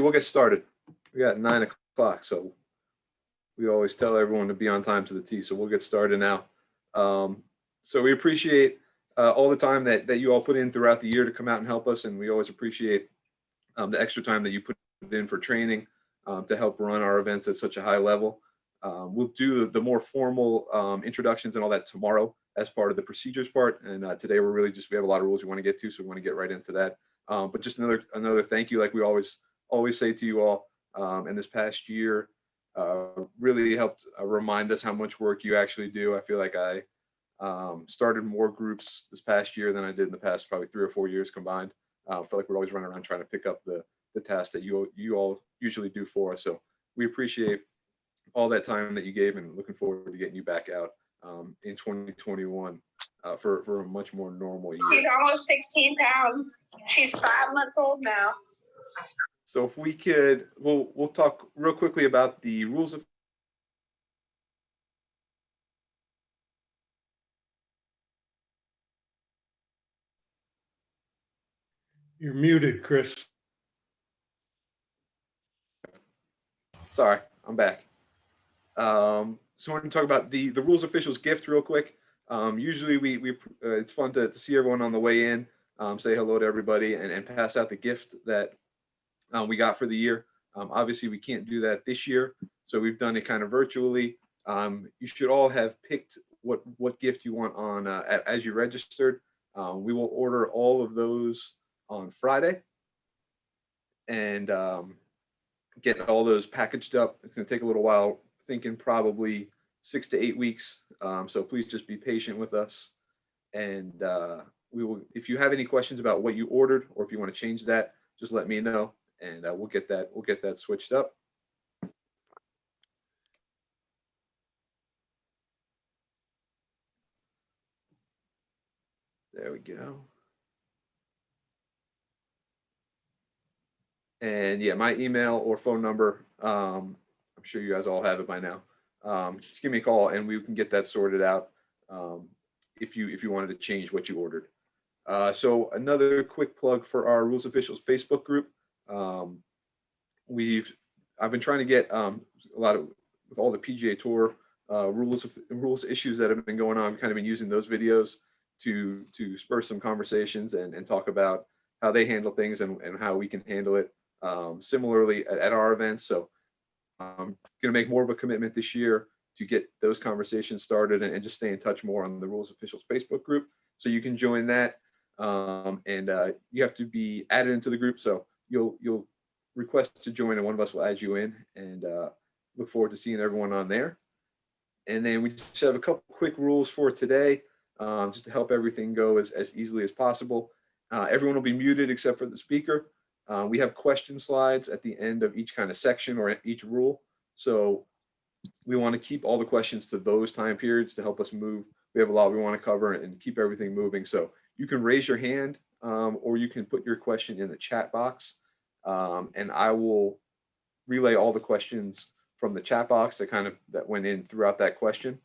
we'll get started. We got 9 o'clock, so we always tell everyone to be on time to the T, so we'll get started now. So we appreciate all the time that you all put in throughout the year to come out and help us, and we always appreciate the extra time that you put in for training to help run our events at such a high level. We'll do the more formal introductions and all that tomorrow as part of the procedures part, and today we have a lot of rules we want to get to, so we want to get right into that. But just another thank you, like we always say to you all. And this past year really helped remind us how much work you actually do. I feel like I started more groups this past year than I did in the past probably 3 or 4 years combined. I feel like we're always running around trying to pick up the tasks that you all usually do for us. So we appreciate all that time that you gave, and looking forward to getting you back out in 2021 for a much more normal year. She's almost 16 pounds. She's 5 months old now. So if we could, we'll talk real quickly about the rules of You're muted, Chris. Sorry, I'm back. So we're going to talk about the rules officials gift real quick. Usually we it's fun to see everyone on the way in, say hello to everybody, and pass out the gift that we got for the year. Obviously we can't do that this year, so we've done it kind of virtually. You should all have picked what gift you want on as you registered. We will order all of those on Friday and get all those packaged up. It's going to take a little while, thinking probably 6 to 8 weeks. So please just be patient with us. And we will, if you have any questions about what you ordered, or if you want to change that, just let me know, and we'll get that switched up. There we go. And yeah, my email or phone number, I'm sure you guys all have it by now. Just give me a call and we can get that sorted out if you wanted to change what you ordered. So another quick plug for our Rules Officials Facebook group. I've been trying to get with all the PGA Tour rules issues that have been going on. I've kind of been using those videos to spur some conversations and talk about how they handle things and how we can handle it similarly at our events. So I'm going to make more of a commitment this year to get those conversations started and just stay in touch more on the Rules Officials Facebook group. So you can join that, and you have to be added into the group. So you'll request to join, and one of us will add you in, and look forward to seeing everyone on there. And then we just have a couple quick rules for today, just to help everything go as easily as possible. Everyone will be muted except for the speaker. We have question slides at the end of each kind of section or each rule. So we want to keep all the questions to those time periods to help us move. We have a lot we want to cover and keep everything moving. So you can raise your hand or you can put your question in the chat box, and I will relay all the questions from the chat box that went in throughout that question.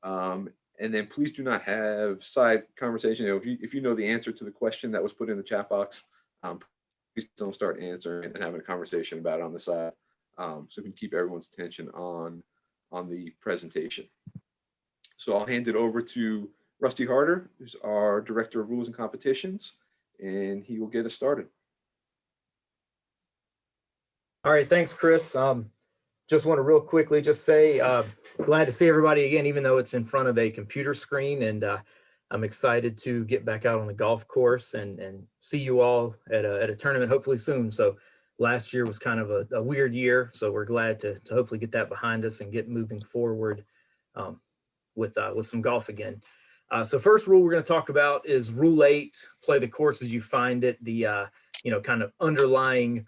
And then please do not have side conversation. If you know the answer to the question that was put in the chat box, please don't start answering and having a conversation about it on the side, so we can keep everyone's attention on the presentation. So I'll hand it over to Rusty Harder, who's our Director of Rules and Competitions, and he will get us started. All right, thanks, Chris. Just want to real quickly just say, glad to see everybody again, even though it's in front of a computer screen, and I'm excited to get back out on the golf course and see you all at a tournament hopefully soon. So last year was kind of a weird year, so we're glad to hopefully get that behind us and get moving forward with some golf again. So first rule we're going to talk about is Rule 8, play the course as you find it, the kind of underlying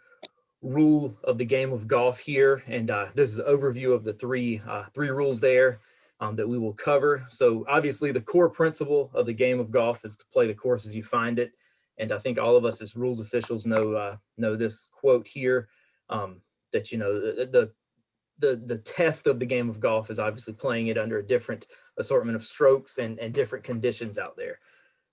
rule of the game of golf here. And this is an overview of the three rules there that we will cover. So obviously the core principle of the game of golf is to play the course as you find it. And I think all of us as rules officials know this quote here, that the test of the game of golf is obviously playing it under a different assortment of strokes and different conditions out there.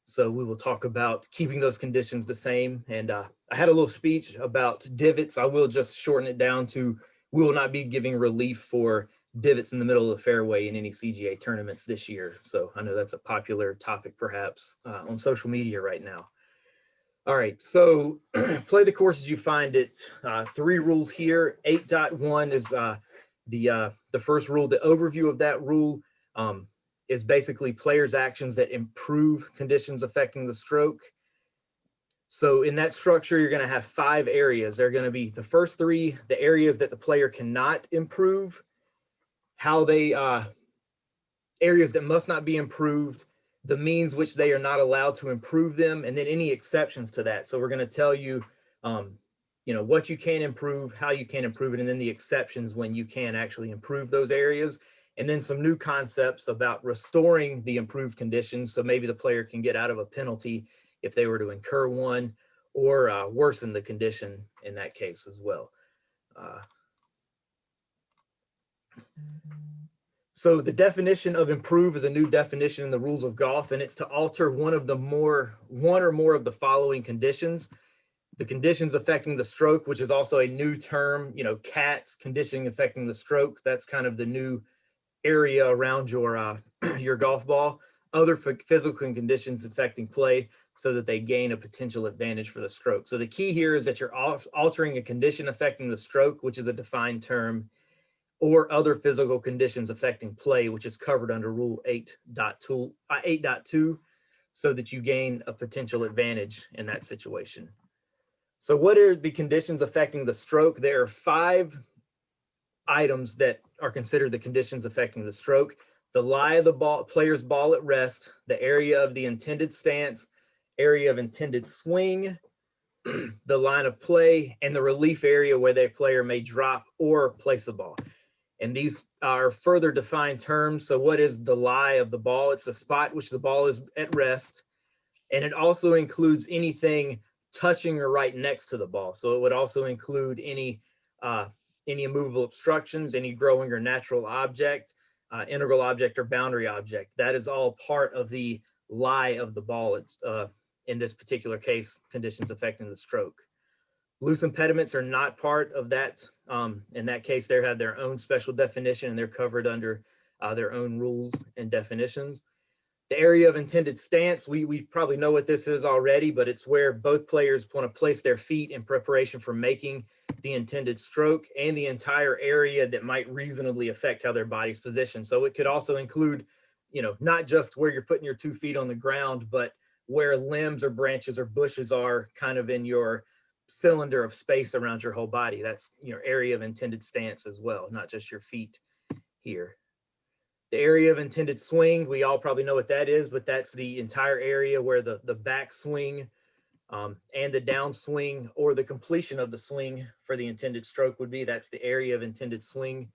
So we will talk about keeping those conditions the same. And I had a little speech about divots. I will just shorten it down to, we will not be giving relief for divots in the middle of the fairway in any CGA tournaments this year. So I know that's a popular topic perhaps on social media right now. All right, so play the course as you find it. 3 rules here. 8.1 is the first rule. The overview of that rule is basically players' actions that improve conditions affecting the stroke. So in that structure, you're going to have 5 areas. They're going to be the first 3, the areas that the player cannot improve, how they, areas that must not be improved, the means which they are not allowed to improve them, and then any exceptions to that. So we're going to tell you, you know, what you can improve, how you can improve it, and then the exceptions when you can actually improve those areas. And then some new concepts about restoring the improved conditions. So maybe the player can get out of a penalty if they were to incur one, or worsen the condition in that case as well. So the definition of improve is a new definition in the rules of golf, and it's to alter one or more of the following conditions. The conditions affecting the stroke, which is also a new term, you know, CATS, conditioning affecting the stroke. That's kind of the new area around your your golf ball. Other physical conditions affecting play so that they gain a potential advantage for the stroke. So the key here is that you're altering a condition affecting the stroke, which is a defined term, or other physical conditions affecting play, which is covered under Rule 8.2, so that you gain a potential advantage in that situation. So what are the conditions affecting the stroke? There are 5 items that are considered the conditions affecting the stroke: the lie of the player's ball at rest, the area of the intended stance, area of intended swing, the line of play, and the relief area where the player may drop or place the ball. And these are further defined terms. So what is the lie of the ball? It's the spot which the ball is at rest. And it also includes anything touching or right next to the ball. So it would also include any immovable obstructions, any growing or natural object, integral object or boundary object. That is all part of the lie of the ball. It's, in this particular case, conditions affecting the stroke. Loose impediments are not part of that. In that case, they have their own special definition, and they're covered under their own rules and definitions. The area of intended stance, we probably know what this is already, but it's where both players want to place their feet in preparation for making the intended stroke, and the entire area that might reasonably affect how their body's positioned. So it could also include, you know, not just where you're putting your 2 feet on the ground, but where limbs or branches or bushes are kind of in your cylinder of space around your whole body. That's your area of intended stance as well, not just your feet here. The area of intended swing, we all probably know what that is, but that's the entire area where the back swing and the downswing, or the completion of the swing for the intended stroke would be. That's the area of intended swing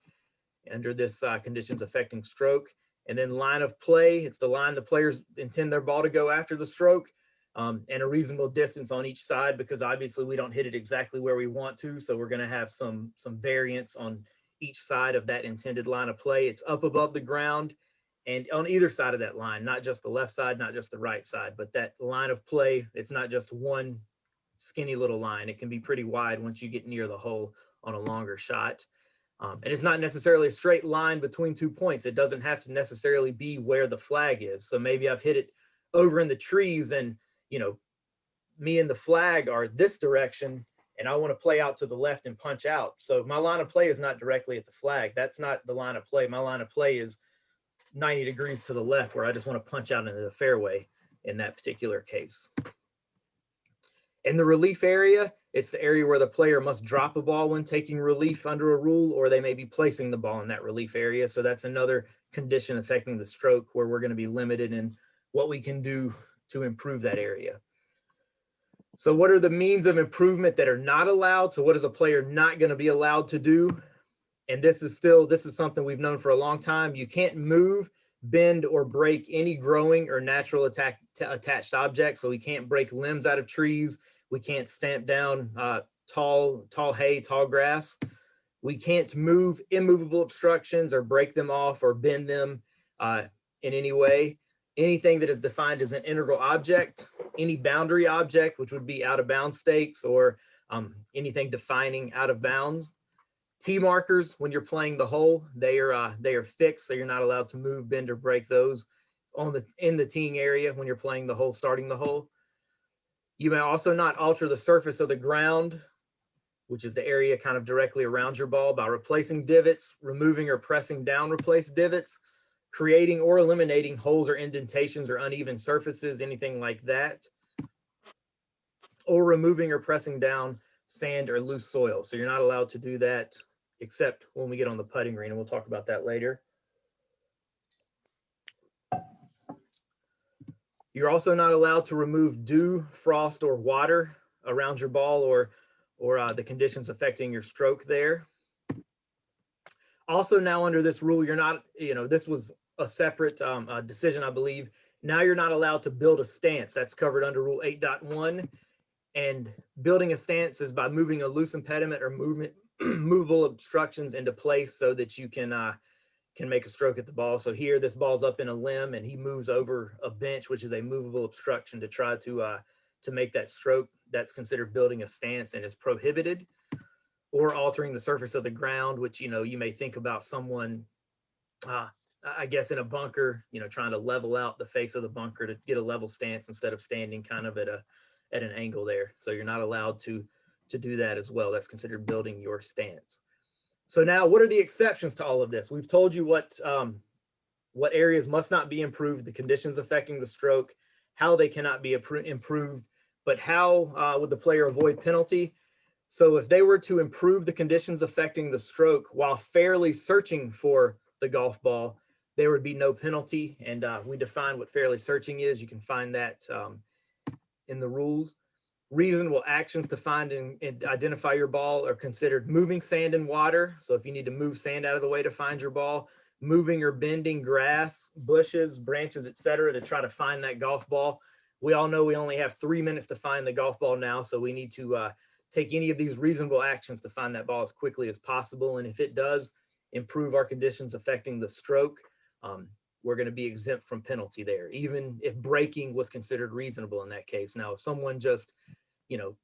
under this conditions affecting stroke. And then line of play, it's the line the players intend their ball to go after the stroke, and a reasonable distance on each side, because obviously we don't hit it exactly where we want to. So we're going to have some variance on each side of that intended line of play. It's up above the ground and on either side of that line, not just the left side, not just the right side, but that line of play, it's not just one skinny little line. It can be pretty wide once you get near the hole on a longer shot. And it's not necessarily a straight line between 2 points. It doesn't have to necessarily be where the flag is. So maybe I've hit it over in the trees, and, you know, me and the flag are this direction, and I want to play out to the left and punch out. So my line of play is not directly at the flag. That's not the line of play. My line of play is 90 degrees to the left, where I just want to punch out into the fairway in that particular case. In the relief area, it's the area where the player must drop a ball when taking relief under a rule, or they may be placing the ball in that relief area. So that's another condition affecting the stroke, where we're going to be limited in what we can do to improve that area. So what are the means of improvement that are not allowed? So what is a player not going to be allowed to do? And this is something we've known for a long time. You can't move, bend, or break any growing or natural attached objects. So we can't break limbs out of trees. We can't stamp down tall hay, tall grass. We can't move immovable obstructions or break them off or bend them in any way. anything that is defined as an integral object, any boundary object, which would be out of bounds stakes, or anything defining out of bounds. Tee markers, when you're playing the hole, they are fixed, so you're not allowed to move, bend, or break those in the teeing area when you're playing the hole, starting the hole. You may also not alter the surface of the ground, which is the area kind of directly around your ball, by replacing divots, removing or pressing down replace divots, creating or eliminating holes or indentations or uneven surfaces, anything like that, or removing or pressing down sand or loose soil. So you're not allowed to do that except when we get on the putting green, and we'll talk about that later. You're also not allowed to remove dew, frost, or water around your ball, or the conditions affecting your stroke there. Also, now under this rule, you're not, this was a separate decision, I believe. Now you're not allowed to build a stance. That's covered under Rule 8.1. And building a stance is by moving a loose impediment or movable obstructions into place so that you can make a stroke at the ball. So here, this ball's up in a limb, and he moves over a bench, which is a movable obstruction, to try to make that stroke. That's considered building a stance and is prohibited. Or altering the surface of the ground, which, you may think about someone, I guess, in a bunker, trying to level out the face of the bunker to get a level stance instead of standing kind of at an angle there. So you're not allowed to do that as well. That's considered building your stance. So now, what are the exceptions to all of this? We've told you what areas must not be improved, the conditions affecting the stroke, how they cannot be improved, but how would the player avoid penalty? So if they were to improve the conditions affecting the stroke while fairly searching for the golf ball, there would be no penalty. And we define what fairly searching is. You can find that in the rules. Reasonable actions to find and identify your ball are considered moving sand and water. So if you need to move sand out of the way to find your ball, moving or bending grass, bushes, branches, etc., to try to find that golf ball. We all know we only have 3 minutes to find the golf ball now, so we need to take any of these reasonable actions to find that ball as quickly as possible. And if it does improve our conditions affecting the stroke, we're going to be exempt from penalty there, even if breaking was considered reasonable in that case. Now, if someone just,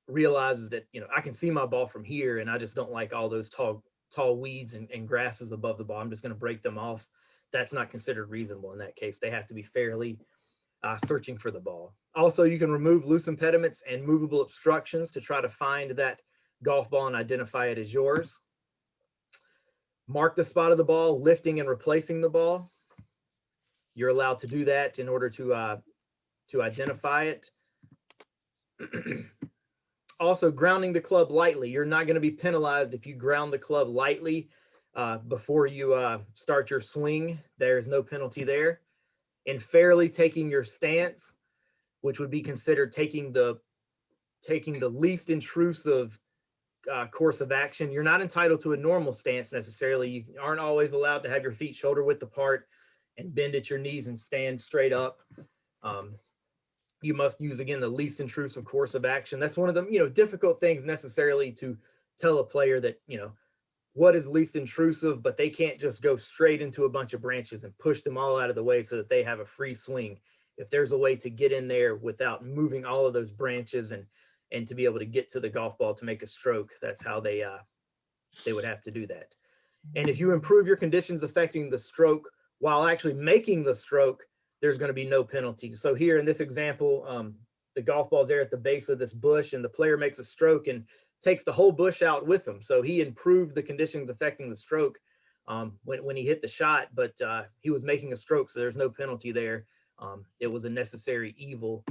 realizes that, I can see my ball from here and I just don't like all those tall weeds and grasses above the ball, I'm just going to break them off. That's not considered reasonable in that case. They have to be fairly searching for the ball. Also, you can remove loose impediments and movable obstructions to try to find that golf ball and identify it as yours. Mark the spot of the ball, lifting and replacing the ball. You're allowed to do that in order to identify it. Also, grounding the club lightly. You're not going to be penalized if you ground the club lightly before you start your swing. There's no penalty there. And fairly taking your stance, which would be considered taking the least intrusive course of action. You're not entitled to a normal stance necessarily. You aren't always allowed to have your feet shoulder width apart and bend at your knees and stand straight up. You must use, again, the least intrusive course of action. That's one of the difficult things necessarily to tell a player that, what is least intrusive, but they can't just go straight into a bunch of branches and push them all out of the way so that they have a free swing. If there's a way to get in there without moving all of those branches and to be able to get to the golf ball to make a stroke, that's how they would have to do that. And if you improve your conditions affecting the stroke while actually making the stroke, there's going to be no penalty. So here in this example, the golf ball's there at the base of this bush, and the player makes a stroke and takes the whole bush out with him. So he improved the conditions affecting the stroke when he hit the shot, but he was making a stroke, so there's no penalty there. It was a necessary evil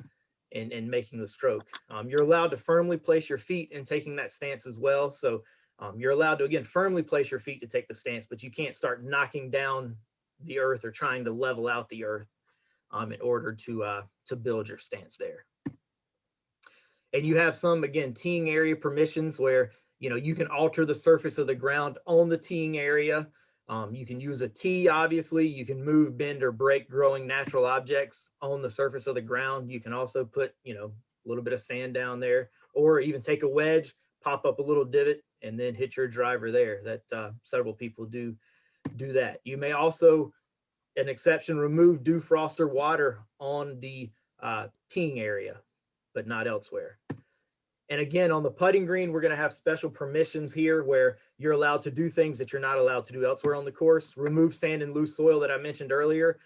in making the stroke. You're allowed to firmly place your feet in taking that stance as well. So you're allowed to, again, firmly place your feet to take the stance, but you can't start knocking down the earth or trying to level out the earth in order to build your stance there. And you have some, again, teeing area permissions where, you can alter the surface of the ground on the teeing area. You can use a tee, obviously. You can move, bend, or break growing natural objects on the surface of the ground. You can also put, a little bit of sand down there, or even take a wedge, pop up a little divot, and then hit your driver there. That several people do that. You may also an exception, remove dew, frost, or water on the teeing area, but not elsewhere. And again, on the putting green, we're going to have special permissions here where you're allowed to do things that you're not allowed to do elsewhere on the course. Remove sand and loose soil that I mentioned earlier.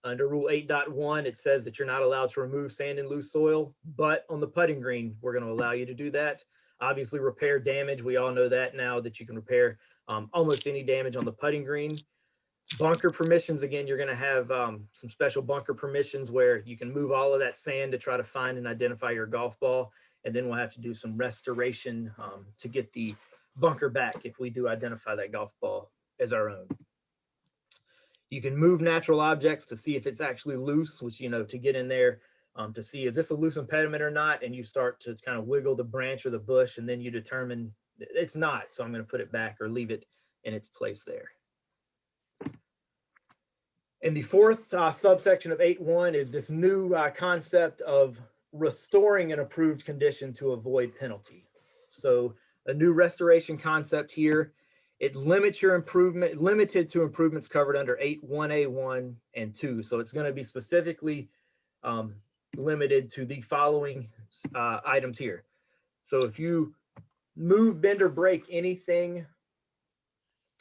Under Rule 8.1, it says that you're not allowed to remove sand and loose soil, but on the putting green, we're going to allow you to do that. Obviously, repair damage. We all know that now, that you can repair almost any damage on the putting green. Bunker permissions, again, you're going to have some special bunker permissions where you can move all of that sand to try to find and identify your golf ball. And then we'll have to do some restoration to get the bunker back if we do identify that golf ball as our own. You can move natural objects to see if it's actually loose, which, you know, to get in there to see, is this a loose impediment or not? And you start to kind of wiggle the branch or the bush, and then you determine it's not. So I'm going to put it back or leave it in its place there. And the fourth subsection of 8.1 is this new concept of restoring an approved condition to avoid penalty. So a new restoration concept here. It limits your improvement, limited to improvements covered under 8.1A1 and 2. So it's going to be specifically limited to the following items here. So if you move, bend, or break anything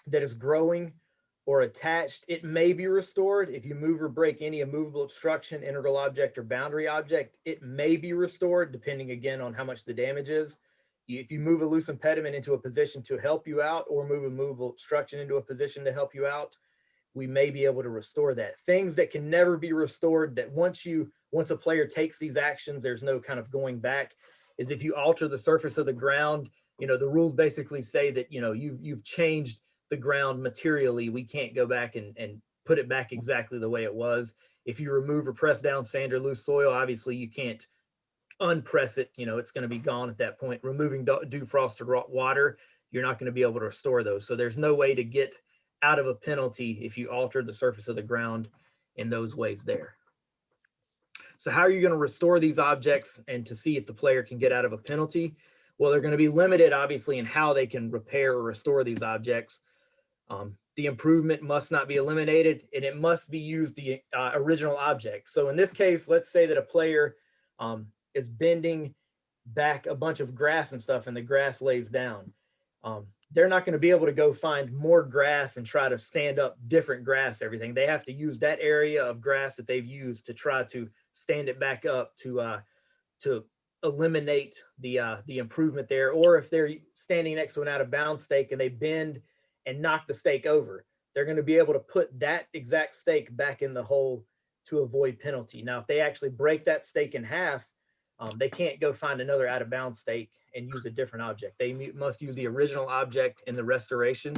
that is growing or attached, it may be restored. If you move or break any immovable obstruction, integral object, or boundary object, it may be restored, depending again on how much the damage is. If you move a loose impediment into a position to help you out, or move a movable obstruction into a position to help you out, we may be able to restore that. Things that can never be restored, that once a player takes these actions, there's no kind of going back, is if you alter the surface of the ground. You know, the rules basically say that, you know, you've changed the ground materially. We can't go back and put it back exactly the way it was. If you remove or press down sand or loose soil, obviously you can't unpress it. You know, it's going to be gone at that point. Removing dew, frost, or water, you're not going to be able to restore those. So there's no way to get out of a penalty if you alter the surface of the ground in those ways there. So how are you going to restore these objects and to see if the player can get out of a penalty? Well, they're going to be limited, obviously, in how they can repair or restore these objects. The improvement must not be eliminated, and it must be used the original object. So in this case, let's say that a player is bending back a bunch of grass and stuff, and the grass lays down. They're not going to be able to go find more grass and try to stand up different grass, everything. They have to use that area of grass that they've used to try to stand it back up to eliminate the improvement there. Or if they're standing next to an out of bounds stake and they bend and knock the stake over, they're going to be able to put that exact stake back in the hole to avoid penalty. Now, if they actually break that stake in half, they can't go find another out of bounds stake and use a different object. They must use the original object in the restoration.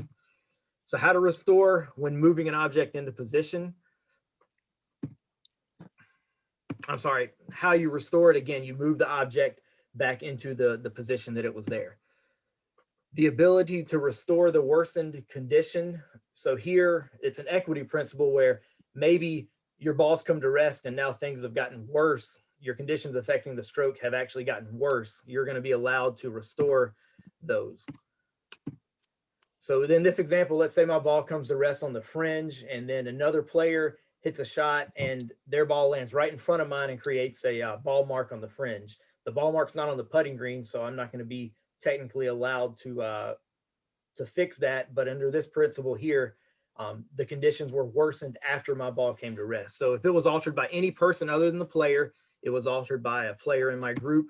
So how to restore when moving an object into position. I'm sorry, how you restore it. Again, you move the object back into the position that it was there. The ability to restore the worsened condition. So here it's an equity principle where maybe your ball's come to rest and now things have gotten worse. Your conditions affecting the stroke have actually gotten worse. You're going to be allowed to restore those. So in this example, let's say my ball comes to rest on the fringe and then another player hits a shot and their ball lands right in front of mine and creates a ball mark on the fringe. The ball mark's not on the putting green, so I'm not going to be technically allowed to fix that. But under this principle here, the conditions were worsened after my ball came to rest. So if it was altered by any person other than the player, it was altered by a player in my group.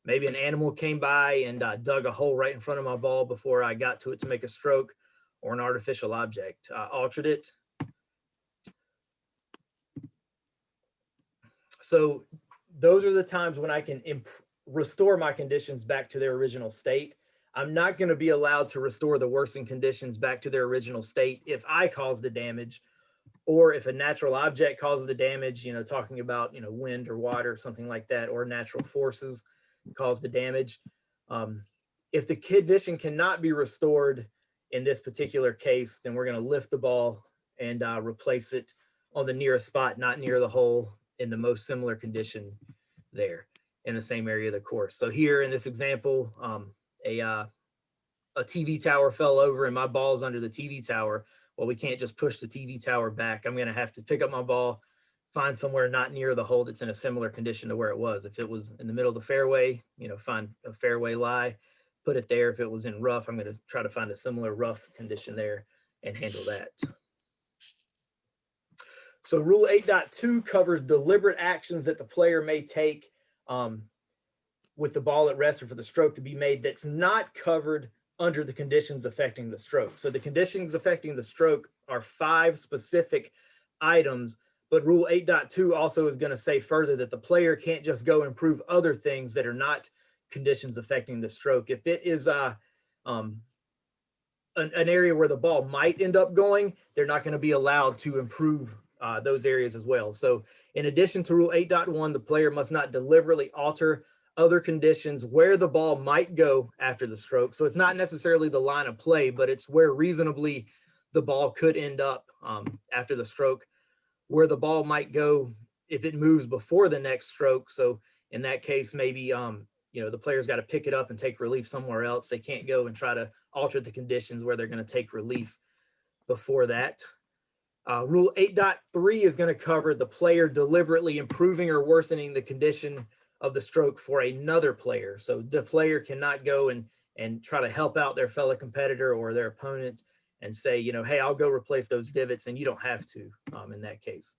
Maybe an animal came by and dug a hole right in front of my ball before I got to it to make a stroke, or an artificial object altered it. So those are the times when I can restore my conditions back to their original state. I'm not going to be allowed to restore the worsened conditions back to their original state if I caused the damage, or if a natural object causes the damage, you know, talking about, you know, wind or water, something like that, or natural forces cause the damage. If the condition cannot be restored in this particular case, then we're going to lift the ball and replace it on the nearest spot, not near the hole, in the most similar condition there in the same area of the course. So here in this example, a TV tower fell over and my ball's under the TV tower. well, we can't just push the TV tower back. I'm going to have to pick up my ball, find somewhere not near the hole that's in a similar condition to where it was. If it was in the middle of the fairway, find a fairway lie, put it there. If it was in rough, I'm going to try to find a similar rough condition there and handle that. So Rule 8.2 covers deliberate actions that the player may take with the ball at rest or for the stroke to be made that's not covered under the conditions affecting the stroke. So the conditions affecting the stroke are 5 specific items, but Rule 8.2 also is going to say further that the player can't just go improve other things that are not conditions affecting the stroke. If it is an area where the ball might end up going, they're not going to be allowed to improve those areas as well. So in addition to Rule 8.1, the player must not deliberately alter other conditions where the ball might go after the stroke. So it's not necessarily the line of play, but it's where reasonably the ball could end up after the stroke, where the ball might go if it moves before the next stroke. So in that case, maybe the player's got to pick it up and take relief somewhere else. They can't go and try to alter the conditions where they're going to take relief before that. Rule 8.3 is going to cover the player deliberately improving or worsening the condition of the stroke for another player. So the player cannot go and try to help out their fellow competitor or their opponent and say, hey, I'll go replace those divots, and you don't have to in that case.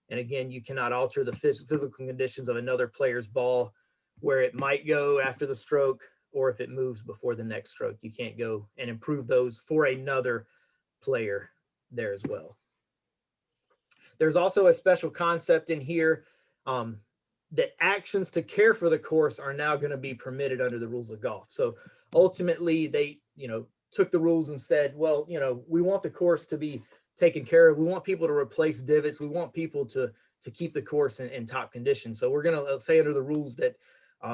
And again, you cannot alter the physical conditions of another player's ball where it might go after the stroke or if it moves before the next stroke. You can't go and improve those for another player there as well. There's also a special concept in here that actions to care for the course are now going to be permitted under the rules of golf. So ultimately they, took the rules and said, well, we want the course to be taken care of. We want people to replace divots. We want people to keep the course in top condition. So we're going to say under the rules that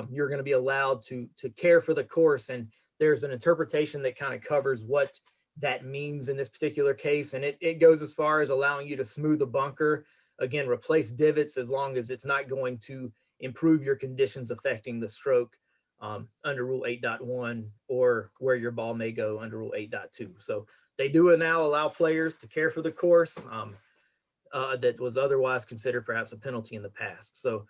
you're going to be allowed to care for the course. And there's an interpretation that kind of covers what that means in this particular case. And it goes as far as allowing you to smooth the bunker, again, replace divots as long as it's not going to improve your conditions affecting the stroke under Rule 8.1 or where your ball may go under Rule 8.2. So they do now allow players to care for the course that was otherwise considered perhaps a penalty in the past. So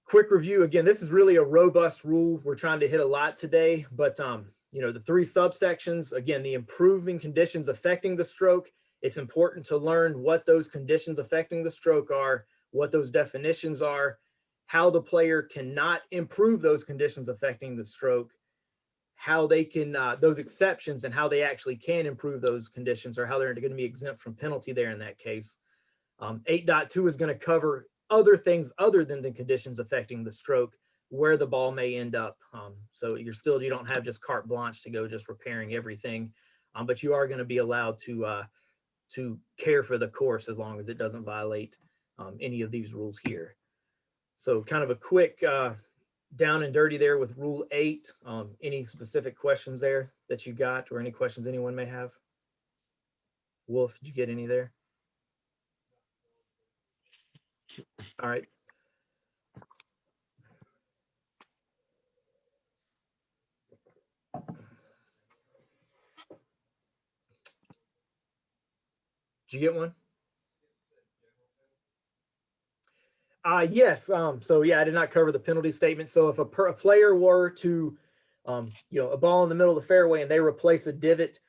quick review. Again, this is really a robust rule. We're trying to hit a lot today, but the 3 subsections, again, the improving conditions affecting the stroke. It's important to learn what those conditions affecting the stroke are, what those definitions are, how the player cannot improve those conditions affecting the stroke, how they can, those exceptions and how they actually can improve those conditions or how they're going to be exempt from penalty there in that case. 8.2 is going to cover other things other than the conditions affecting the stroke, where the ball may end up. So you don't have just carte blanche to go just repairing everything, but you are going to be allowed to care for the course as long as it doesn't violate any of these rules here. So kind of a quick down and dirty there with Rule 8. Any specific questions there that you got or any questions anyone may have? Wolf, did you get any there? All right. Did you get one? Yes. So yeah, I did not cover the penalty statement. So if a player were to, a ball in the middle of the fairway and they replace a divot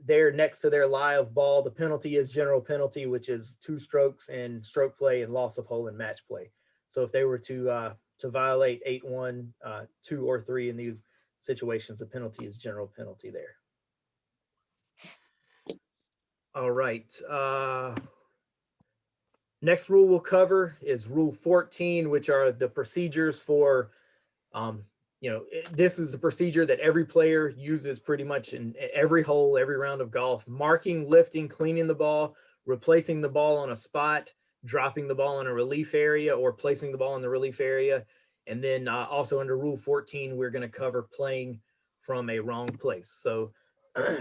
there next to their live ball, the penalty is general penalty, which is 2 strokes in stroke play and loss of hole in match play. So if they were to violate 8.1, 2 or 3 in these situations, the penalty is general penalty there. All right. Next rule we'll cover is Rule 14, which are the procedures for, this is the procedure that every player uses pretty much in every hole, every round of golf: marking, lifting, cleaning the ball, replacing the ball on a spot, dropping the ball in a relief area or placing the ball in the relief area. And then also under Rule 14, we're going to cover playing from a wrong place. So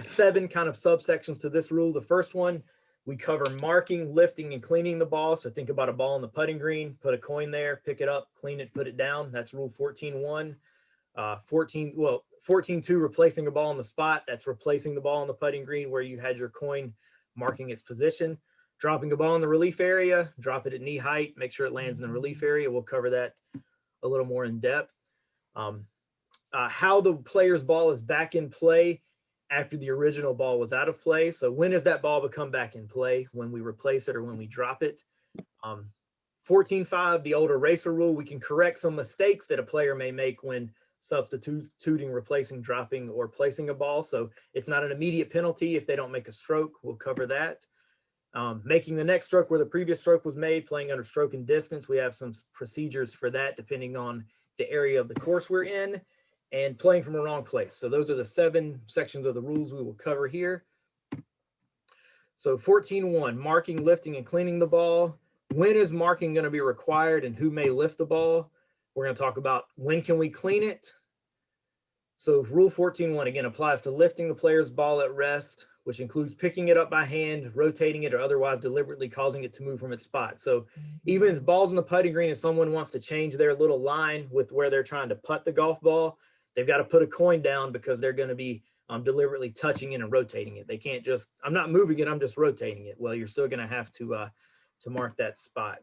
7 kind of subsections to this rule. The first one, we cover marking, lifting, and cleaning the ball. So think about a ball on the putting green, put a coin there, pick it up, clean it, put it down. That's Rule 14.1. 14-2, replacing a ball on the spot. That's replacing the ball on the putting green where you had your coin marking its position. Dropping a ball in the relief area, drop it at knee height, make sure it lands in the relief area. We'll cover that a little more in depth. How the player's ball is back in play after the original ball was out of play. So when does that ball become back in play? When we replace it or when we drop it? 14.5, the old eraser rule, we can correct some mistakes that a player may make when substituting, replacing, dropping, or placing a ball. So it's not an immediate penalty if they don't make a stroke. We'll cover that. Making the next stroke where the previous stroke was made, playing under stroke and distance. We have some procedures for that depending on the area of the course we're in, and playing from a wrong place. So those are the 7 sections of the rules we will cover here. So 14.1, marking, lifting, and cleaning the ball. When is marking going to be required and who may lift the ball? We're going to talk about when can we clean it. So rule 14.1 again applies to lifting the player's ball at rest, which includes picking it up by hand, rotating it, or otherwise deliberately causing it to move from its spot. So even if the ball's in the putting green and someone wants to change their little line with where they're trying to putt the golf ball, they've got to put a coin down because they're going to be deliberately touching it and rotating it. They can't just, I'm not moving it, I'm just rotating it. Well, you're still going to have to mark that spot.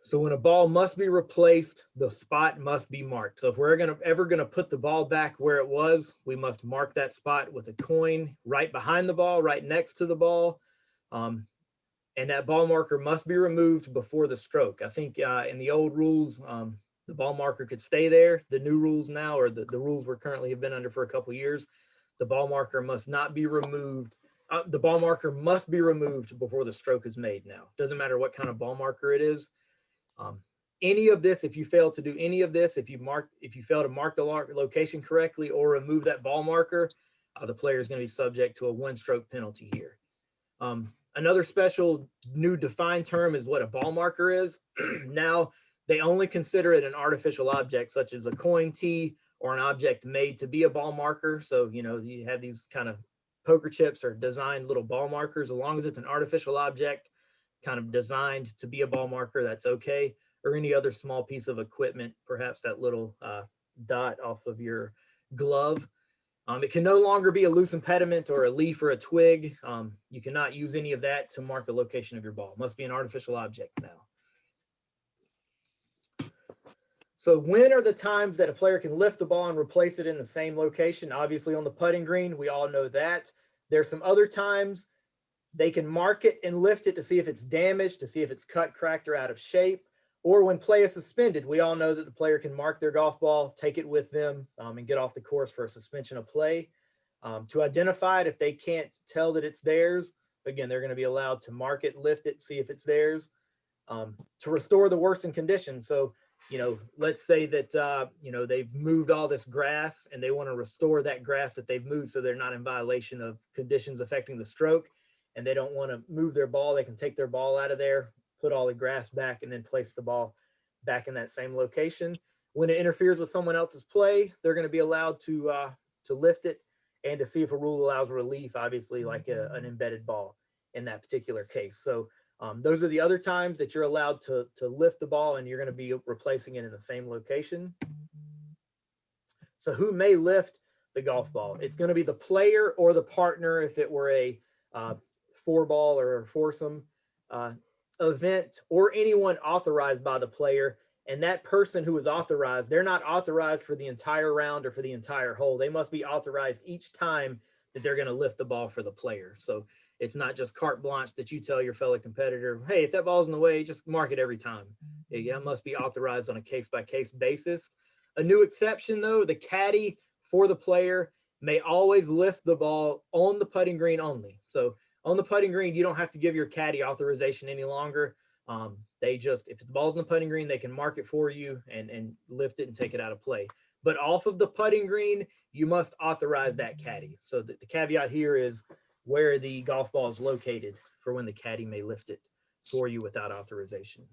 So when a ball must be replaced, the spot must be marked. So if we're ever going to put the ball back where it was, we must mark that spot with a coin right behind the ball, right next to the ball. And that ball marker must be removed before the stroke. I think in the old rules, the ball marker could stay there. The new rules now, or the rules we're currently have been under for a couple of years, the ball marker must not be removed. The ball marker must be removed before the stroke is made now. Doesn't matter what kind of ball marker it is. Any of this, if you fail to do any of this, if you fail to mark the location correctly or remove that ball marker, the player is going to be subject to a 1-stroke penalty here. Another special new defined term is what a ball marker is. Now, they only consider it an artificial object, such as a coin tee or an object made to be a ball marker. So, you know, you have these kind of poker chips or designed little ball markers. As long as it's an artificial object kind of designed to be a ball marker, that's okay. Or any other small piece of equipment, perhaps that little dot off of your glove. It can no longer be a loose impediment or a leaf or a twig. You cannot use any of that to mark the location of your ball. It must be an artificial object now. So when are the times that a player can lift the ball and replace it in the same location? Obviously on the putting green, we all know that. There's some other times they can mark it and lift it to see if it's damaged, to see if it's cut, cracked, or out of shape. Or when play is suspended, we all know that the player can mark their golf ball, take it with them, and get off the course for a suspension of play. To identify it, if they can't tell that it's theirs, again, they're going to be allowed to mark it, lift it, see if it's theirs. To restore the worsened condition. So, you know, let's say that, you know, they've moved all this grass and they want to restore that grass that they've moved so they're not in violation of conditions affecting the stroke, and they don't want to move their ball. They can take their ball out of there, put all the grass back, and then place the ball back in that same location. When it interferes with someone else's play, they're going to be allowed to lift it and to see if a rule allows relief, obviously like an embedded ball in that particular case. So those are the other times that you're allowed to lift the ball and you're going to be replacing it in the same location. So who may lift the golf ball? It's going to be the player or the partner if it were a 4-ball or a foursome event, or anyone authorized by the player. And that person who is authorized, they're not authorized for the entire round or for the entire hole. They must be authorized each time that they're going to lift the ball for the player. So it's not just carte blanche that you tell your fellow competitor, hey, if that ball's in the way, just mark it every time. It must be authorized on a case-by-case basis. A new exception, though, the caddy for the player may always lift the ball on the putting green only. So on the putting green, you don't have to give your caddy authorization any longer. They just, if the ball's in the putting green, they can mark it for you and lift it and take it out of play. But off of the putting green, you must authorize that caddy. So the caveat here is where the golf ball is located for when the caddy may lift it for you without authorization.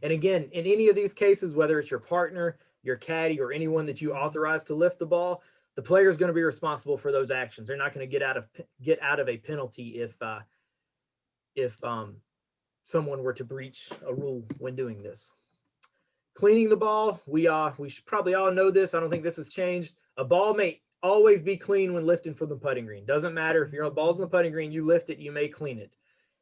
And again, in any of these cases, whether it's your partner, your caddy, or anyone that you authorize to lift the ball, the player is going to be responsible for those actions. They're not going to get out of a penalty if someone were to breach a rule when doing this. Cleaning the ball, we should probably all know this. I don't think this has changed. A ball may always be clean when lifting from the putting green. Doesn't matter if your ball's on the putting green, you lift it, you may clean it.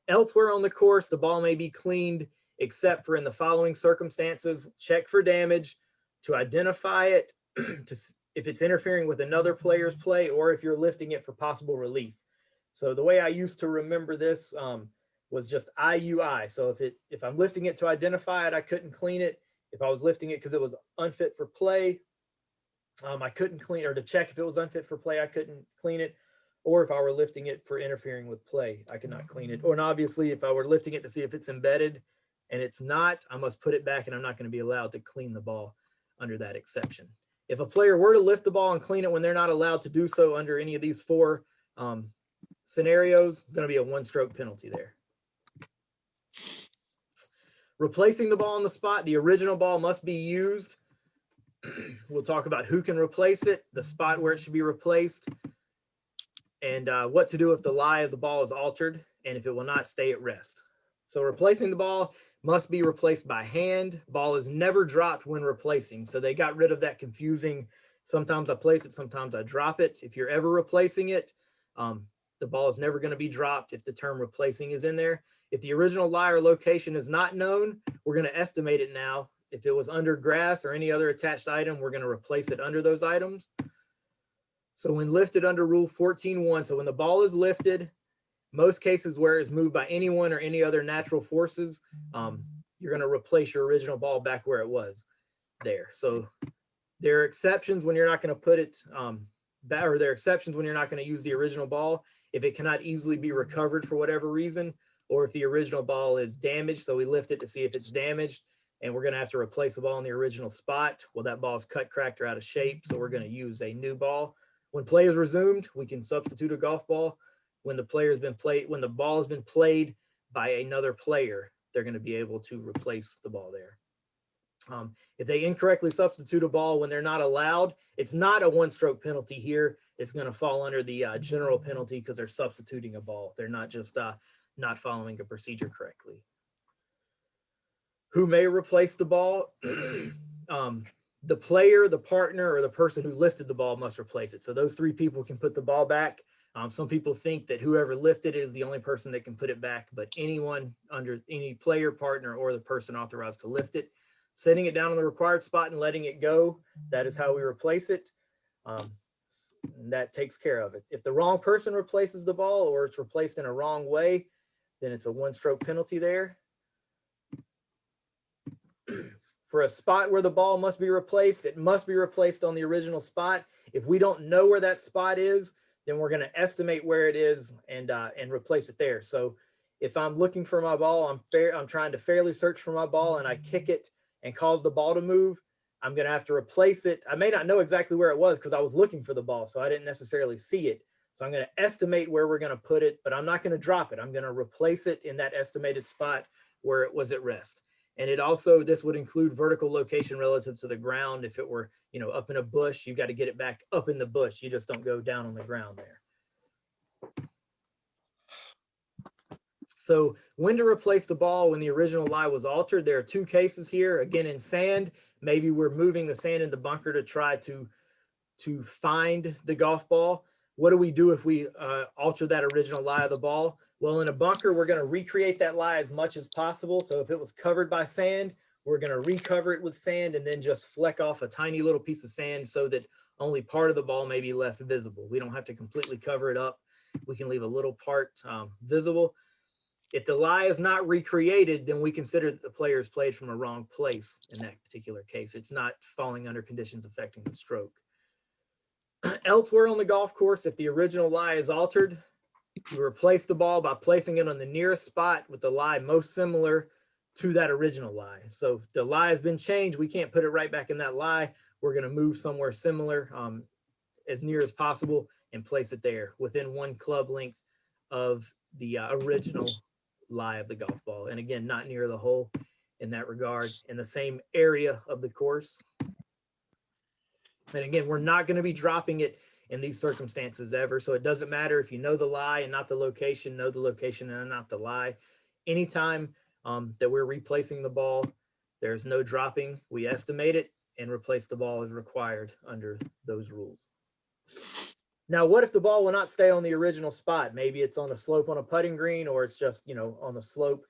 Elsewhere on the course, the ball may be cleaned except for in the following circumstances: check for damage, to identify it, if it's interfering with another player's play, or if you're lifting it for possible relief. So the way I used to remember this was just IUI. So if I'm lifting it to identify it, I couldn't clean it. If I was lifting it because it was unfit for play, I couldn't clean, or to check if it was unfit for play, I couldn't clean it. Or if I were lifting it for interfering with play, I could not clean it. Or, and obviously, if I were lifting it to see if it's embedded and it's not, I must put it back, and I'm not going to be allowed to clean the ball under that exception. If a player were to lift the ball and clean it when they're not allowed to do so under any of these four scenarios, it's going to be a one-stroke penalty there. Replacing the ball on the spot, the original ball must be used. We'll talk about who can replace it, the spot where it should be replaced, and what to do if the lie of the ball is altered, and if it will not stay at rest. So replacing the ball must be replaced by hand. Ball is never dropped when replacing. So they got rid of that confusing, sometimes I place it, sometimes I drop it. If you're ever replacing it, the ball is never going to be dropped if the term replacing is in there. If the original lie or location is not known, we're going to estimate it now. If it was under grass or any other attached item, we're going to replace it under those items. So when lifted under Rule 14.1, so when the ball is lifted, most cases where it's moved by anyone or any other natural forces, you're going to replace your original ball back where it was there. So there are exceptions when you're not going to put it back, or there are exceptions when you're not going to use the original ball if it cannot easily be recovered for whatever reason, or if the original ball is damaged. So we lift it to see if it's damaged, and we're going to have to replace the ball in the original spot. Well, that ball is cut, cracked, or out of shape, so we're going to use a new ball. When play is resumed, we can substitute a golf ball. When the ball has been played by another player, they're going to be able to replace the ball there. If they incorrectly substitute a ball when they're not allowed, it's not a one-stroke penalty here. It's going to fall under the general penalty because they're substituting a ball. They're not just not following a procedure correctly. Who may replace the ball? The player, the partner, or the person who lifted the ball must replace it. So those three people can put the ball back. Some people think that whoever lifted it is the only person that can put it back, but anyone under any player, partner, or the person authorized to lift it, setting it down on the required spot and letting it go, that is how we replace it. And that takes care of it. If the wrong person replaces the ball, or it's replaced in a wrong way, then it's a one-stroke penalty there. For a spot where the ball must be replaced, it must be replaced on the original spot. If we don't know where that spot is, then we're going to estimate where it is and replace it there. So if I'm looking for my ball, I'm trying to fairly search for my ball, and I kick it and cause the ball to move, I'm going to have to replace it. I may not know exactly where it was because I was looking for the ball, so I didn't necessarily see it. So I'm going to estimate where we're going to put it, but I'm not going to drop it. I'm going to replace it in that estimated spot where it was at rest. And it also, this would include vertical location relative to the ground. If it were, up in a bush, you've got to get it back up in the bush. You just don't go down on the ground there. So when to replace the ball when the original lie was altered, there are two cases here. Again, in sand, maybe we're moving the sand in the bunker to try to find the golf ball. What do we do if we alter that original lie of the ball? Well, in a bunker, we're going to recreate that lie as much as possible. So if it was covered by sand, we're going to recover it with sand and then just fleck off a tiny little piece of sand so that only part of the ball may be left visible. We don't have to completely cover it up. We can leave a little part visible. If the lie is not recreated, then we consider that the player has played from a wrong place in that particular case. It's not falling under conditions affecting the stroke. Elsewhere on the golf course, if the original lie is altered, we replace the ball by placing it on the nearest spot with the lie most similar to that original lie. So if the lie has been changed, we can't put it right back in that lie. We're going to move somewhere similar as near as possible and place it there within one club length of the original lie of the golf ball. And again, not near the hole in that regard, in the same area of the course. And again, we're not going to be dropping it in these circumstances ever. So it doesn't matter if you know the lie and not the location, know the location and not the lie. Anytime that we're replacing the ball, There's no dropping. We estimate it and replace the ball as required under those rules. Now, what if the ball will not stay on the original spot? Maybe it's on the slope on a putting green, or it's just, on the slope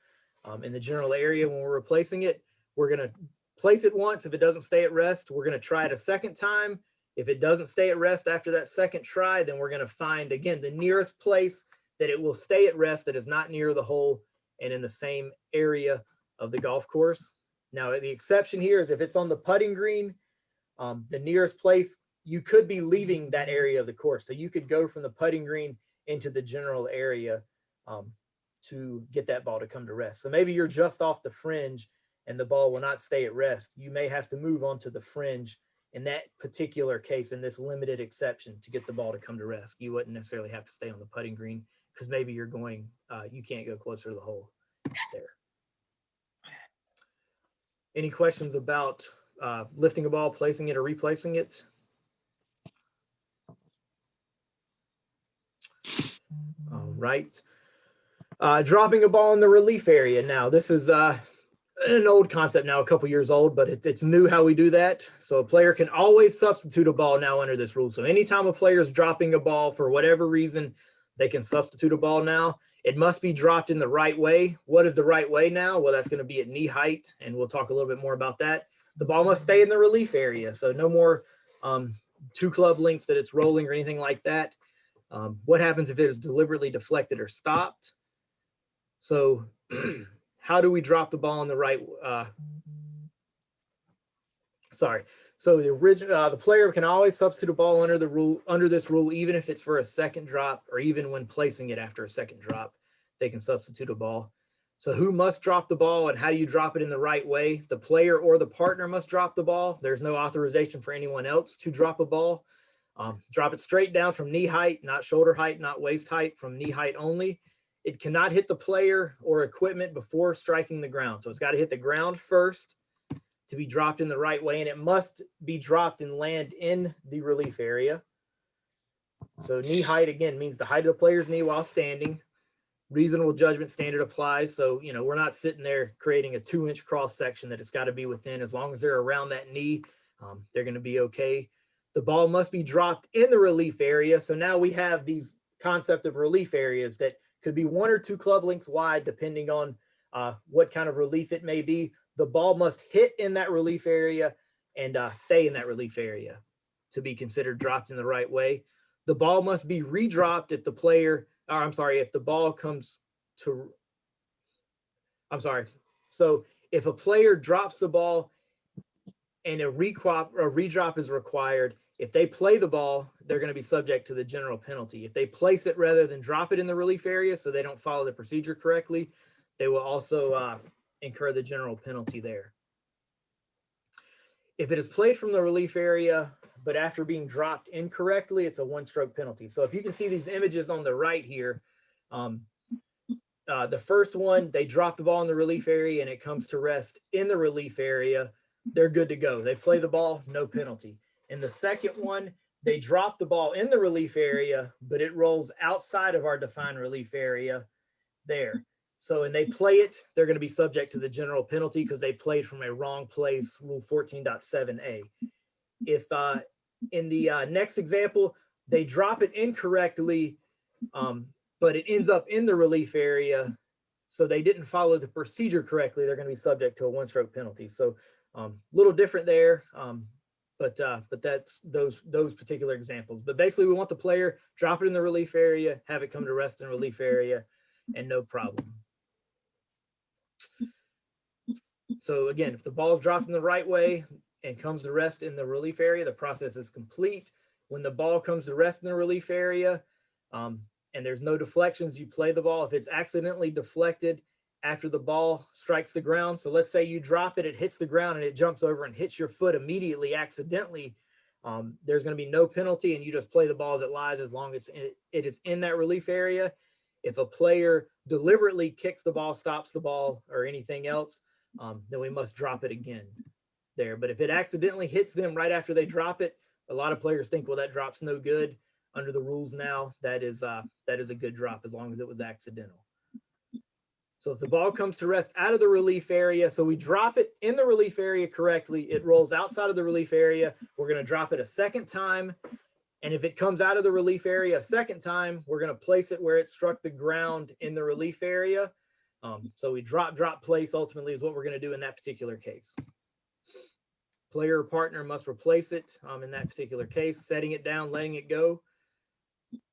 in the general area when we're replacing it. We're going to place it once. If it doesn't stay at rest, we're going to try it a second time. If it doesn't stay at rest after that second try, then we're going to find, again, the nearest place that it will stay at rest that is not near the hole and in the same area of the golf course. Now, the exception here is if it's on the putting green, the nearest place, you could be leaving that area of the course. So you could go from the putting green into the general area to get that ball to come to rest. So maybe you're just off the fringe and the ball will not stay at rest. You may have to move onto the fringe in that particular case, in this limited exception, to get the ball to come to rest. You wouldn't necessarily have to stay on the putting green because maybe you're going, you can't go closer to the hole there. Any questions about lifting a ball, placing it, or replacing it? All right. Dropping a ball in the relief area. Now, this is an old concept now, a couple years old, but it's new how we do that. So a player can always substitute a ball now under this rule. So anytime a player is dropping a ball for whatever reason, they can substitute a ball now. It must be dropped in the right way. What is the right way now? Well, that's going to be at knee height, and we'll talk a little bit more about that. The ball must stay in the relief area, so no more 2 club lengths that it's rolling or anything like that. What happens if it is deliberately deflected or stopped? So how do we drop the ball in the right? So the player can always substitute a ball under this rule, even if it's for a second drop, or even when placing it after a second drop, they can substitute a ball. So who must drop the ball and how do you drop it in the right way? The player or the partner must drop the ball. There's no authorization for anyone else to drop a ball. Drop it straight down from knee height, not shoulder height, not waist height, from knee height only. It cannot hit the player or equipment before striking the ground. So it's got to hit the ground first to be dropped in the right way, and it must be dropped and land in the relief area. So knee height, again, means the height of the player's knee while standing. Reasonable judgment standard applies. So, we're not sitting there creating a 2-inch cross section that it's got to be within. As long as they're around that knee, they're going to be okay. The ball must be dropped in the relief area. So now we have these concept of relief areas that could be 1 or 2 club lengths wide, depending on what kind of relief it may be. The ball must hit in that relief area and stay in that relief area to be considered dropped in the right way. The ball must be redropped if if the ball comes to, So if a player drops the ball and a redrop is required, if they play the ball, they're going to be subject to the general penalty. If they place it rather than drop it in the relief area, so they don't follow the procedure correctly, they will also incur the general penalty there. If it is played from the relief area, but after being dropped incorrectly, it's a 1-stroke penalty. So if you can see these images on the right here, the first one, they drop the ball in the relief area and it comes to rest in the relief area. They're good to go. They play the ball, no penalty. In the second one, they drop the ball in the relief area, but it rolls outside of our defined relief area there. So when they play it, they're going to be subject to the general penalty because they played from a wrong place, Rule 14.7a. If in the next example, they drop it incorrectly, but it ends up in the relief area, so they didn't follow the procedure correctly, they're going to be subject to a 1-stroke penalty. So a little different there, but that's those particular examples. But basically, we want the player, drop it in the relief area, have it come to rest in the relief area, and no problem. So again, if the ball is dropped in the right way and comes to rest in the relief area, the process is complete. When the ball comes to rest in the relief area, and there's no deflections, you play the ball. If it's accidentally deflected after the ball strikes the ground, so let's say you drop it, it hits the ground and it jumps over and hits your foot immediately accidentally, there's going to be no penalty, and you just play the ball as it lies as long as it is in that relief area. If a player deliberately kicks the ball, stops the ball, or anything else, then we must drop it again there. But if it accidentally hits them right after they drop it, a lot of players think, well, that drop's no good. Under the rules now, that is a good drop as long as it was accidental. So if the ball comes to rest out of the relief area, so we drop it in the relief area correctly, it rolls outside of the relief area. We're going to drop it a second time. And if it comes out of the relief area a second time, we're going to place it where it struck the ground in the relief area. So we drop, place ultimately is what we're going to do in that particular case. Player or partner must replace it in that particular case, setting it down, letting it go.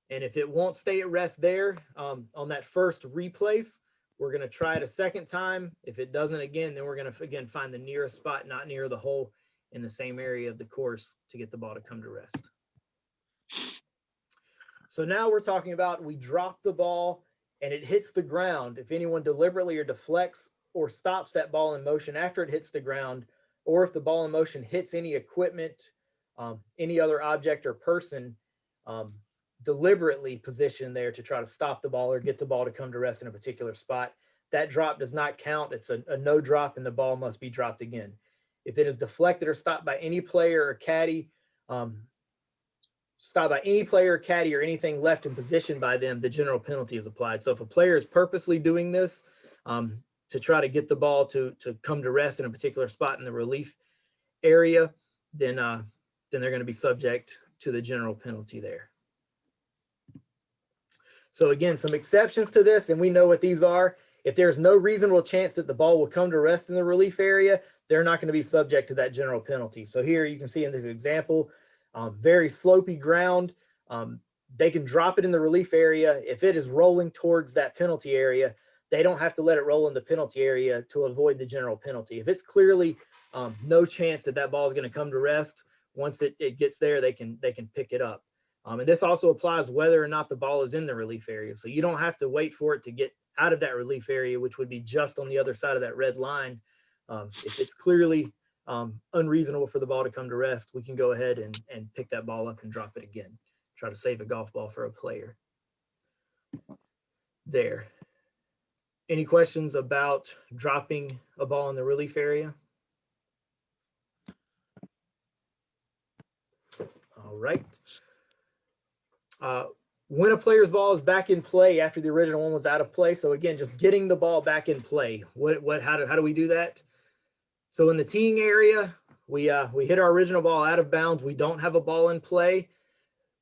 And if it won't stay at rest there on that first replace, we're going to try it a second time. If it doesn't again, then we're going to again find the nearest spot, not near the hole in the same area of the course to get the ball to come to rest. So now we're talking about we drop the ball and it hits the ground. If anyone deliberately or deflects or stops that ball in motion after it hits the ground, or if the ball in motion hits any equipment, any other object or person, deliberately positioned there to try to stop the ball or get the ball to come to rest in a particular spot, that drop does not count. It's a no drop and the ball must be dropped again. If it is deflected or stopped by any player or caddy, or anything left in position by them, the general penalty is applied. So if a player is purposely doing this to try to get the ball to come to rest in a particular spot in the relief area, then they're going to be subject to the general penalty there. So again, some exceptions to this, and we know what these are. If there's no reasonable chance that the ball will come to rest in the relief area, they're not going to be subject to that general penalty. So here you can see in this example, very slopey ground. They can drop it in the relief area. If it is rolling towards that penalty area, they don't have to let it roll in the penalty area to avoid the general penalty. If it's clearly no chance that that ball is going to come to rest, once it gets there, they can pick it up. And this also applies whether or not the ball is in the relief area. So you don't have to wait for it to get out of that relief area, which would be just on the other side of that red line. If it's clearly unreasonable for the ball to come to rest, we can go ahead and pick that ball up and drop it again. Try to save a golf ball for a player. There. Any questions about dropping a ball in the relief area? All right. When a player's ball is back in play after the original one was out of play. So again, just getting the ball back in play. How do we do that? So in the teeing area, we hit our original ball out of bounds. We don't have a ball in play.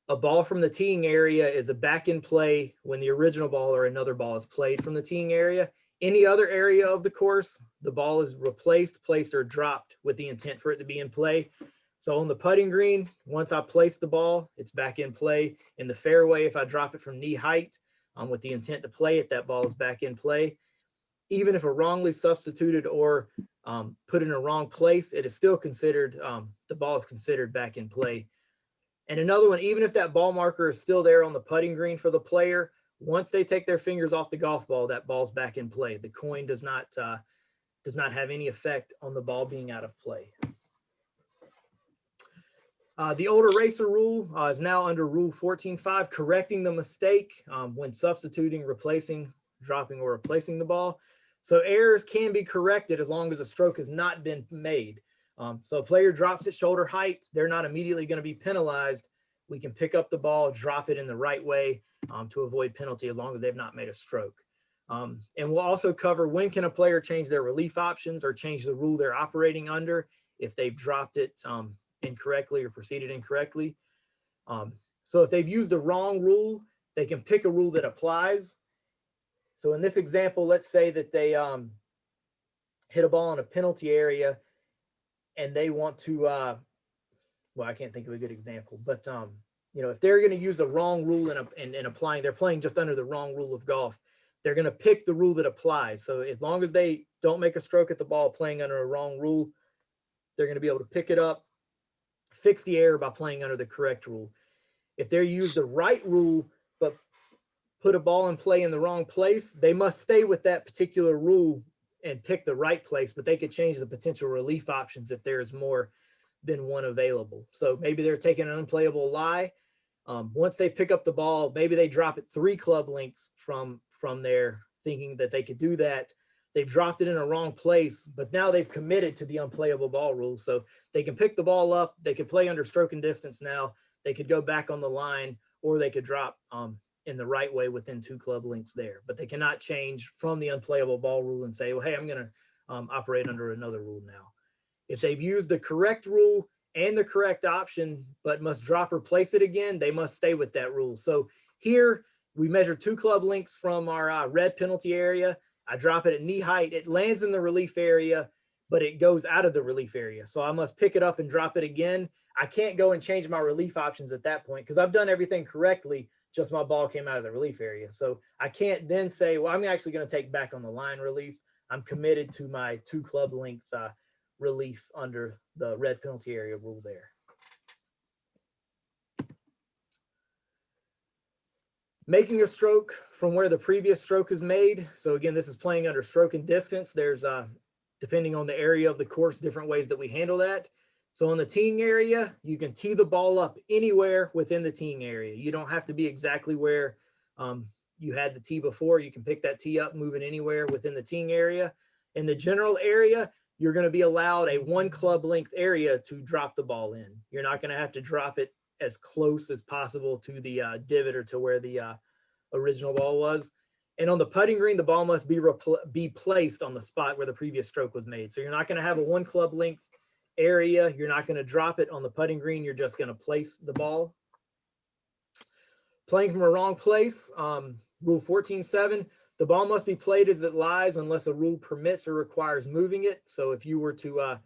A ball from the teeing area is a back in play when the original ball or another ball is played from the teeing area. Any other area of the course, the ball is replaced, placed, or dropped with the intent for it to be in play. So on the putting green, once I place the ball, it's back in play. In the fairway, if I drop it from knee height with the intent to play it, that ball is back in play. Even if a wrongly substituted or put in a wrong place, it is still considered, the ball is considered back in play. And another one, even if that ball marker is still there on the putting green for the player, once they take their fingers off the golf ball, that ball's back in play. The coin does not have any effect on the ball being out of play. The old eraser rule is now under Rule 14.5, correcting the mistake when substituting, replacing, dropping, or replacing the ball. So errors can be corrected as long as a stroke has not been made. So a player drops at shoulder height, they're not immediately going to be penalized. We can pick up the ball, drop it in the right way to avoid penalty as long as they've not made a stroke. And we'll also cover when can a player change their relief options or change the rule they're operating under if they've dropped it incorrectly or proceeded incorrectly. So if they've used the wrong rule, they can pick a rule that applies. So in this example, let's say that they hit a ball in a penalty area and they want to, well, I can't think of a good example, but if they're going to use a wrong rule in applying, they're playing just under the wrong rule of golf, they're going to pick the rule that applies. So as long as they don't make a stroke at the ball playing under a wrong rule, they're going to be able to pick it up, fix the error by playing under the correct rule. If they use the right rule, but put a ball in play in the wrong place, they must stay with that particular rule and pick the right place, but they could change the potential relief options if there's more than one available. So maybe they're taking an unplayable lie. Once they pick up the ball, maybe they drop it 3 club lengths from there, thinking that they could do that. They've dropped it in a wrong place, but now they've committed to the unplayable ball rule. So they can pick the ball up. They could play under stroke and distance now. They could go back on the line, or they could drop in the right way within 2 club lengths there, but they cannot change from the unplayable ball rule and say, well, hey, I'm going to operate under another rule now. If they've used the correct rule and the correct option, but must drop or place it again, they must stay with that rule. So here we measure 2 club lengths from our red penalty area. I drop it at knee height. It lands in the relief area, but it goes out of the relief area. So I must pick it up and drop it again. I can't go and change my relief options at that point because I've done everything correctly, just my ball came out of the relief area. So I can't then say, well, I'm actually going to take back on the line relief. I'm committed to my 2 club length relief under the red penalty area rule there. Making a stroke from where the previous stroke is made. So again, this is playing under stroke and distance. There's, depending on the area of the course, different ways that we handle that. So on the teeing area, you can tee the ball up anywhere within the teeing area. You don't have to be exactly where you had the tee before. You can pick that tee up, move it anywhere within the teeing area. In the general area, you're going to be allowed a 1 club length area to drop the ball in. You're not going to have to drop it as close as possible to the divot or to where the original ball was. And on the putting green, the ball must be placed on the spot where the previous stroke was made. So you're not going to have a 1 club length area. You're not going to drop it on the putting green. You're just going to place the ball. Playing from a wrong place, rule 14.7, the ball must be played as it lies unless a rule permits or requires moving it. So if you were to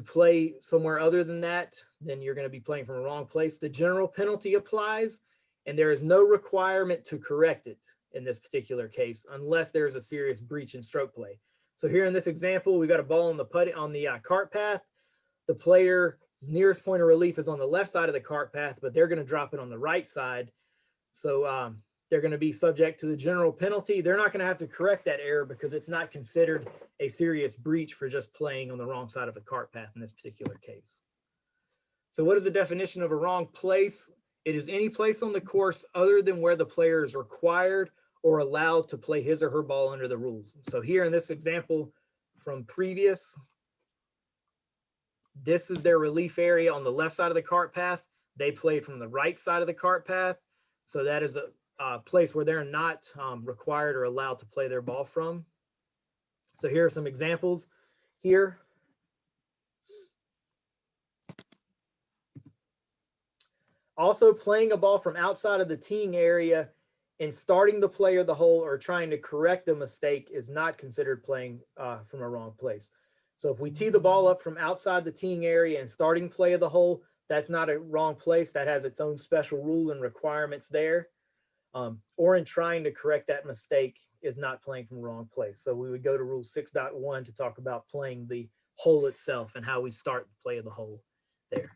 play somewhere other than that, then you're going to be playing from a wrong place. The general penalty applies, and there is no requirement to correct it in this particular case, unless there's a serious breach in stroke play. So here in this example, we got a ball on the cart path. The player's nearest point of relief is on the left side of the cart path, but they're going to drop it on the right side. So they're going to be subject to the general penalty. They're not going to have to correct that error because it's not considered a serious breach for just playing on the wrong side of the cart path in this particular case. So what is the definition of a wrong place? It is any place on the course other than where the player is required or allowed to play his or her ball under the rules. So here in this example from previous, this is their relief area on the left side of the cart path. They played from the right side of the cart path. So that is a place where they're not required or allowed to play their ball from. So here are some examples here. Also, playing a ball from outside of the teeing area and starting the play of the hole or trying to correct a mistake is not considered playing from a wrong place. So if we tee the ball up from outside the teeing area and starting play of the hole, that's not a wrong place. That has its own special rule and requirements there. Or in trying to correct that mistake is not playing from the wrong place. So we would go to rule 6.1 to talk about playing the hole itself and how we start the play of the hole there.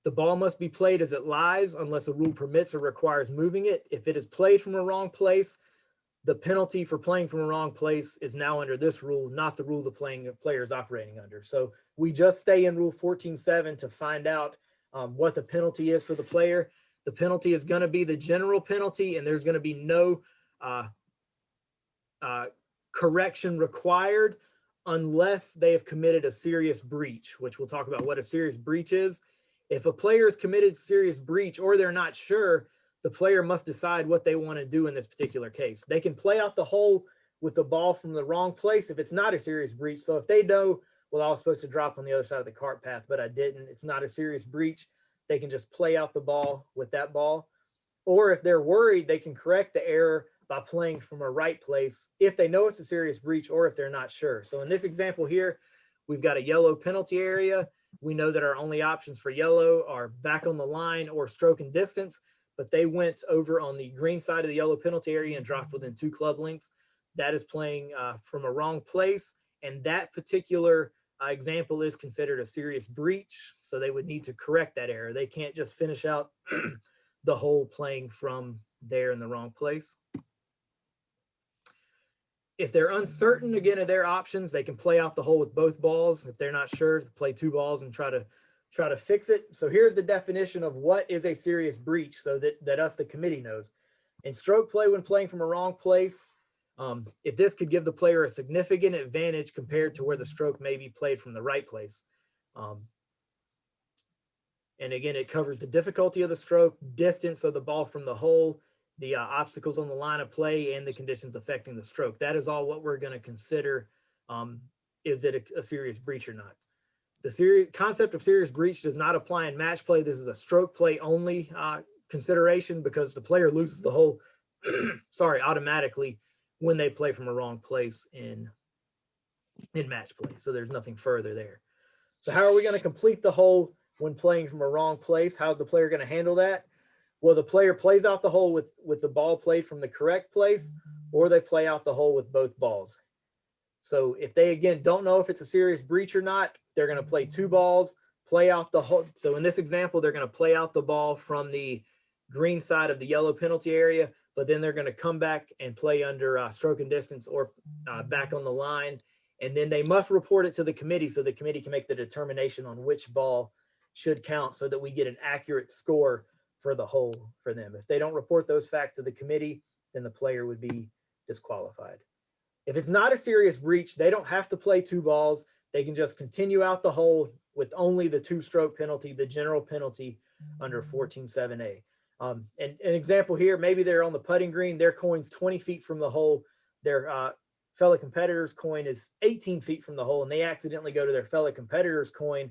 The ball must be played as it lies unless a rule permits or requires moving it. If it is played from a wrong place, the penalty for playing from a wrong place is now under this rule, not the rule the player is operating under. So we just stay in rule 14.7 to find out what the penalty is for the player. The penalty is going to be the general penalty, and there's going to be no correction required unless they have committed a serious breach, which we'll talk about what a serious breach is. If a player has committed serious breach or they're not sure, the player must decide what they want to do in this particular case. They can play out the hole with the ball from the wrong place if it's not a serious breach. So if they know, well, I was supposed to drop on the other side of the cart path, but I didn't, it's not a serious breach, they can just play out the ball with that ball. Or if they're worried, they can correct the error by playing from a right place if they know it's a serious breach or if they're not sure. So in this example here, we've got a yellow penalty area. We know that our only options for yellow are back on the line or stroke and distance, but they went over on the green side of the yellow penalty area and dropped within 2 club lengths. That is playing from a wrong place. And that particular example is considered a serious breach. So they would need to correct that error. They can't just finish out the hole playing from there in the wrong place. If they're uncertain, again, of their options, they can play out the hole with both balls. If they're not sure, play 2 balls and try to fix it. So here's the definition of what is a serious breach so that us, the committee, knows. In stroke play, when playing from a wrong place, if this could give the player a significant advantage compared to where the stroke may be played from the right place. And again, it covers the difficulty of the stroke, distance of the ball from the hole, the obstacles on the line of play, and the conditions affecting the stroke. That is all what we're going to consider. Is it a serious breach or not? The concept of serious breach does not apply in match play. This is a stroke play only consideration, because the player loses the hole, sorry, automatically when they play from a wrong place in match play. So there's nothing further there. So how are we going to complete the hole when playing from a wrong place? How's the player going to handle that? Well, the player plays out the hole with the ball played from the correct place, or they play out the hole with both balls. So if they, again, don't know if it's a serious breach or not, they're going to play 2 balls, play out the hole. So in this example, they're going to play out the ball from the green side of the yellow penalty area, but then they're going to come back and play under stroke and distance, or back on the line. And then they must report it to the committee, so the committee can make the determination on which ball should count, so that we get an accurate score for the hole for them. If they don't report those facts to the committee, then the player would be disqualified. If it's not a serious breach, they don't have to play 2 balls. They can just continue out the hole with only the 2-stroke penalty, the general penalty under 14.7a. And an example here, maybe they're on the putting green, their coin's 20 feet from the hole, their fellow competitor's coin is 18 feet from the hole, and they accidentally go to their fellow competitor's coin,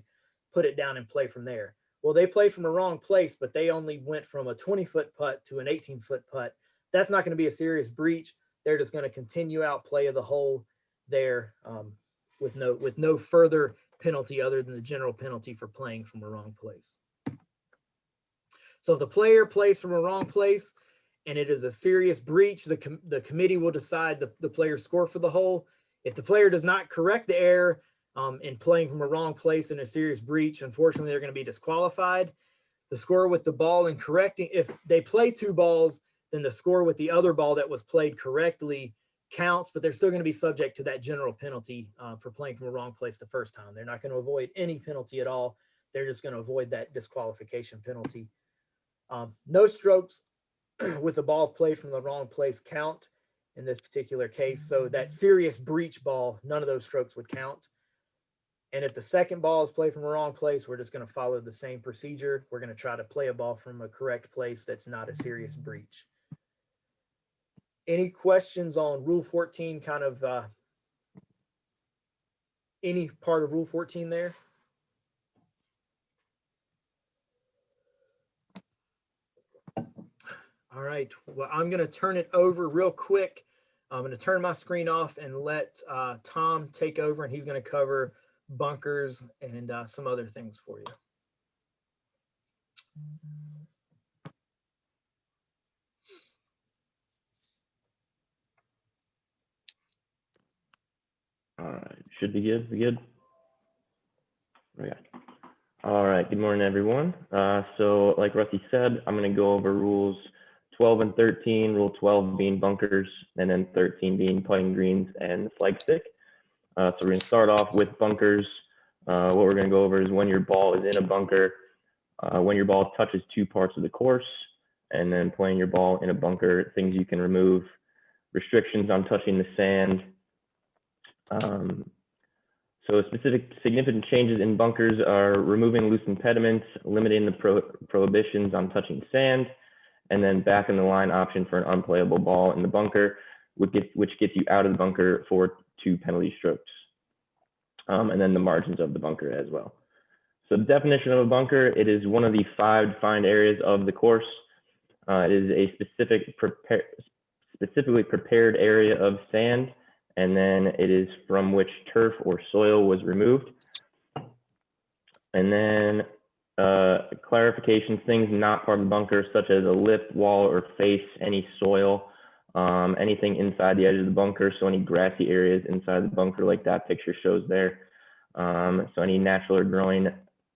put it down, and play from there. Well, they play from a wrong place, but they only went from a 20-foot putt to an 18-foot putt. That's not going to be a serious breach. They're just going to continue out play of the hole there with no further penalty other than the general penalty for playing from a wrong place. So if the player plays from a wrong place and it is a serious breach, the committee will decide the player's score for the hole. If the player does not correct the error in playing from a wrong place in a serious breach, unfortunately, they're going to be disqualified. The score with the ball and correcting, if they play 2 balls, then the score with the other ball that was played correctly counts, but they're still going to be subject to that general penalty for playing from a wrong place the first time. They're not going to avoid any penalty at all. They're just going to avoid that disqualification penalty. No strokes with the ball played from the wrong place count in this particular case. So that serious breach ball, none of those strokes would count. And if the second ball is played from a wrong place, we're just going to follow the same procedure. We're going to try to play a ball from a correct place that's not a serious breach. Any questions on Rule 14, kind of any part of Rule 14 there? All right, well, I'm going to turn it over real quick. I'm going to turn my screen off and let Tom take over, and he's going to cover bunkers and some other things for you. All right, should be good. We good? Okay. All right. Good morning, everyone. So, like Rusty said, I'm going to go over rules 12 and 13. Rule 12 being bunkers, and then 13 being putting greens and flag stick. So we're going to start off with bunkers. What we're going to go over is when your ball is in a bunker, when your ball touches 2 parts of the course, and then playing your ball in a bunker, things you can remove, restrictions on touching the sand. So specific significant changes in bunkers are removing loose impediments, limiting the prohibitions on touching sand, and then back in the line option for an unplayable ball in the bunker, which gets you out of the bunker for 2 penalty strokes. And then the margins of the bunker as well. So the definition of a bunker, it is one of the 5 defined areas of the course. It is a specifically prepared area of sand, and then it is from which turf or soil was removed. And then clarification, things not part of the bunker, such as a lip, wall, or face, any soil, anything inside the edge of the bunker, so any grassy areas inside the bunker like that picture shows there. So any natural or growing,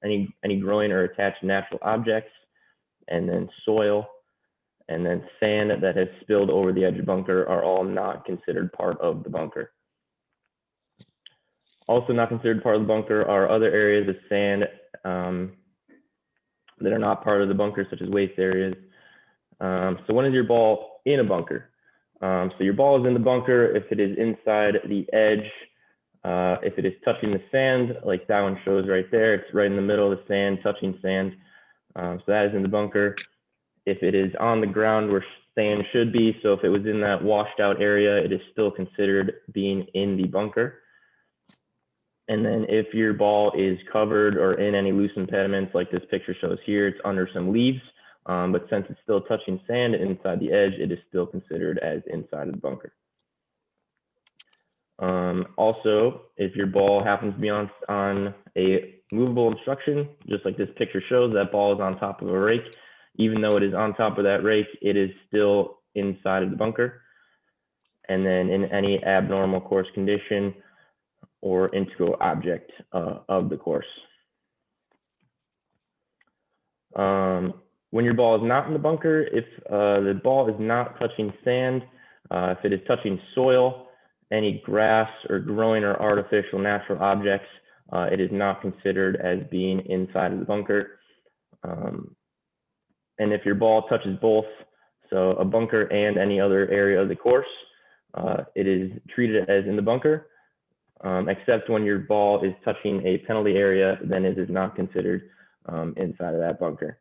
any growing or attached natural objects, and then soil, and then sand that has spilled over the edge of the bunker are all not considered part of the bunker. Also not considered part of the bunker are other areas of sand that are not part of the bunker, such as waste areas. So when is your ball in a bunker? So your ball is in the bunker if it is inside the edge, if it is touching the sand, like that one shows right there, it's right in the middle of the sand, touching sand. So that is in the bunker. If it is on the ground where sand should be, so if it was in that washed out area, it is still considered being in the bunker. And then if your ball is covered or in any loose impediments, like this picture shows here, it's under some leaves, but since it's still touching sand inside the edge, it is still considered as inside of the bunker. Also, if your ball happens to be on a movable obstruction, just like this picture shows, that ball is on top of a rake. Even though it is on top of that rake, it is still inside of the bunker. And then in any abnormal course condition or integral object of the course. When your ball is not in the bunker, if the ball is not touching sand, if it is touching soil, any grass or growing or artificial natural objects, it is not considered as being inside of the bunker. And if your ball touches both, so a bunker and any other area of the course, it is treated as in the bunker, except when your ball is touching a penalty area, then it is not considered inside of that bunker.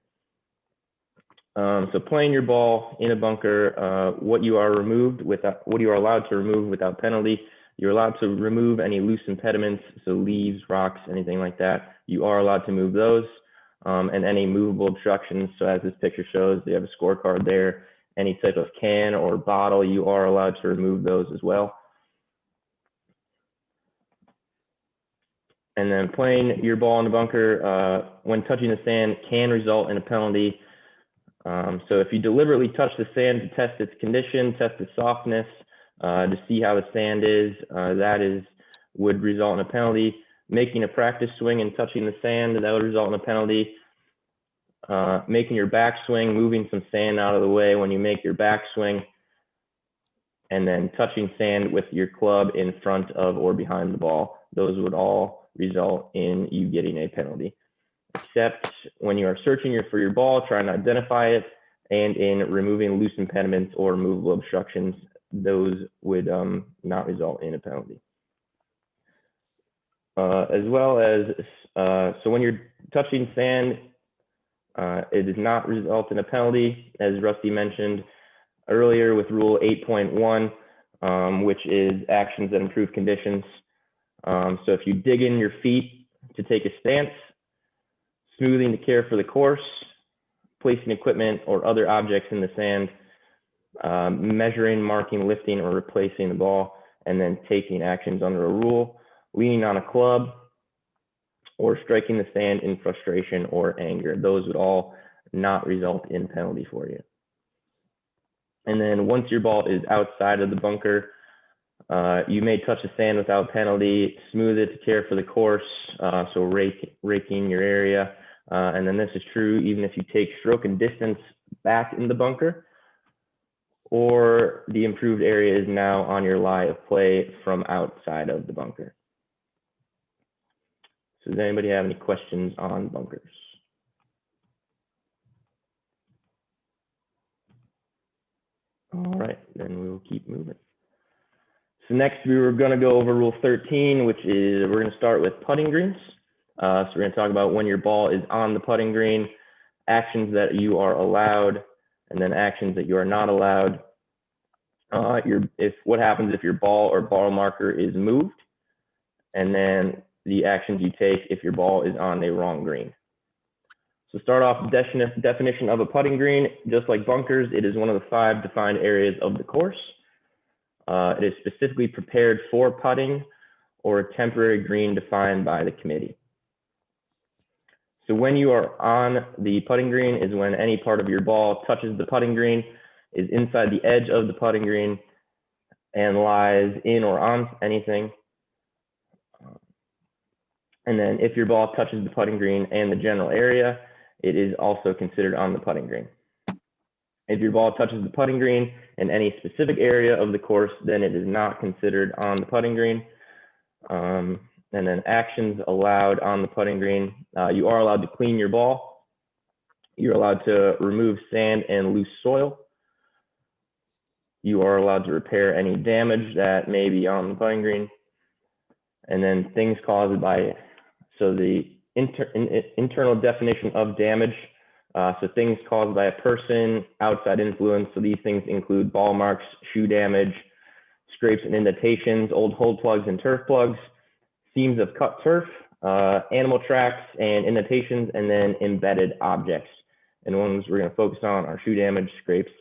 So playing your ball in a bunker, what you are allowed to remove without penalty, you're allowed to remove any loose impediments, so leaves, rocks, anything like that. You are allowed to move those, and any movable obstructions. So as this picture shows, they have a scorecard there. Any type of can or bottle, you are allowed to remove those as well. And then playing your ball in the bunker, when touching the sand can result in a penalty. So if you deliberately touch the sand to test its condition, test its softness, to see how the sand is, would result in a penalty. Making a practice swing and touching the sand, that would result in a penalty. Making your backswing, moving some sand out of the way when you make your backswing, and then touching sand with your club in front of or behind the ball. Those would all result in you getting a penalty. Except when you are searching for your ball, trying to identify it, and in removing loose impediments or movable obstructions, those would not result in a penalty. As well as, so when you're touching sand, it does not result in a penalty, as Rusty mentioned earlier with Rule 8.1, which is actions that improve conditions. So if you dig in your feet to take a stance, smoothing to care for the course, placing equipment or other objects in the sand, measuring, marking, lifting, or replacing the ball, and then taking actions under a rule, leaning on a club, or striking the sand in frustration or anger. Those would all not result in penalty for you. And then once your ball is outside of the bunker, you may touch the sand without penalty, smooth it to care for the course, so raking your area. And then this is true even if you take stroke and distance back in the bunker, or the improved area is now on your lie of play from outside of the bunker. So does anybody have any questions on bunkers? All right, then we will keep moving. So next we were going to go over Rule 13, which is we're going to start with putting greens. So we're going to talk about when your ball is on the putting green, actions that you are allowed, and then actions that you are not allowed. What happens if your ball or ball marker is moved, and then the actions you take if your ball is on a wrong green. So start off definition of a putting green. Just like bunkers, it is one of the 5 defined areas of the course. It is specifically prepared for putting or a temporary green defined by the committee. So when you are on the putting green is when any part of your ball touches the putting green, is inside the edge of the putting green, and lies in or on anything. And then if your ball touches the putting green and the general area, it is also considered on the putting green. If your ball touches the putting green in any specific area of the course, then it is not considered on the putting green. And then actions allowed on the putting green. You are allowed to clean your ball. You're allowed to remove sand and loose soil. You are allowed to repair any damage that may be on the putting green. And then things caused by, so the internal definition of damage So things caused by a person, outside influence. So these things include ball marks, shoe damage, scrapes and indentations, old hole plugs and turf plugs, seams of cut turf, animal tracks and indentations, and then embedded objects. And the ones we're going to focus on are shoe damage, scrapes,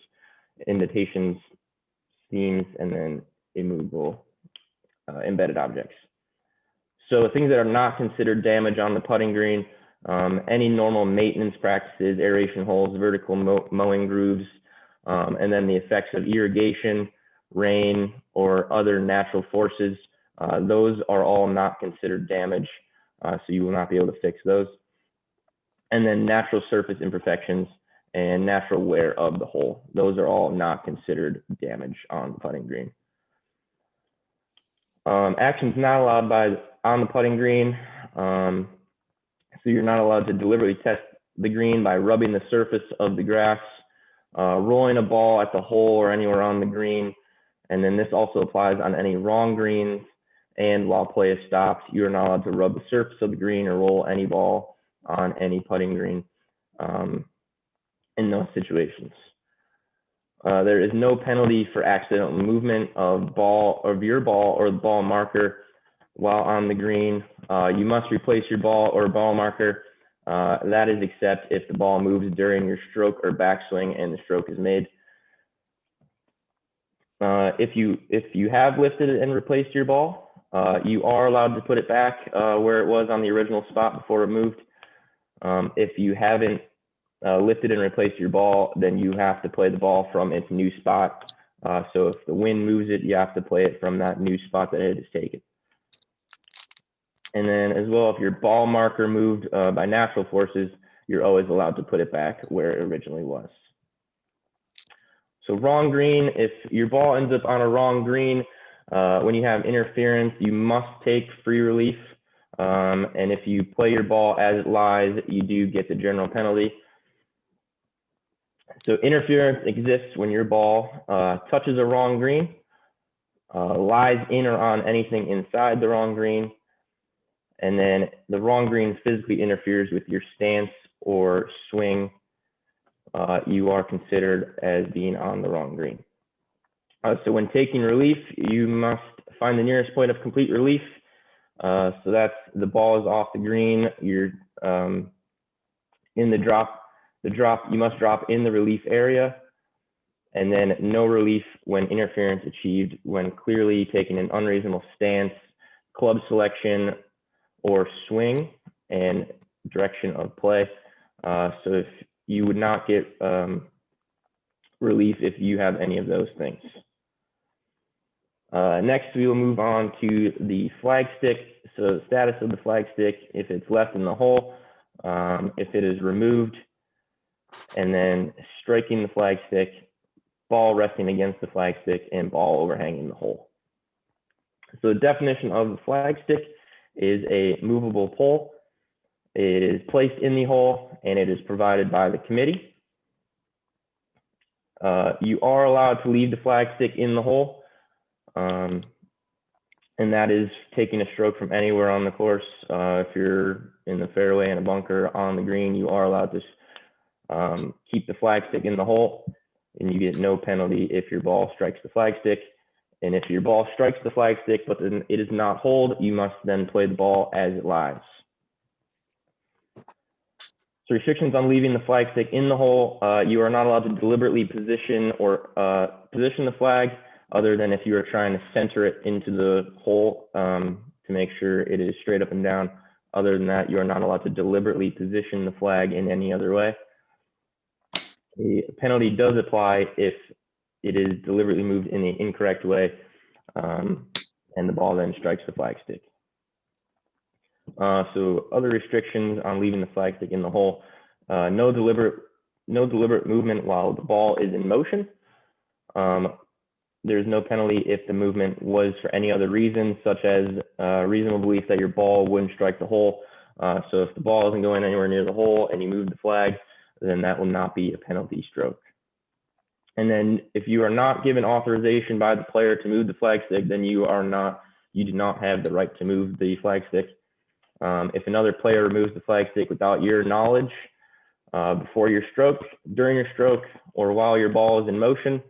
indentations, seams, and then immovable embedded objects. So things that are not considered damage on the putting green, any normal maintenance practices, aeration holes, vertical mowing grooves, and then the effects of irrigation, rain, or other natural forces, those are all not considered damage, so you will not be able to fix those. And then natural surface imperfections and natural wear of the hole, those are all not considered damage on the putting green. Actions not allowed on the putting green. So you're not allowed to deliberately test the green by rubbing the surface of the grass, rolling a ball at the hole or anywhere on the green. And then this also applies on any wrong greens. And while play is stopped, you are not allowed to rub the surface of the green or roll any ball on any putting green in those situations. There is no penalty for accidental movement of your ball or the ball marker while on the green. You must replace your ball or ball marker. That is except if the ball moves during your stroke or backswing and the stroke is made. If you have lifted and replaced your ball, you are allowed to put it back where it was on the original spot before it moved. If you haven't lifted and replaced your ball, then you have to play the ball from its new spot. So if the wind moves it, you have to play it from that new spot that it has taken. And then as well, if your ball marker moved by natural forces, you're always allowed to put it back where it originally was. So wrong green, if your ball ends up on a wrong green, when you have interference, you must take free relief. And if you play your ball as it lies, you do get the general penalty. So interference exists when your ball touches a wrong green, lies in or on anything inside the wrong green, and then the wrong green physically interferes with your stance or swing, you are considered as being on the wrong green. So when taking relief, you must find the nearest point of complete relief. So that's the ball is off the green, you're in the drop, you must drop in the relief area, and then no relief when interference achieved when clearly taking an unreasonable stance, club selection, or swing and direction of play. So if you would not get relief if you have any of those things. Next, we will move on to the flag stick. So the status of the flag stick, if it's left in the hole, if it is removed, and then striking the flag stick, ball resting against the flag stick, and ball overhanging the hole. So the definition of the flag stick is a movable pole. It is placed in the hole and it is provided by the committee. You are allowed to leave the flag stick in the hole, and that is taking a stroke from anywhere on the course. If you're in the fairway and a bunker on the green, you are allowed to keep the flag stick in the hole, and you get no penalty if your ball strikes the flag stick. And if your ball strikes the flag stick, but then it is not holed, you must then play the ball as it lies. So restrictions on leaving the flag stick in the hole, you are not allowed to deliberately position the flag other than if you are trying to center it into the hole to make sure it is straight up and down. Other than that, you are not allowed to deliberately position the flag in any other way. The penalty does apply if it is deliberately moved in the incorrect way and the ball then strikes the flag stick. So other restrictions on leaving the flag stick in the hole, no deliberate movement while the ball is in motion. There's no penalty if the movement was for any other reason, such as reasonable belief that your ball wouldn't strike the hole. So if the ball isn't going anywhere near the hole and you move the flag, then that will not be a penalty stroke. And then if you are not given authorization by the player to move the flag stick, then you do not have the right to move the flag stick. If another player removes the flag stick without your knowledge, before your stroke, during your stroke, or while your ball is in motion,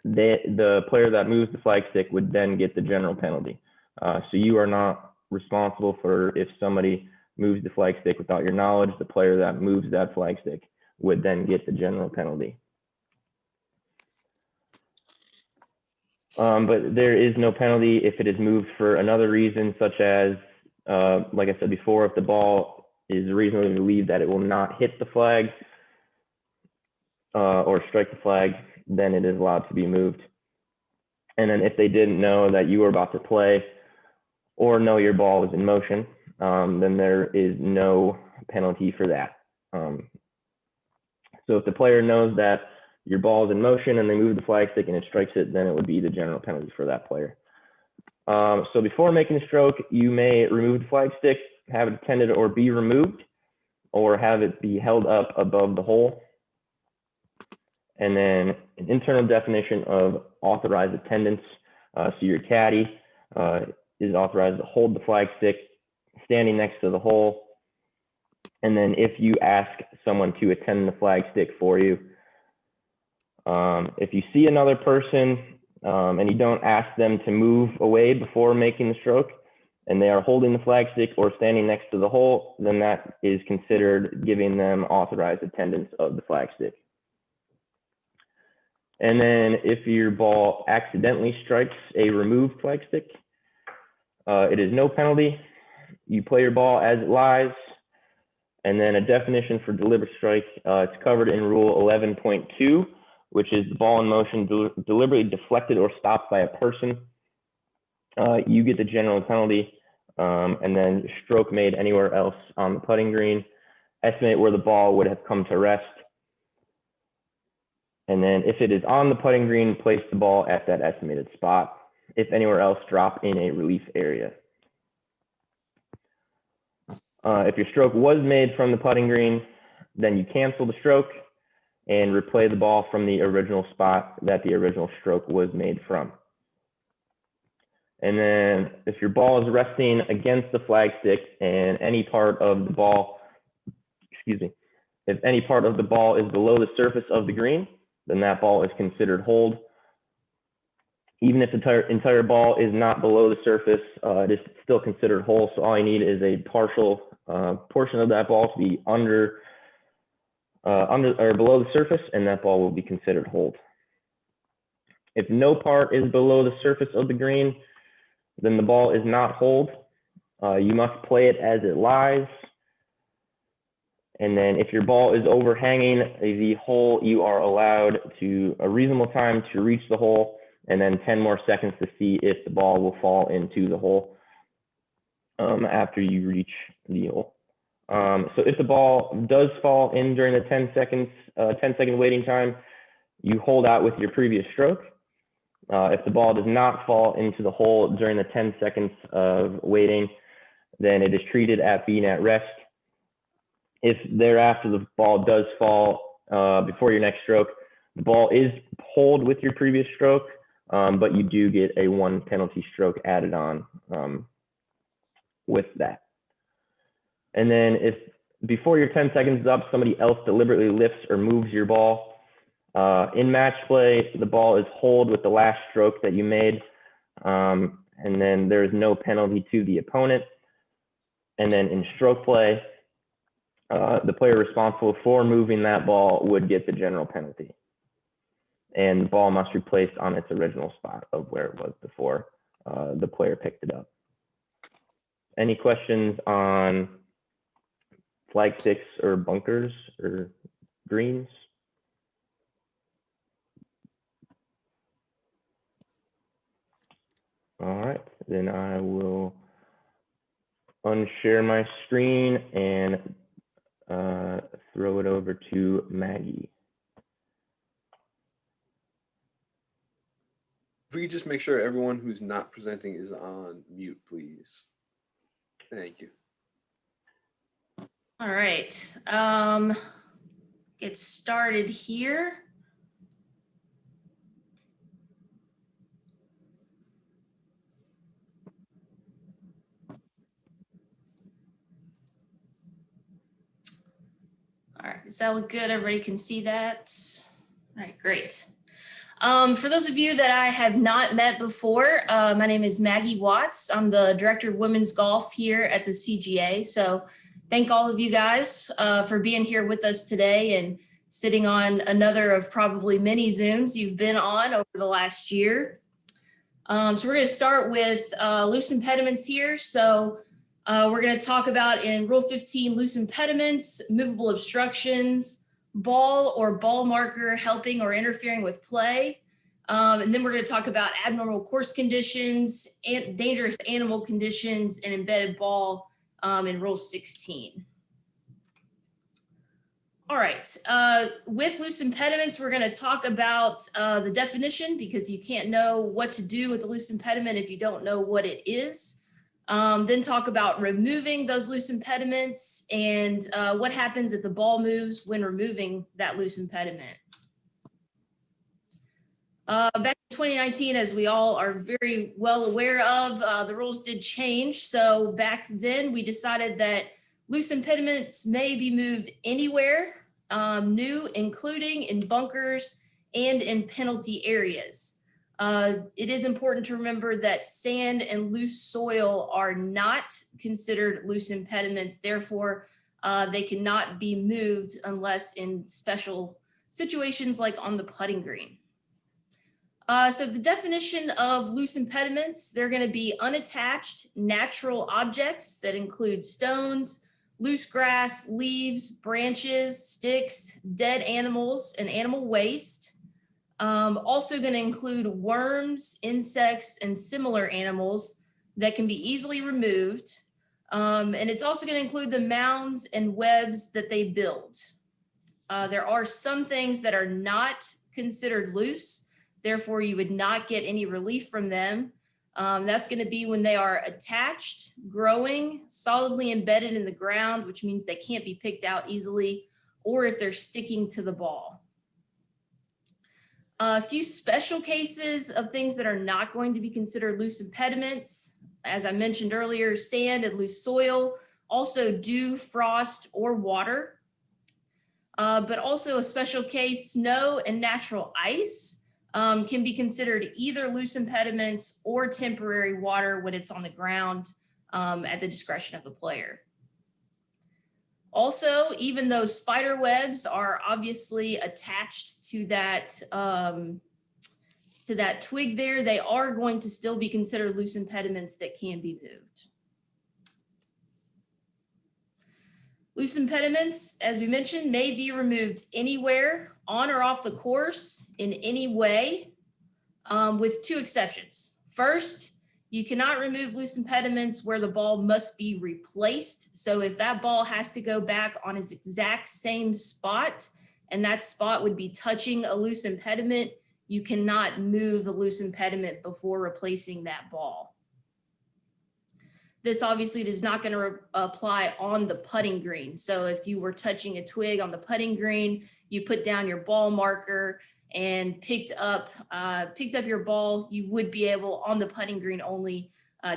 the player that moves the flag stick would then get the general penalty. So you are not responsible for if somebody moves the flag stick without your knowledge. The player that moves that flag stick would then get the general penalty. But there is no penalty if it is moved for another reason, such as, like I said before, if the ball is reasonably believed that it will not hit the flag or strike the flag, then it is allowed to be moved. And then if they didn't know that you were about to play or know your ball was in motion, then there is no penalty for that. So if the player knows that your ball is in motion and they move the flag stick and it strikes it, then it would be the general penalty for that player. So before making the stroke, you may remove the flag stick, have it attended or be removed, or have it be held up above the hole. And then an internal definition of authorized attendance. So your caddy is authorized to hold the flag stick standing next to the hole. And then if you ask someone to attend the flag stick for you, if you see another person and you don't ask them to move away before making the stroke, and they are holding the flag stick or standing next to the hole, then that is considered giving them authorized attendance of the flag stick. And then if your ball accidentally strikes a removed flag stick, it is no penalty. You play your ball as it lies. And then a definition for deliberate strike, it's covered in Rule 11.2, which is the ball in motion deliberately deflected or stopped by a person. You get the general penalty, and then stroke made anywhere else on the putting green. Estimate where the ball would have come to rest. And then if it is on the putting green, place the ball at that estimated spot. If anywhere else, drop in a relief area. If your stroke was made from the putting green, then you cancel the stroke and replay the ball from the original spot that the original stroke was made from. And then if your ball is resting against the flag stick and any part of the ball, if any part of the ball is below the surface of the green, then that ball is considered hold. Even if the entire ball is not below the surface, it is still considered hold. So all you need is a partial portion of that ball to be under or below the surface, and that ball will be considered hold. If no part is below the surface of the green, then the ball is not hold. You must play it as it lies. And then if your ball is overhanging the hole, you are allowed to a reasonable time to reach the hole, and then 10 more seconds to see if the ball will fall into the hole after you reach the hole. So if the ball does fall in during the 10-second waiting time, you hold out with your previous stroke. If the ball does not fall into the hole during the 10 seconds of waiting, then it is treated at being at rest. If thereafter the ball does fall before your next stroke, the ball is hold with your previous stroke, but you do get a 1 penalty stroke added on with that. And then if before your 10 seconds is up, somebody else deliberately lifts or moves your ball, in match play, the ball is hold with the last stroke that you made, and then there is no penalty to the opponent. And then in stroke play, the player responsible for moving that ball would get the general penalty. And the ball must be placed on its original spot of where it was before the player picked it up. Any questions on flag sticks or bunkers or greens? All right, then I will unshare my screen and throw it over to Maggie. If we could just make sure everyone who's not presenting is on mute, please. Thank you. All right, get started here. All right. does that look good? Everybody can see that? All right, great. For those of you that I have not met before, my name is Maggie Watts. I'm the Director of Women's Golf here at the CGA. So thank all of you guys for being here with us today and sitting on another of probably many Zooms you've been on over the last year. So we're going to start with loose impediments here. So we're going to talk about in Rule 15, loose impediments, movable obstructions, ball or ball marker helping or interfering with play. And then we're going to talk about abnormal course conditions, and dangerous animal conditions, and embedded ball in Rule 16. All right, with loose impediments, we're going to talk about the definition, because you can't know what to do with a loose impediment if you don't know what it is. Then talk about removing those loose impediments and what happens if the ball moves when removing that loose impediment. Back in 2019, as we all are very well aware of, the rules did change. So back then we decided that loose impediments may be moved anywhere, new, including in bunkers and in penalty areas. It is important to remember that sand and loose soil are not considered loose impediments. Therefore, they cannot be moved unless in special situations like on the putting green. So the definition of loose impediments, they're going to be unattached natural objects that include stones, loose grass, leaves, branches, sticks, dead animals, and animal waste. Also going to include worms, insects, and similar animals that can be easily removed. And it's also going to include the mounds and webs that they build. There are some things that are not considered loose. Therefore, you would not get any relief from them. That's going to be when they are attached, growing, solidly embedded in the ground, which means they can't be picked out easily, or if they're sticking to the ball. A few special cases of things that are not going to be considered loose impediments. As I mentioned earlier, sand and loose soil, also dew, frost, or water. But also a special case, snow and natural ice. Can be considered either loose impediments or temporary water when it's on the ground at the discretion of the player. Also, even though spider webs are obviously attached to that twig there, they are going to still be considered loose impediments that can be moved. Loose impediments, as we mentioned, may be removed anywhere, on or off the course, in any way, with two exceptions. First, you cannot remove loose impediments where the ball must be replaced. So if that ball has to go back on its exact same spot, and that spot would be touching a loose impediment, you cannot move the loose impediment before replacing that ball. This obviously is not going to apply on the putting green. So if you were touching a twig on the putting green, you put down your ball marker and picked up your ball, you would be able on the putting green only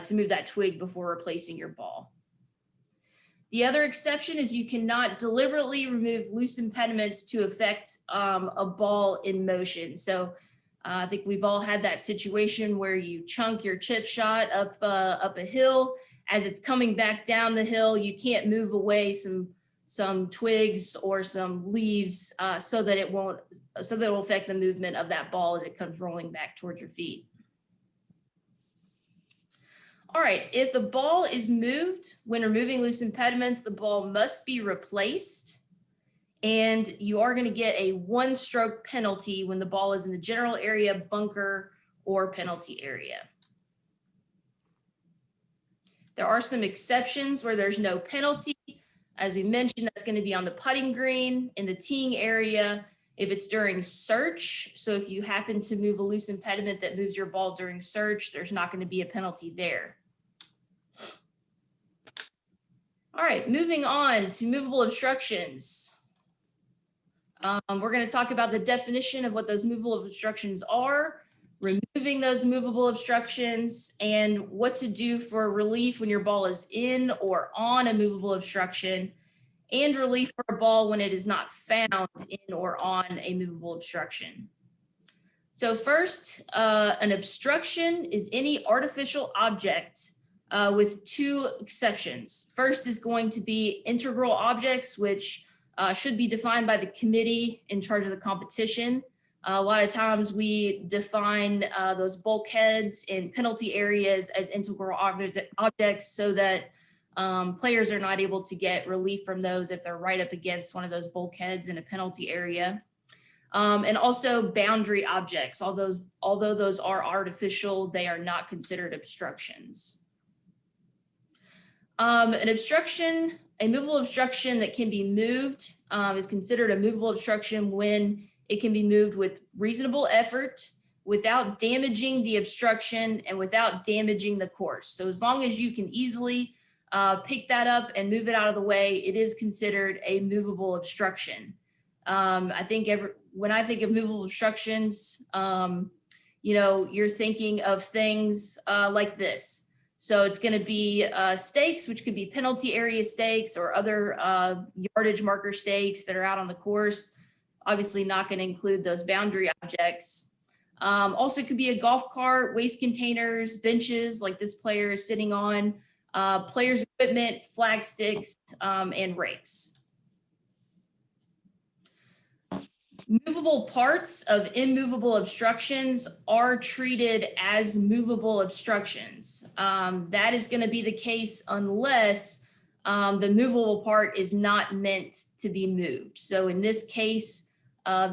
to move that twig before replacing your ball. The other exception is you cannot deliberately remove loose impediments to affect a ball in motion. So I think we've all had that situation where you chunk your chip shot up a hill. As it's coming back down the hill, you can't move away some twigs or some leaves so that it will affect the movement of that ball as it comes rolling back towards your feet. All right, if the ball is moved when removing loose impediments, the ball must be replaced, and you are going to get a one-stroke penalty when the ball is in the general area, bunker, or penalty area. There are some exceptions where there's no penalty. As we mentioned, that's going to be on the putting green, in the teeing area, if it's during search. So if you happen to move a loose impediment that moves your ball during search, there's not going to be a penalty there. All right, moving on to movable obstructions. We're going to talk about the definition of what those movable obstructions are, removing those movable obstructions, and what to do for relief when your ball is in or on a movable obstruction. and relief for a ball when it is not found in or on a movable obstruction. So first, an obstruction is any artificial object with two exceptions. First is going to be integral objects, which should be defined by the committee in charge of the competition. A lot of times we define those bulkheads in penalty areas as integral objects so that players are not able to get relief from those if they're right up against one of those bulkheads in a penalty area. And also boundary objects, although those are artificial, they are not considered obstructions. An obstruction, a movable obstruction that can be moved is considered a movable obstruction when it can be moved with reasonable effort, without damaging the obstruction and without damaging the course. So as long as you can easily pick that up and move it out of the way, it is considered a movable obstruction. I think when I think of movable obstructions, you know, you're thinking of things like this. So it's going to be stakes, which could be penalty area stakes or other yardage marker stakes that are out on the course. Obviously not going to include those boundary objects. Also could be a golf cart, waste containers, benches like this player is sitting on, players' equipment, flag sticks, and rakes. Movable parts of immovable obstructions are treated as movable obstructions. That is going to be the case unless the movable part is not meant to be moved. So in this case,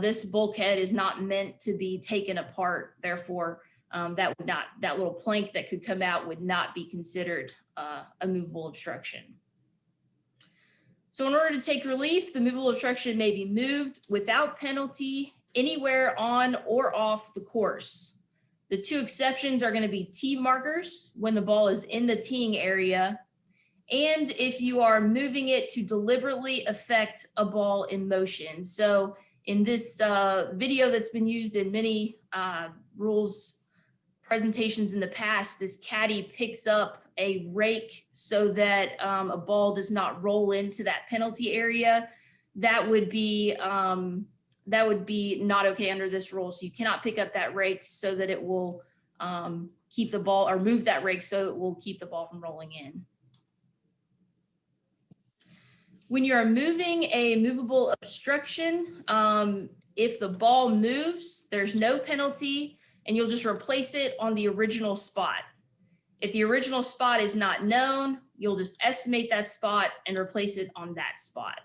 this bulkhead is not meant to be taken apart. Therefore, that little plank that could come out would not be considered a movable obstruction. So in order to take relief, the movable obstruction may be moved without penalty anywhere on or off the course. The two exceptions are going to be tee markers when the ball is in the teeing area, and if you are moving it to deliberately affect a ball in motion. So in this video that's been used in many rules presentations in the past, this caddy picks up a rake so that a ball does not roll into that penalty area. That would be not okay under this rule. So you cannot pick up that rake so that it will keep the ball, or move that rake so it will keep the ball from rolling in. When you're moving a movable obstruction, if the ball moves, there's no penalty, and you'll just replace it on the original spot. If the original spot is not known, you'll just estimate that spot and replace it on that spot.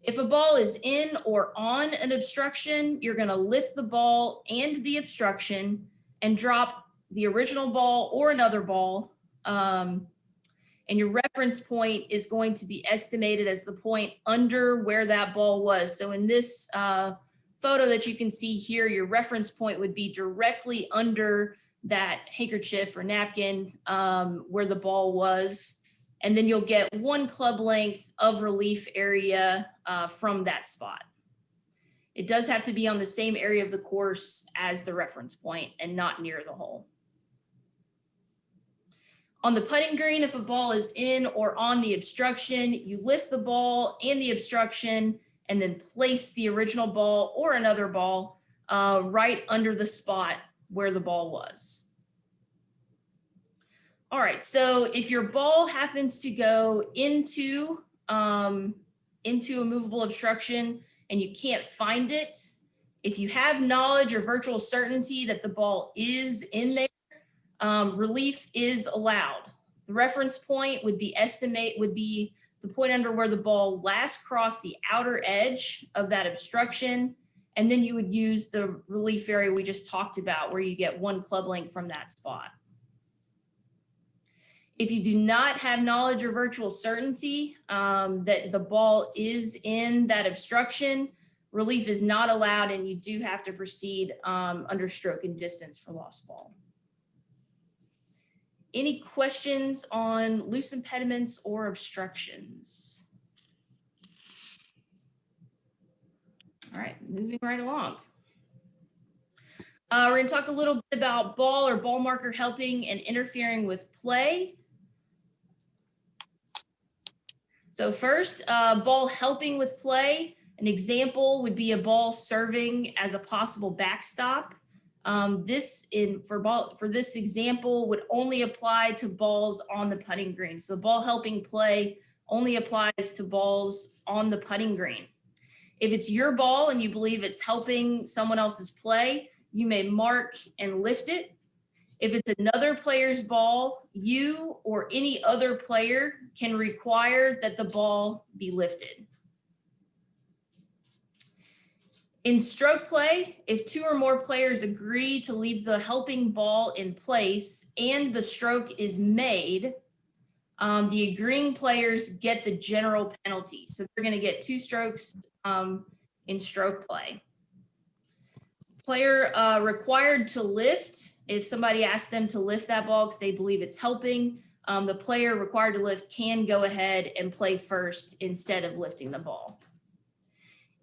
If a ball is in or on an obstruction, you're going to lift the ball and the obstruction and drop the original ball or another ball. And your reference point is going to be estimated as the point under where that ball was. So in this photo that you can see here, your reference point would be directly under that handkerchief or napkin where the ball was. And then you'll get one club length of relief area from that spot. It does have to be on the same area of the course as the reference point and not near the hole. On the putting green, if a ball is in or on the obstruction, you lift the ball and the obstruction and then place the original ball or another ball right under the spot where the ball was. All right, so if your ball happens to go into a movable obstruction and you can't find it, if you have knowledge or virtual certainty that the ball is in there, relief is allowed. The reference point would be the point under where the ball last crossed the outer edge of that obstruction, and then you would use the relief area we just talked about where you get one club length from that spot. If you do not have knowledge or virtual certainty that the ball is in that obstruction, relief is not allowed, and you do have to proceed under stroke and distance for lost ball. Any questions on loose impediments or obstructions? All right, moving right along. We're going to talk a little bit about ball or ball marker helping and interfering with play. So first, ball helping with play. An example would be a ball serving as a possible backstop. For this example would only apply to balls on the putting green. So the ball helping play only applies to balls on the putting green. If it's your ball and you believe it's helping someone else's play, you may mark and lift it. If it's another player's ball, you or any other player can require that the ball be lifted. In stroke play, if two or more players agree to leave the helping ball in place and the stroke is made, the agreeing players get the general penalty. So they're going to get 2 strokes in stroke play. Player required to lift, if somebody asks them to lift that ball because they believe it's helping, the player required to lift can go ahead and play first instead of lifting the ball.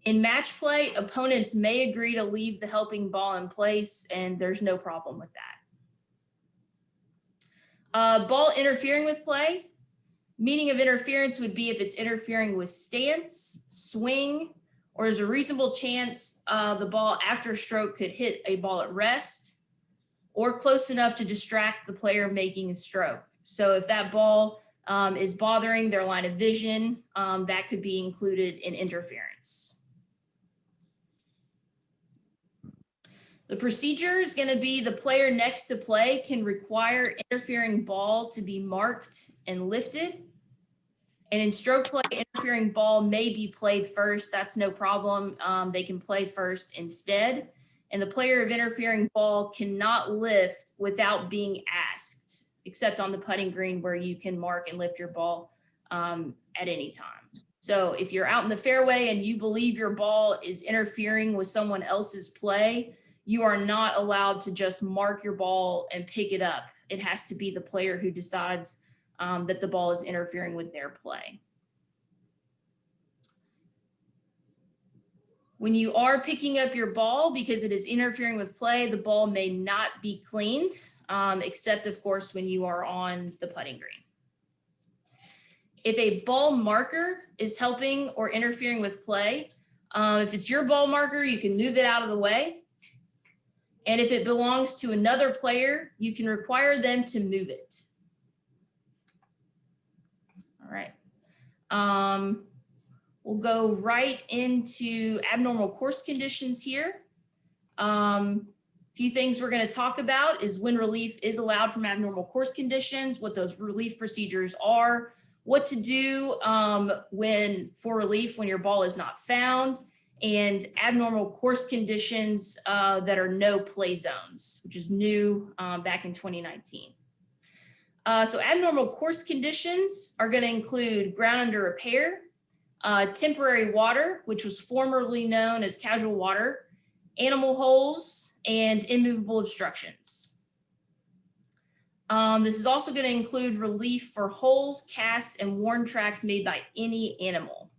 In match play, opponents may agree to leave the helping ball in place, and there's no problem with that. Ball interfering with play. Meaning of interference would be if it's interfering with stance, swing, or there's a reasonable chance the ball after stroke could hit a ball at rest or close enough to distract the player making a stroke. So if that ball is bothering their line of vision, that could be included in interference. The procedure is going to be the player next to play can require interfering ball to be marked and lifted. And in stroke play, interfering ball may be played first. That's no problem. They can play first instead. And the player of interfering ball cannot lift without being asked, except on the putting green where you can mark and lift your ball at any time. So if you're out in the fairway and you believe your ball is interfering with someone else's play, you are not allowed to just mark your ball and pick it up. It has to be the player who decides that the ball is interfering with their play. When you are picking up your ball because it is interfering with play, the ball may not be cleaned, except of course when you are on the putting green. If a ball marker is helping or interfering with play, if it's your ball marker, you can move it out of the way. And if it belongs to another player, you can require them to move it. All right. We'll go right into abnormal course conditions here. Few things we're going to talk about is when relief is allowed from abnormal course conditions, what those relief procedures are, what to do for relief when your ball is not found, and abnormal course conditions that are no play zones, which is new back in 2019. So abnormal course conditions are going to include ground under repair, temporary water, which was formerly known as casual water, animal holes, and immovable obstructions. This is also going to include relief for holes, casts, and worn tracks made by any animal.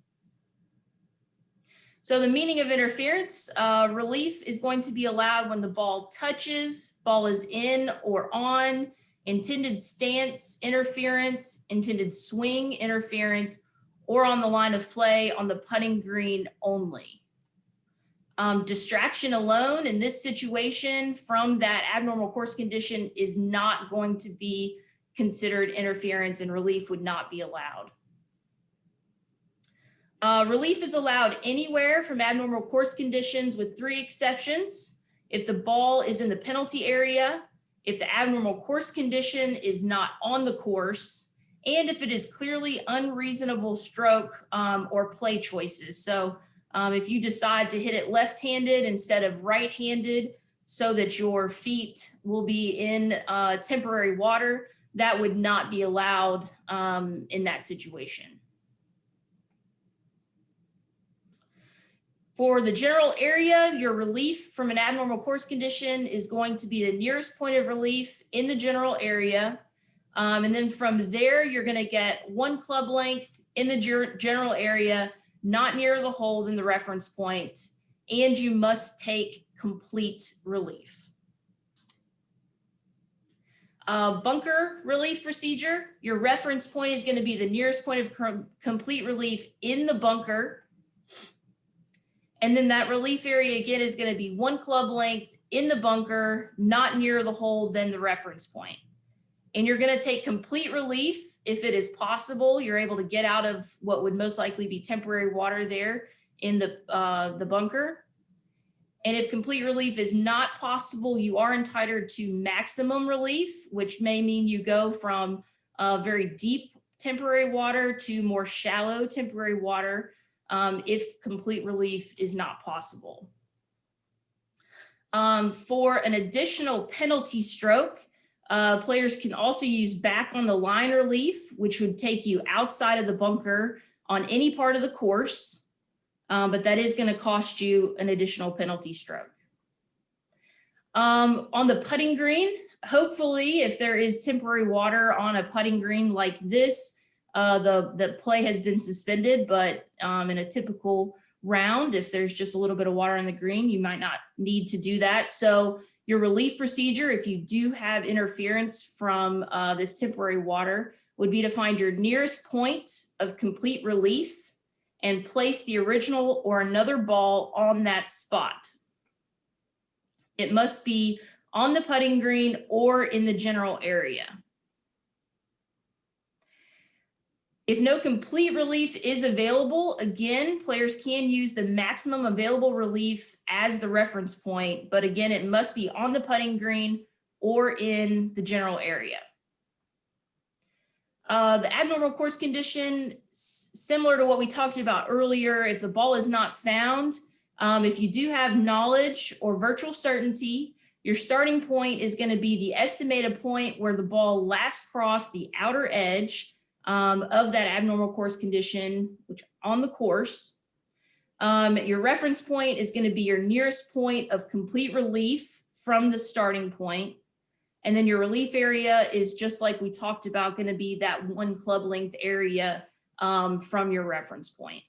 So the meaning of interference, relief is going to be allowed when the ball touches, ball is in or on, intended stance interference, intended swing interference, or on the line of play on the putting green only. Distraction alone in this situation from that abnormal course condition is not going to be considered interference, and relief would not be allowed. Relief is allowed anywhere from abnormal course conditions with 3 exceptions. If the ball is in the penalty area, if the abnormal course condition is not on the course, and if it is clearly unreasonable stroke or play choices. So if you decide to hit it left-handed instead of right-handed so that your feet will be in temporary water, that would not be allowed in that situation. For the general area, your relief from an abnormal course condition is going to be the nearest point of relief in the general area. And then from there, you're going to get 1 club length in the general area, not nearer the hole than the reference point, and you must take complete relief. Bunker relief procedure, your reference point is going to be the nearest point of complete relief in the bunker. And then that relief area again is going to be 1 club length in the bunker, not nearer the hole than the reference point. And you're going to take complete relief if it is possible. You're able to get out of what would most likely be temporary water there in the bunker. And if complete relief is not possible, you are entitled to maximum relief, which may mean you go from very deep temporary water to more shallow temporary water if complete relief is not possible. For an additional penalty stroke, players can also use back on the line relief, which would take you outside of the bunker on any part of the course. But that is going to cost you an additional penalty stroke. On the putting green, hopefully, if there is temporary water on a putting green like this, the play has been suspended, but in a typical round, if there's just a little bit of water on the green, you might not need to do that. So your relief procedure, if you do have interference from this temporary water, would be to find your nearest point of complete relief and place the original or another ball on that spot. It must be on the putting green or in the general area. If no complete relief is available, again, players can use the maximum available relief as the reference point, but again, it must be on the putting green or in the general area. The abnormal course condition, similar to what we talked about earlier, if the ball is not found, if you do have knowledge or virtual certainty, your starting point is going to be the estimated point where the ball last crossed the outer edge of that abnormal course condition, which on the course. Your reference point is going to be your nearest point of complete relief from the starting point. And then your relief area is, just like we talked about, going to be that 1 club length area from your reference point.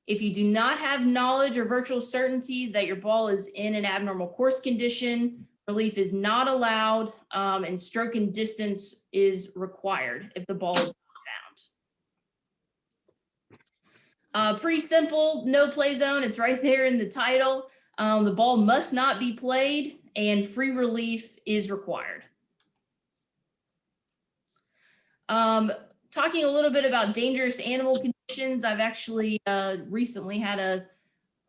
If you do not have knowledge or virtual certainty that your ball is in an abnormal course condition, relief is not allowed, and stroke and distance is required if the ball is not found. Pretty simple, no play zone. It's right there in the title. The ball must not be played and free relief is required. Talking a little bit about dangerous animal conditions, I've actually recently had a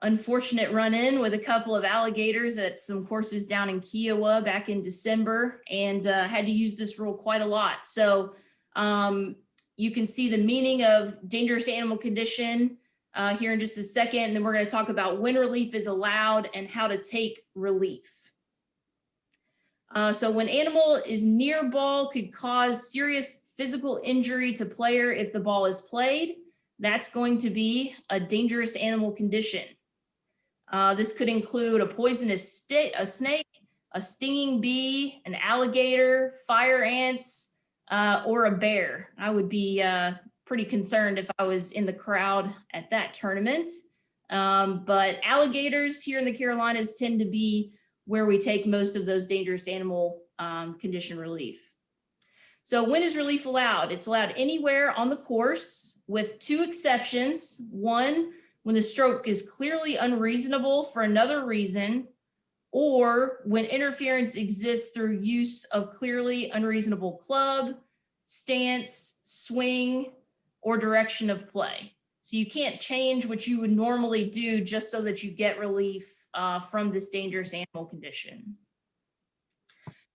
unfortunate run-in with a couple of alligators at some courses down in Kiowa back in December, and had to use this rule quite a lot. So you can see the meaning of dangerous animal condition here in just a second, and then we're going to talk about when relief is allowed and how to take relief. So when animal is near ball, could cause serious physical injury to player if the ball is played, that's going to be a dangerous animal condition. This could include a poisonous snake, a stinging bee, an alligator, fire ants, or a bear. I would be pretty concerned if I was in the crowd at that tournament. But alligators here in the Carolinas tend to be where we take most of those dangerous animal condition relief. So when is relief allowed? It's allowed anywhere on the course with 2 exceptions. One, when the stroke is clearly unreasonable for another reason, or when interference exists through use of clearly unreasonable club, stance, swing, or direction of play. So you can't change what you would normally do just so that you get relief from this dangerous animal condition.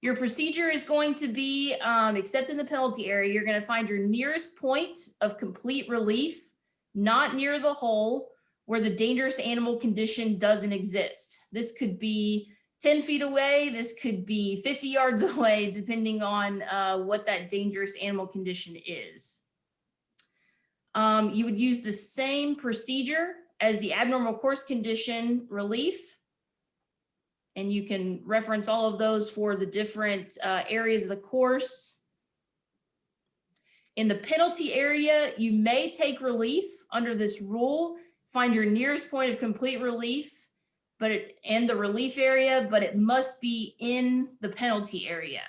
Your procedure is going to be, except in the penalty area, you're going to find your nearest point of complete relief, not near the hole where the dangerous animal condition doesn't exist. This could be 10 feet away. This could be 50 yards away, depending on what that dangerous animal condition is. You would use the same procedure as the abnormal course condition relief. And you can reference all of those for the different areas of the course. In the penalty area, you may take relief under this rule, find your nearest point of complete relief, and the relief area, but it must be in the penalty area.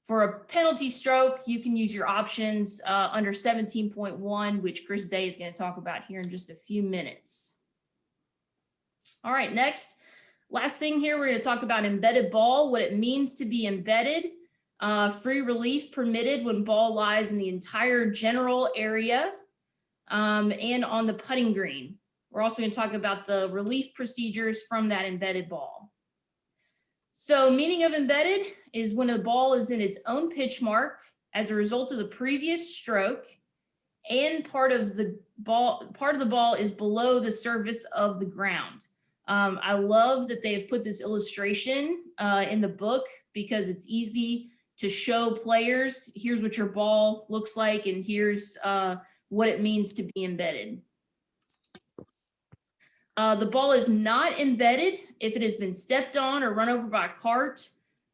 For a penalty stroke, you can use your options under 17.1, which Chris Zay is going to talk about here in just a few minutes. All right, next, last thing here, we're going to talk about embedded ball, what it means to be embedded. Free relief permitted when ball lies in the entire general area and on the putting green. We're also going to talk about the relief procedures from that embedded ball. So meaning of embedded is when a ball is in its own pitch mark as a result of the previous stroke, and part of the ball is below the surface of the ground. I love that they have put this illustration in the book because it's easy to show players, here's what your ball looks like, and here's what it means to be embedded. The ball is not embedded if it has been stepped on or run over by a cart,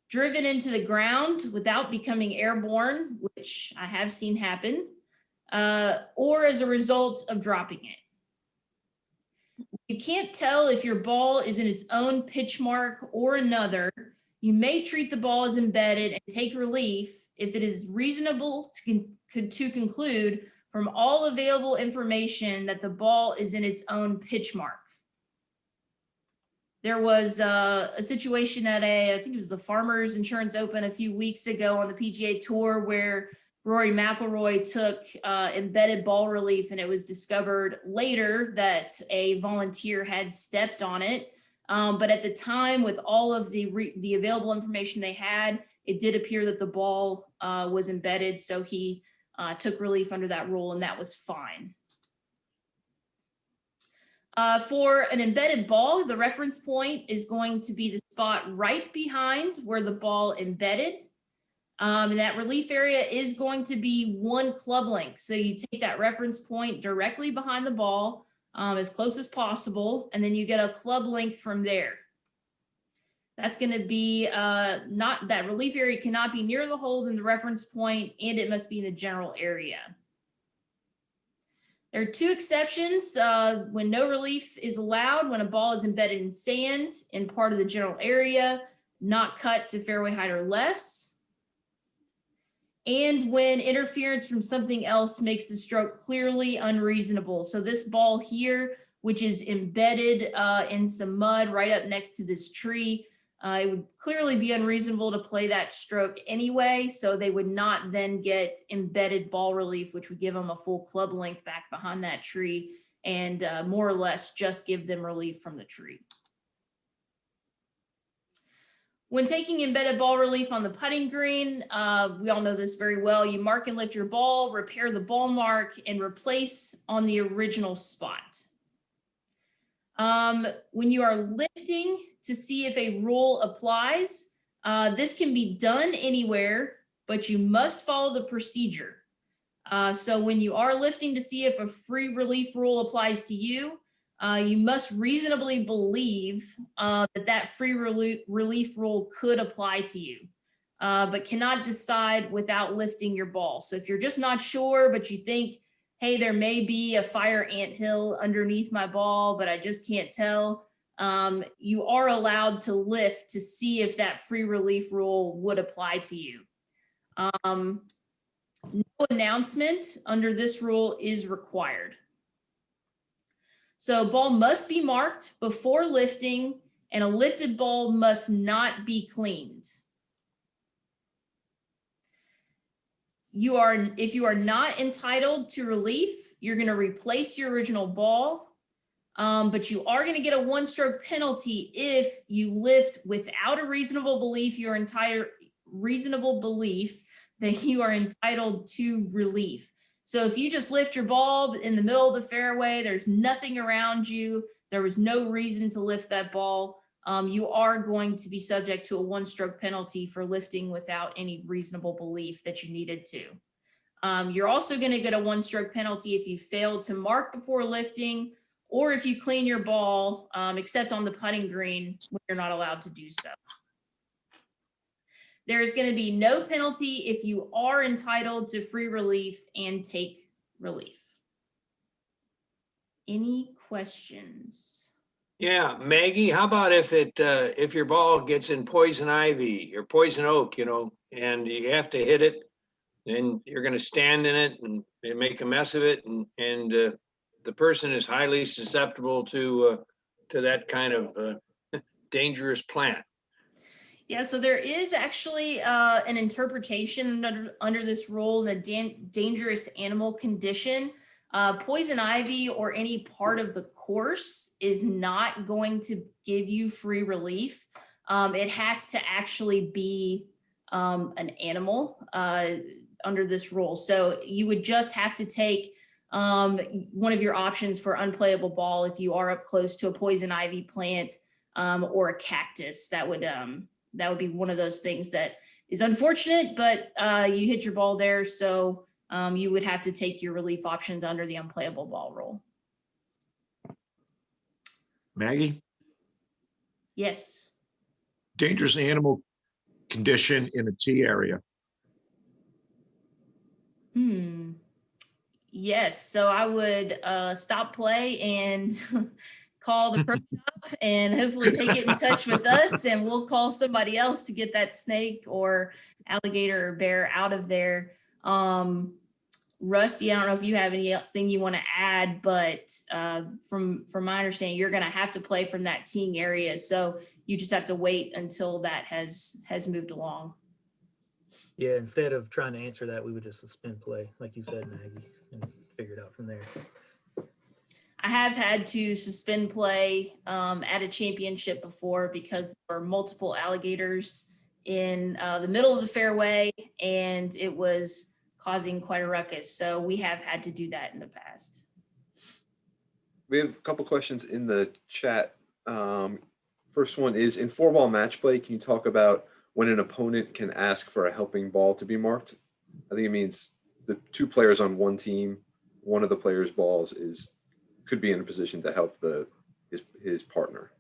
driven into the ground without becoming airborne, which I have seen happen, or as a result of dropping it. You can't tell if your ball is in its own pitch mark or another. You may treat the ball as embedded and take relief if it is reasonable to conclude from all available information that the ball is in its own pitch mark. There was a situation at I think it was the Farmers Insurance Open a few weeks ago on the PGA Tour where Rory McIlroy took embedded ball relief, and it was discovered later that a volunteer had stepped on it. But at the time, with all of the available information they had, it did appear that the ball was embedded. So he took relief under that rule, and that was fine. For an embedded ball, the reference point is going to be the spot right behind where the ball embedded. And that relief area is going to be 1 club length. So you take that reference point directly behind the ball as close as possible, and then you get a club length from there. That's going to be that relief area cannot be near the hole in the reference point, and it must be in the general area. There are 2 exceptions when no relief is allowed: when a ball is embedded in sand in part of the general area, not cut to fairway height or less, and when interference from something else makes the stroke clearly unreasonable. So this ball here, which is embedded in some mud right up next to this tree, it would clearly be unreasonable to play that stroke anyway, so they would not then get embedded ball relief, which would give them a full club length back behind that tree and more or less just give them relief from the tree. When taking embedded ball relief on the putting green, we all know this very well. You mark and lift your ball, repair the ball mark, and replace on the original spot. When you are lifting to see if a rule applies, this can be done anywhere, but you must follow the procedure. So when you are lifting to see if a free relief rule applies to you, you must reasonably believe that free relief rule could apply to you, but cannot decide without lifting your ball. So if you're just not sure, but you think, hey, there may be a fire anthill underneath my ball, but I just can't tell, you are allowed to lift to see if that free relief rule would apply to you. No announcement under this rule is required. So ball must be marked before lifting, and a lifted ball must not be cleaned. If you are not entitled to relief, you're going to replace your original ball, but you are going to get a 1-stroke penalty if you lift without a reasonable belief that you are entitled to relief. So if you just lift your ball in the middle of the fairway, there's nothing around you, there was no reason to lift that ball, you are going to be subject to a 1-stroke penalty for lifting without any reasonable belief that you needed to. You're also going to get a 1-stroke penalty if you failed to mark before lifting, or if you clean your ball, except on the putting green when you're not allowed to do so. There is going to be no penalty if you are entitled to free relief and take relief. Any questions? Yeah, Maggie, how about if your ball gets in poison ivy or poison oak, and you have to hit it, then you're going to stand in it and make a mess of it, and the person is highly susceptible to that kind of dangerous plant. Yeah, so there is actually an interpretation under this rule, the dangerous animal condition. Poison ivy or any part of the course is not going to give you free relief. It has to actually be an animal under this rule. So you would just have to take one of your options for unplayable ball if you are up close to a poison ivy plant or a cactus. That would be one of those things that is unfortunate, but you hit your ball there. So you would have to take your relief options under the unplayable ball rule. Maggie, Yes. dangerous animal condition in a T area. Yes. So I would stop play and call the pro shop and hopefully they get in touch with us and we'll call somebody else to get that snake or alligator or bear out of there. Rusty, I don't know if you have anything you want to add, but from my understanding, you're going to have to play from that teeing area. So you just have to wait until that has moved along. Yeah, instead of trying to answer that, we would just suspend play, like you said, Maggie, and figure it out from there. I have had to suspend play at a championship before because there were multiple alligators in the middle of the fairway and it was causing quite a ruckus. So we have had to do that in the past. We have a couple questions in the chat. First one is, in 4-ball match play, can you talk about when an opponent can ask for a helping ball to be marked? I think it means the 2 players on one team, one of the players' balls could be in a position to help his partner.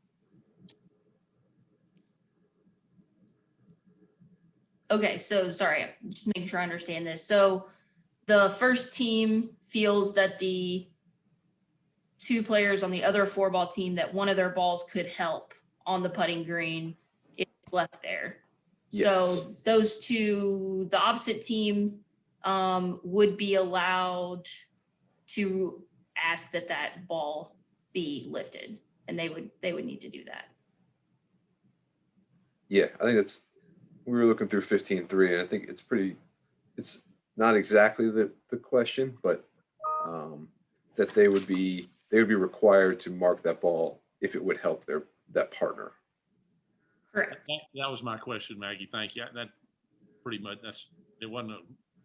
Okay, so sorry, I'm just making sure I understand this. So the first team feels that the 2 players on the other 4-ball team, that one of their balls could help on the putting green if it's left there. Yes. So those 2, the opposite team would be allowed to ask that ball be lifted, and they would need to do that. Yeah, I think we were looking through 15.3, and I think it's not exactly the question, but that they would be required to mark that ball if it would help that partner. Correct. That was my question, Maggie. Thank you. That pretty much, it wasn't a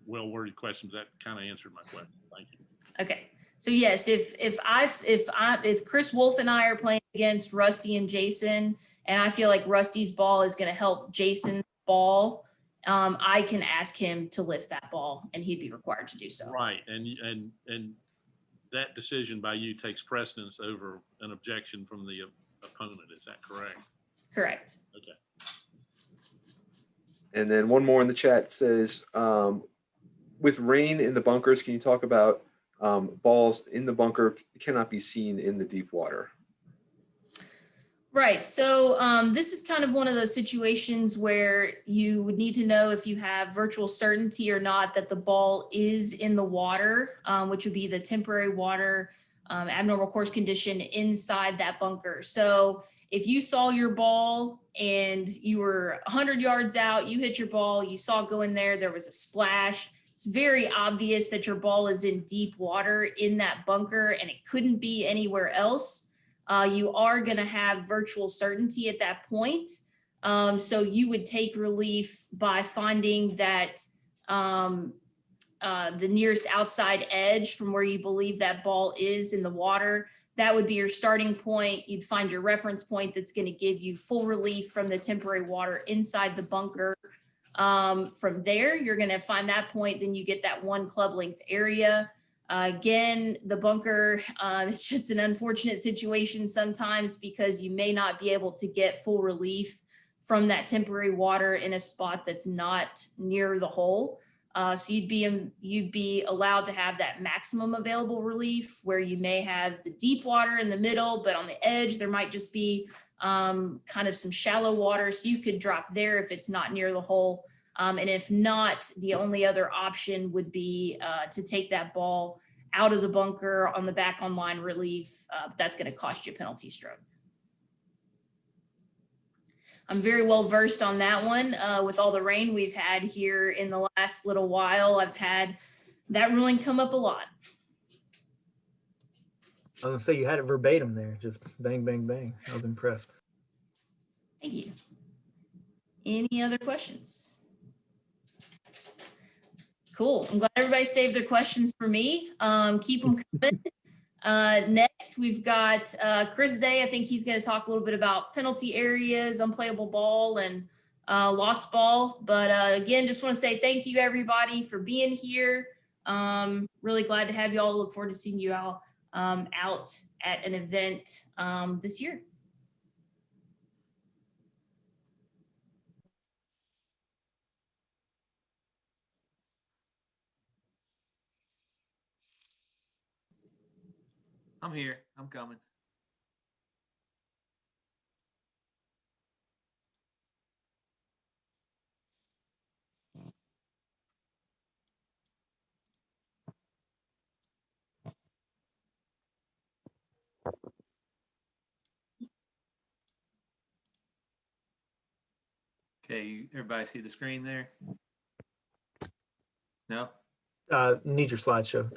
well-worded question, but that kind of answered my question. Thank you. Okay. So yes, if Chris Wolff and I are playing against Rusty and Jason, and I feel like Rusty's ball is going to help Jason's ball, I can ask him to lift that ball, and he'd be required to do so. Right, and that decision by you takes precedence over an objection from the opponent. Is that correct? Correct. Okay. And then one more in the chat says, with rain in the bunkers, can you talk about balls in the bunker cannot be seen in the deep water? Right. So this is kind of one of those situations where you would need to know if you have virtual certainty or not that the ball is in the water, which would be the temporary water abnormal course condition inside that bunker. So if you saw your ball and you were 100 yards out, you hit your ball, you saw it go in there, there was a splash, it's very obvious that your ball is in deep water in that bunker and it couldn't be anywhere else. You are going to have virtual certainty at that point. So you would take relief by finding that the nearest outside edge from where you believe that ball is in the water. That would be your starting point. You'd find your reference point that's going to give you full relief from the temporary water inside the bunker. From there, you're going to find that point. Then you get that 1 club length area. Again, the bunker is just an unfortunate situation sometimes because you may not be able to get full relief from that temporary water in a spot that's not near the hole. So you'd be allowed to have that maximum available relief where you may have the deep water in the middle, but on the edge, there might just be kind of some shallow water. So you could drop there if it's not near the hole. And if not, the only other option would be to take that ball out of the bunker on the back on line relief. That's going to cost you a penalty stroke. I'm very well versed on that one. With all the rain we've had here in the last little while, I've had that ruling come up a lot. I was gonna say you had it verbatim there, just bang, bang, bang. I was impressed. Thank you. Any other questions? Cool. I'm glad everybody saved their questions for me. Keep them coming. Next, we've got Chris Day. I think he's going to talk a little bit about penalty areas, unplayable ball, and lost ball. But again, just want to say thank you, everybody, for being here. Really glad to have you all. Look forward to seeing you all out at an event this year. I'm here. I'm coming. Okay, everybody see the screen there? No? Need your slideshow.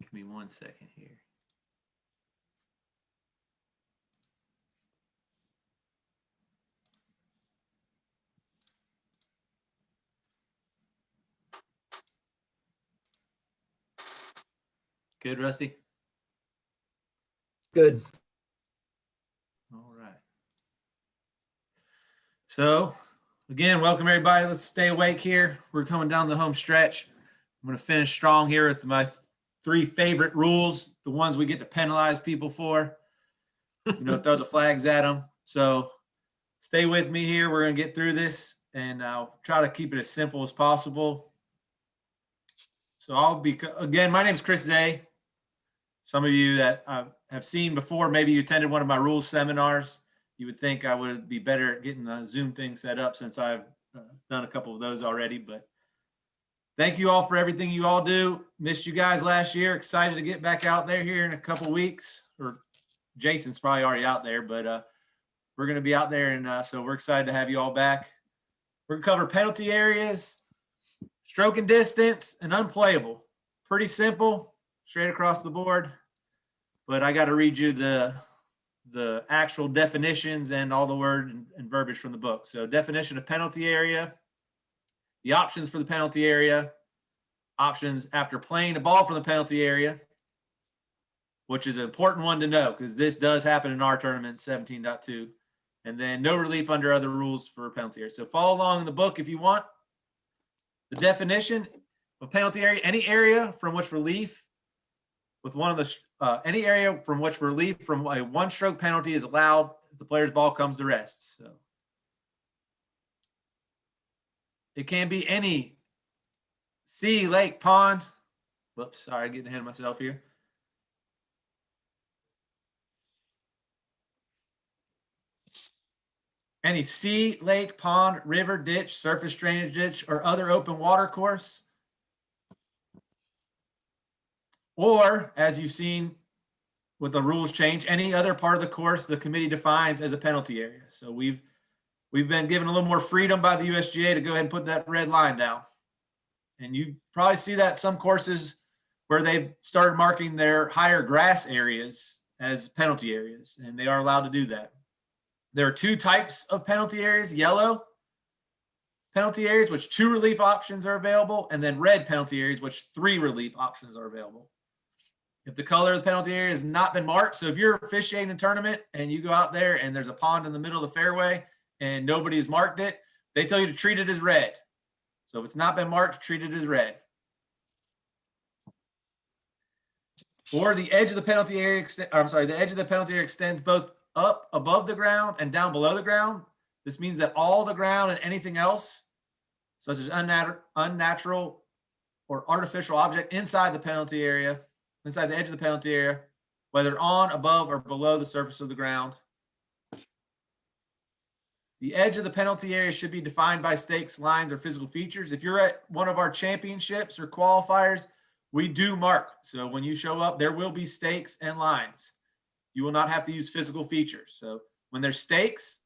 Give me 1 second here. Good, Rusty? Good. All right. So, again, welcome everybody. Let's stay awake here. We're coming down the home stretch. I'm going to finish strong here with my 3 favorite rules, the ones we get to penalize people for. Throw the flags at them. So, stay with me here. We're going to get through this, and I'll try to keep it as simple as possible. So, again, my name is Chris Day. Some of you that have seen before, maybe you attended one of my rules seminars. You would think I would be better at getting the Zoom thing set up since I've done a couple of those already. But thank you all for everything you all do. Missed you guys last year. Excited to get back out there here in a couple of weeks. Or Jason's probably already out there, but we're going to be out there. And so we're excited to have you all back. We're going to cover penalty areas, stroke and distance, and unplayable. Pretty simple, straight across the board. But I got to read you the actual definitions and all the word and verbiage from the book. So definition of penalty area, the options for the penalty area, options after playing a ball from the penalty area, which is an important one to know because this does happen in our tournament 17.2, and then no relief under other rules for penalty area. So follow along in the book if you want. The definition of penalty area, any area from which relief with one of the any area from which relief from a one-stroke penalty is allowed if the player's ball comes to rest. So it can be any sea, lake, pond. Whoops, sorry, getting ahead of myself here. Any sea, lake, pond, river, ditch, surface drainage ditch, or other open water course. Or, as you've seen with the rules change, any other part of the course the committee defines as a penalty area. So we've been given a little more freedom by the USGA to go ahead and put that red line down. And you probably see that some courses where they've started marking their higher grass areas as penalty areas, and they are allowed to do that. There are 2 types of penalty areas: yellow penalty areas, which 2 relief options are available, and then red penalty areas, which 3 relief options are available. If the color of the penalty area has not been marked, so if you're officiating a tournament and you go out there and there's a pond in the middle of the fairway and nobody has marked it, they tell you to treat it as red. So if it's not been marked, treat it as red. Or the edge of the penalty area, the edge of the penalty area extends both up above the ground and down below the ground. This means that all the ground and anything else, such as unnatural or artificial object inside the penalty area, inside the edge of the penalty area, whether on, above, or below the surface of the ground. The edge of the penalty area should be defined by stakes, lines, or physical features. If you're at one of our championships or qualifiers, we do mark. So when you show up, there will be stakes and lines. You will not have to use physical features. So when there's stakes,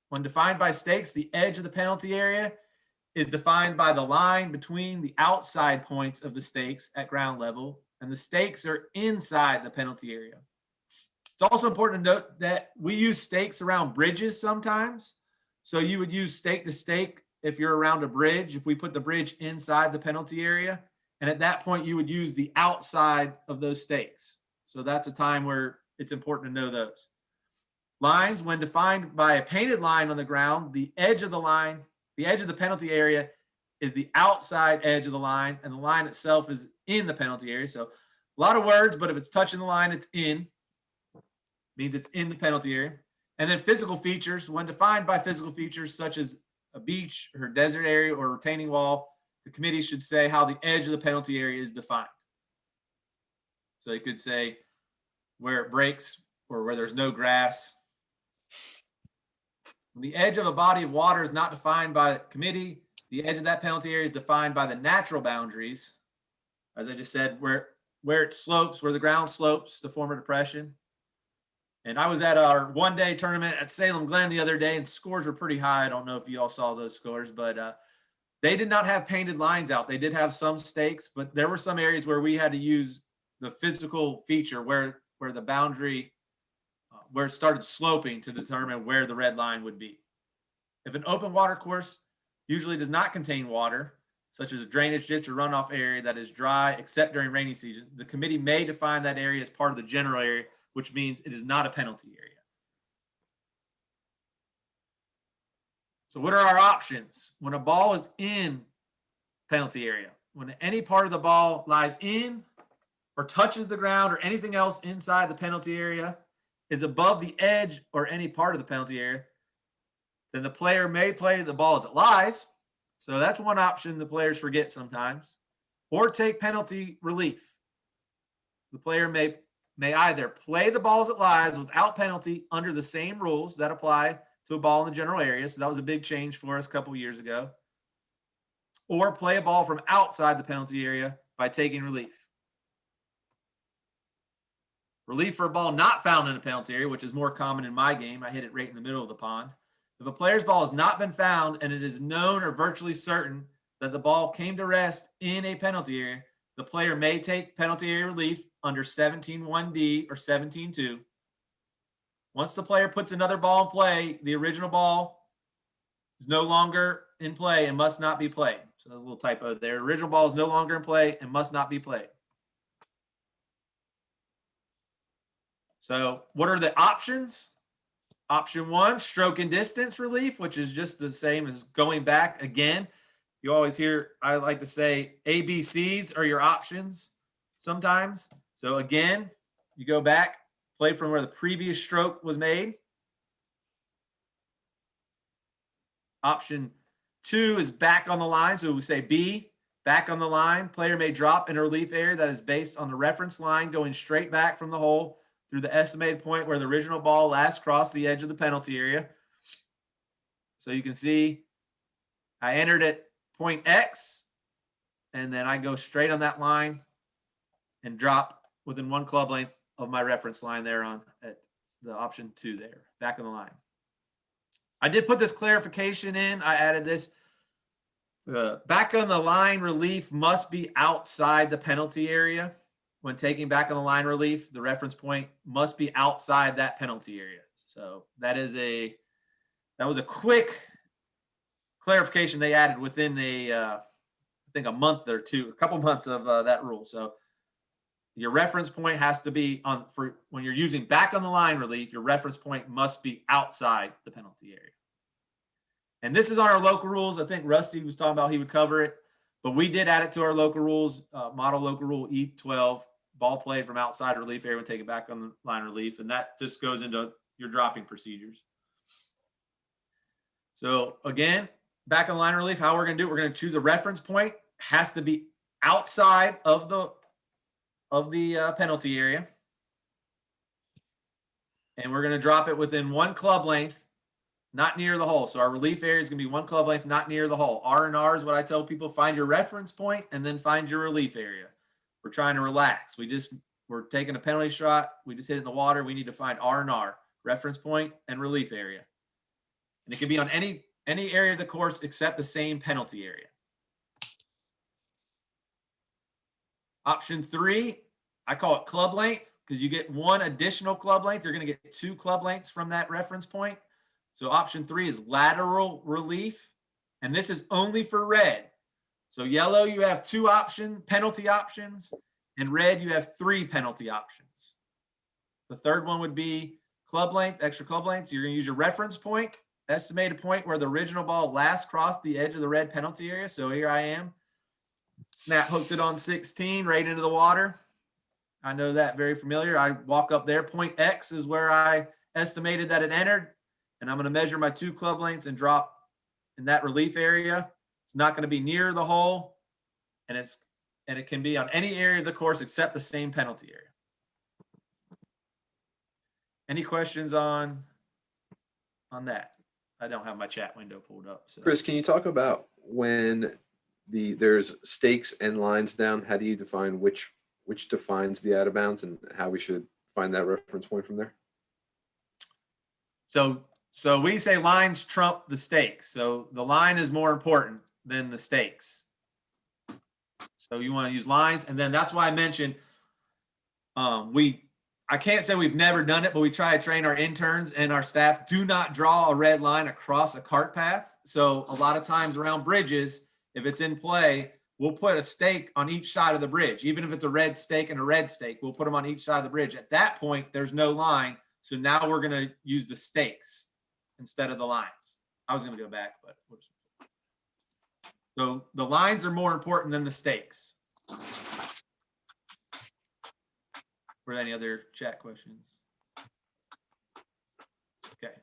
when defined by stakes, the edge of the penalty area is defined by the line between the outside points of the stakes at ground level, and the stakes are inside the penalty area. It's also important to note that we use stakes around bridges sometimes. So you would use stake to stake if you're around a bridge, if we put the bridge inside the penalty area. And at that point, you would use the outside of those stakes. So that's a time where it's important to know those. Lines, when defined by a painted line on the ground, the edge of the line, the edge of the penalty area is the outside edge of the line, and the line itself is in the penalty area. So a lot of words, but if it's touching the line, it's in. Means it's in the penalty area. And then physical features, when defined by physical features such as a beach or desert area or retaining wall, the committee should say how the edge of the penalty area is defined. So you could say where it breaks or where there's no grass. When the edge of a body of water is not defined by the committee, the edge of that penalty area is defined by the natural boundaries. As I just said, where it slopes, where the ground slopes to form a depression. And I was at our one-day tournament at Salem Glen the other day, and scores were pretty high. I don't know if you all saw those scores, but they did not have painted lines out. They did have some stakes, but there were some areas where we had to use the physical feature where the boundary, where it started sloping to determine where the red line would be. If an open water course usually does not contain water, such as a drainage ditch or runoff area that is dry except during rainy season, the committee may define that area as part of the general area, which means it is not a penalty area. So what are our options? When a ball is in penalty area, when any part of the ball lies in or touches the ground or anything else inside the penalty area is above the edge or any part of the penalty area, then the player may play the ball as it lies. So that's one option the players forget sometimes. Or take penalty relief. The player may either play the ball as it lies without penalty under the same rules that apply to a ball in the general area. So that was a big change for us a couple years ago. Or play a ball from outside the penalty area by taking relief. Relief for a ball not found in a penalty area, which is more common in my game. I hit it right in the middle of the pond. If a player's ball has not been found and it is known or virtually certain that the ball came to rest in a penalty area, the player may take penalty area relief under 17.1D or 17.2. Once the player puts another ball in play, the original ball is no longer in play and must not be played. So there's a little typo there. Original ball is no longer in play and must not be played. So what are the options? Option one, stroke and distance relief, which is just the same as going back again. You always hear, I like to say, ABCs are your options sometimes. So again, you go back, play from where the previous stroke was made. Option two is back on the line. So we say B, back on the line. Player may drop in a relief area that is based on the reference line going straight back from the hole through the estimated point where the original ball last crossed the edge of the penalty area. So you can see I entered at point X, and then I go straight on that line and drop within one club length of my reference line there on at the option two there, back on the line. I did put this clarification in. I added this. Back on the line relief must be outside the penalty area. When taking back on the line relief, the reference point must be outside that penalty area. So that was a quick clarification they added within I think a month or two, a couple months of that rule. So your reference point has to be for when you're using back on the line relief, your reference point must be outside the penalty area. And this is on our local rules. I think Rusty was talking about he would cover it, but we did add it to our local rules, model local rule E12, ball played from outside relief area, would take it back on the line relief. And that just goes into your dropping procedures. So again, back on line relief, how we're going to do it, we're going to choose a reference point. Has to be outside of the penalty area. And we're going to drop it within 1 club length, not near the hole. So our relief area is going to be 1 club length, not near the hole. R&R is what I tell people, find your reference point and then find your relief area. We're trying to relax. We're taking a penalty shot. We just hit it in the water. We need to find R&R, reference point and relief area. And it can be on any area of the course except the same penalty area. Option 3, I call it club length because you get 1 additional club length. You're going to get 2 club lengths from that reference point. So option 3 is lateral relief. And this is only for red. So yellow, you have 2 penalty options. And red, you have 3 penalty options. The third one would be club length, extra club length. You're going to use your reference point, estimated point where the original ball last crossed the edge of the red penalty area. So here I am. Snap hooked it on 16 right into the water. I know that, very familiar. I walk up there. Point X is where I estimated that it entered. And I'm going to measure my 2 club lengths and drop in that relief area. It's not going to be near the hole. And it can be on any area of the course except the same penalty area. Any questions on that? I don't have my chat window pulled up. So. Chris, can you talk about when there's stakes and lines down? How do you define which defines the out of bounds and how we should find that reference point from there? So we say lines trump the stakes. So the line is more important than the stakes. So you want to use lines. And then that's why I mentioned I can't say we've never done it, but we try to train our interns and our staff. Do not draw a red line across a cart path. So a lot of times around bridges, if it's in play, we'll put a stake on each side of the bridge. Even if it's a red stake and a red stake, we'll put them on each side of the bridge. At that point, there's no line. So now we're going to use the stakes instead of the lines. I was going to go back, but whoops. So the lines are more important than the stakes. Were there any other chat questions? Okay.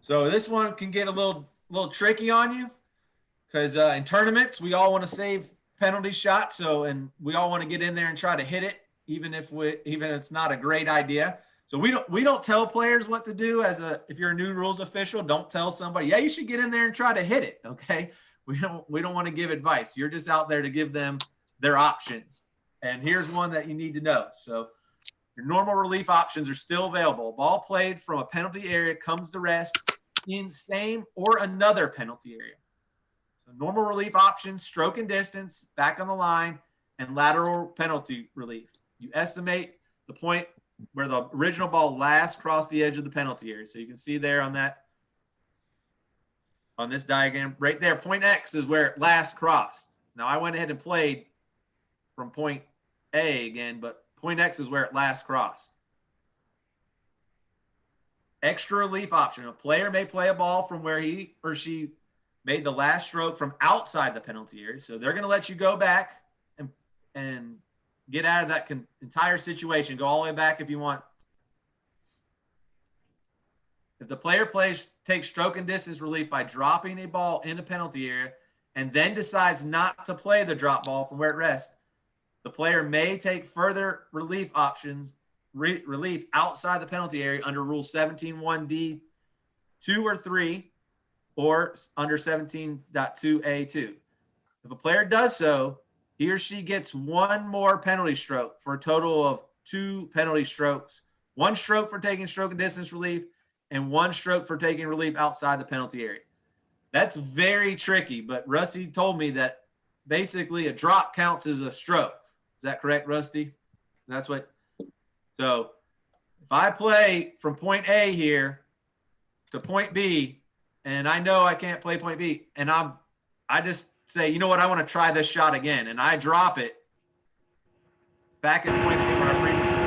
So this one can get a little tricky on you because in tournaments, we all want to save penalty shots. So, and we all want to get in there and try to hit it, even if it's not a great idea. So we don't tell players what to do. If you're a new rules official, don't tell somebody, yeah, you should get in there and try to hit it. Okay. We don't want to give advice. You're just out there to give them their options. And here's one that you need to know. So your normal relief options are still available. Ball played from a penalty area comes to rest in same or another penalty area. So normal relief options, stroke and distance, back on the line, and lateral penalty relief. You estimate the point where the original ball last crossed the edge of the penalty area. So you can see there on this diagram right there, point X is where it last crossed. Now I went ahead and played from point A again, but point X is where it last crossed. Extra relief option. A player may play a ball from where he or she made the last stroke from outside the penalty area. So they're going to let you go back and get out of that entire situation. Go all the way back if you want. If the player takes stroke and distance relief by dropping a ball in the penalty area and then decides not to play the drop ball from where it rests, the player may take further relief options, relief outside the penalty area under Rule 17.1D 2 or 3 or under 17.2A2. If a player does so, he or she gets 1 more penalty stroke for a total of 2 penalty strokes. 1 stroke for taking stroke and distance relief and 1 stroke for taking relief outside the penalty area. That's very tricky, but Rusty told me that basically a drop counts as a stroke. Is that correct, Rusty? So if I play from point A here to point B, and I know I can't play point B, and I just say, you know what, I want to try this shot again, and I drop it back at point B where I previously played.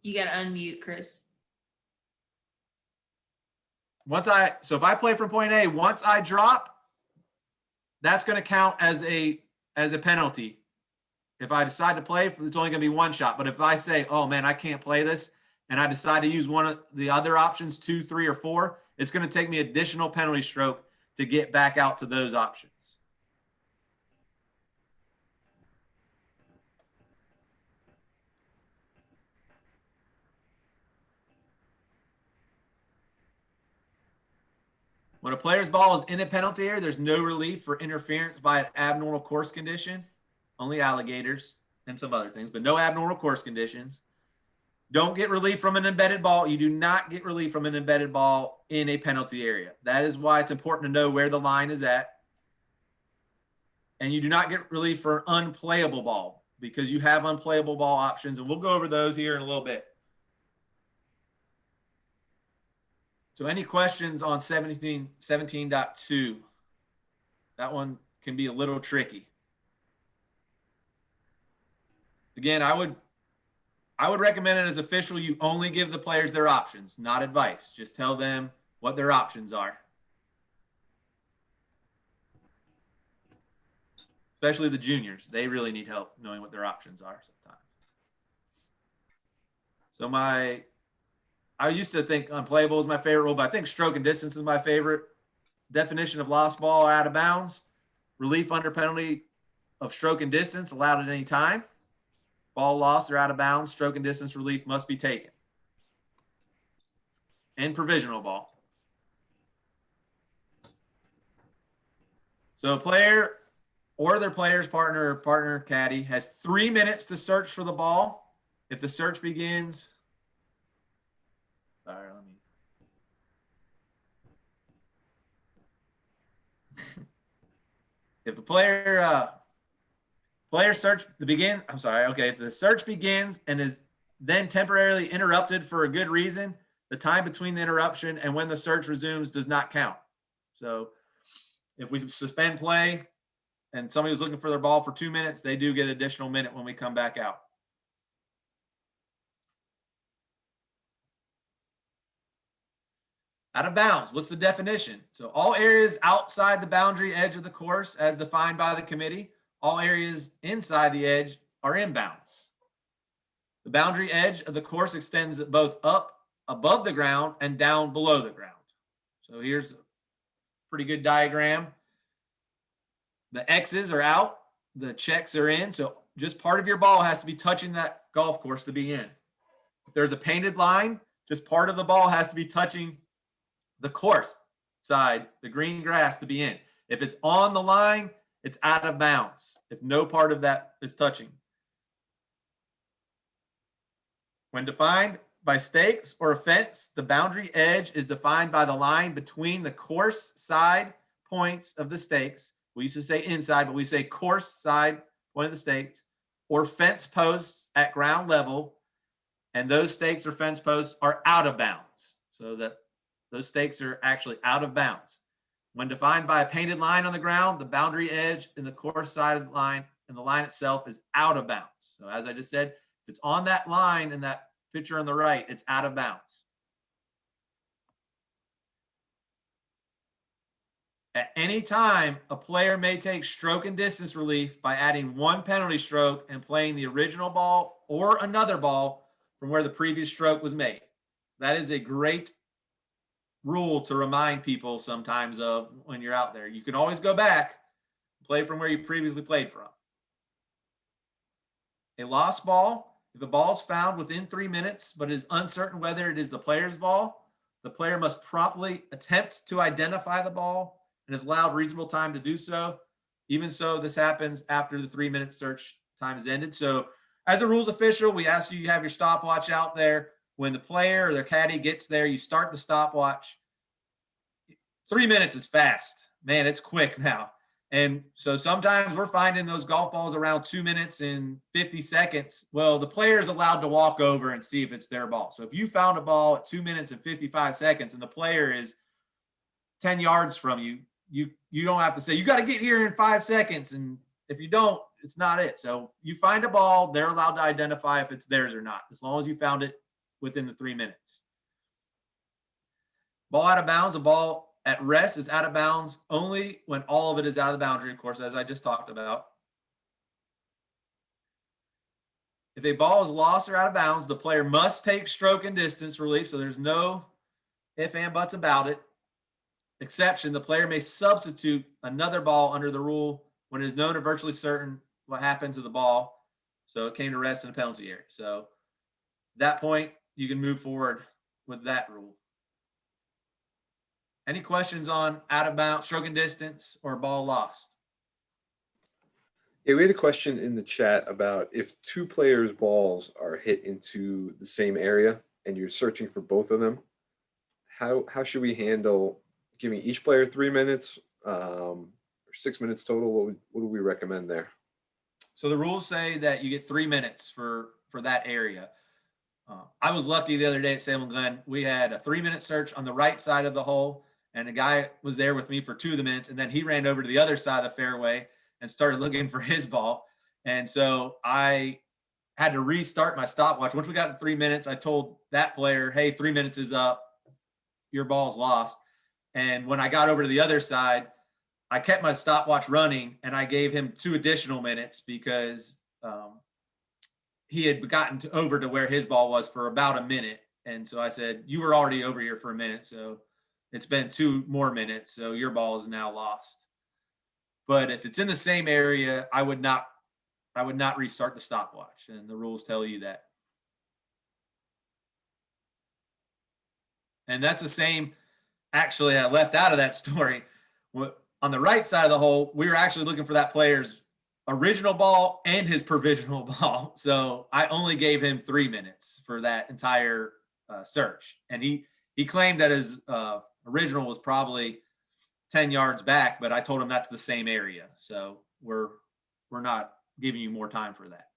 You gotta unmute, Chris. So if I play from point A, once I drop, that's going to count as a penalty. If I decide to play, it's only going to be one shot. But if I say, oh man, I can't play this, and I decide to use one of the other options, 2, 3, or 4, it's going to take me additional penalty stroke to get back out to those options. When a player's ball is in a penalty area, there's no relief for interference by an abnormal course condition. Only alligators and some other things, but no abnormal course conditions. Don't get relief from an embedded ball. You do not get relief from an embedded ball in a penalty area. That is why it's important to know where the line is at. And you do not get relief for an unplayable ball because you have unplayable ball options, and we'll go over those here in a little bit. So any questions on 17.2? That one can be a little tricky. Again, I would recommend it as official. You only give the players their options, not advice. Just tell them what their options are. Especially the juniors. They really need help knowing what their options are sometimes. So I used to think unplayable is my favorite rule, but I think stroke and distance is my favorite. Definition of lost ball or out of bounds. Relief under penalty of stroke and distance allowed at any time. Ball lost or out of bounds, stroke and distance relief must be taken. And provisional ball. So a player or their player's partner or partner caddy has 3 minutes to search for the ball. If the search begins, sorry, let me. If the player search the begin, I'm sorry, okay. If the search begins and is then temporarily interrupted for a good reason, the time between the interruption and when the search resumes does not count. So if we suspend play and somebody was looking for their ball for 2 minutes, they do get an additional minute when we come back out. Out of bounds, what's the definition? So all areas outside the boundary edge of the course as defined by the committee, all areas inside the edge are in bounds. The boundary edge of the course extends both up above the ground and down below the ground. So here's a pretty good diagram. The X's are out, the checks are in. So just part of your ball has to be touching that golf course to be in. If there's a painted line, just part of the ball has to be touching the course side, the green grass to be in. If it's on the line, it's out of bounds if no part of that is touching. When defined by stakes or a fence, the boundary edge is defined by the line between the course side points of the stakes. We used to say inside, but we say course side point of the stakes, or fence posts at ground level. And those stakes or fence posts are out of bounds. So that those stakes are actually out of bounds. When defined by a painted line on the ground, the boundary edge in the course side of the line and the line itself is out of bounds. So as I just said, if it's on that line in that picture on the right, it's out of bounds. At any time, a player may take stroke and distance relief by adding one penalty stroke and playing the original ball or another ball from where the previous stroke was made. That is a great rule to remind people sometimes of when you're out there. You can always go back, play from where you previously played from. A lost ball, if a ball is found within 3 minutes, but is uncertain whether it is the player's ball, the player must promptly attempt to identify the ball and is allowed reasonable time to do so. Even so, this happens after the 3 minute search time is ended. So as a rules official, we ask you to have your stopwatch out there. When the player or their caddy gets there, you start the stopwatch. 3 minutes is fast. Man, it's quick now. And so sometimes we're finding those golf balls around 2 minutes and 50 seconds. Well, the player is allowed to walk over and see if it's their ball. So if you found a ball at 2 minutes and 55 seconds and the player is 10 yards from you, you don't have to say, you got to get here in 5 seconds. And if you don't, it's not it. So you find a ball, they're allowed to identify if it's theirs or not, as long as you found it within the 3 minutes. Ball out of bounds, a ball at rest is out of bounds only when all of it is out of the boundary, of course, as I just talked about. If a ball is lost or out of bounds, the player must take stroke and distance relief. So there's no if and buts about it. Exception, the player may substitute another ball under the rule when it is known or virtually certain what happened to the ball. So it came to rest in the penalty area. So at that point, you can move forward with that rule. Any questions on out of bounds, stroke and distance, or ball lost? Yeah, we had a question in the chat about if two players' balls are hit into the same area and you're searching for both of them, how should we handle giving each player 3 minutes or 6 minutes total? What do we recommend there? So the rules say that you get 3 minutes for that area. I was lucky the other day at Salem Glen. We had a 3-minute search on the right side of the hole, and a guy was there with me for 2 of the minutes, and then he ran over to the other side of the fairway and started looking for his ball. And so I had to restart my stopwatch. Once we got to 3 minutes, I told that player, hey, 3 minutes is up. Your ball's lost. And when I got over to the other side, I kept my stopwatch running and I gave him 2 additional minutes because he had gotten over to where his ball was for about a minute. And so I said, you were already over here for a minute. So it's been 2 more minutes. So your ball is now lost. But if it's in the same area, I would not restart the stopwatch. And the rules tell you that. And that's the same, actually, I left out of that story. On the right side of the hole, we were actually looking for that player's original ball and his provisional ball. So I only gave him 3 minutes for that entire search. And he claimed that his original was probably 10 yards back, but I told him that's the same area. So we're not giving you more time for that.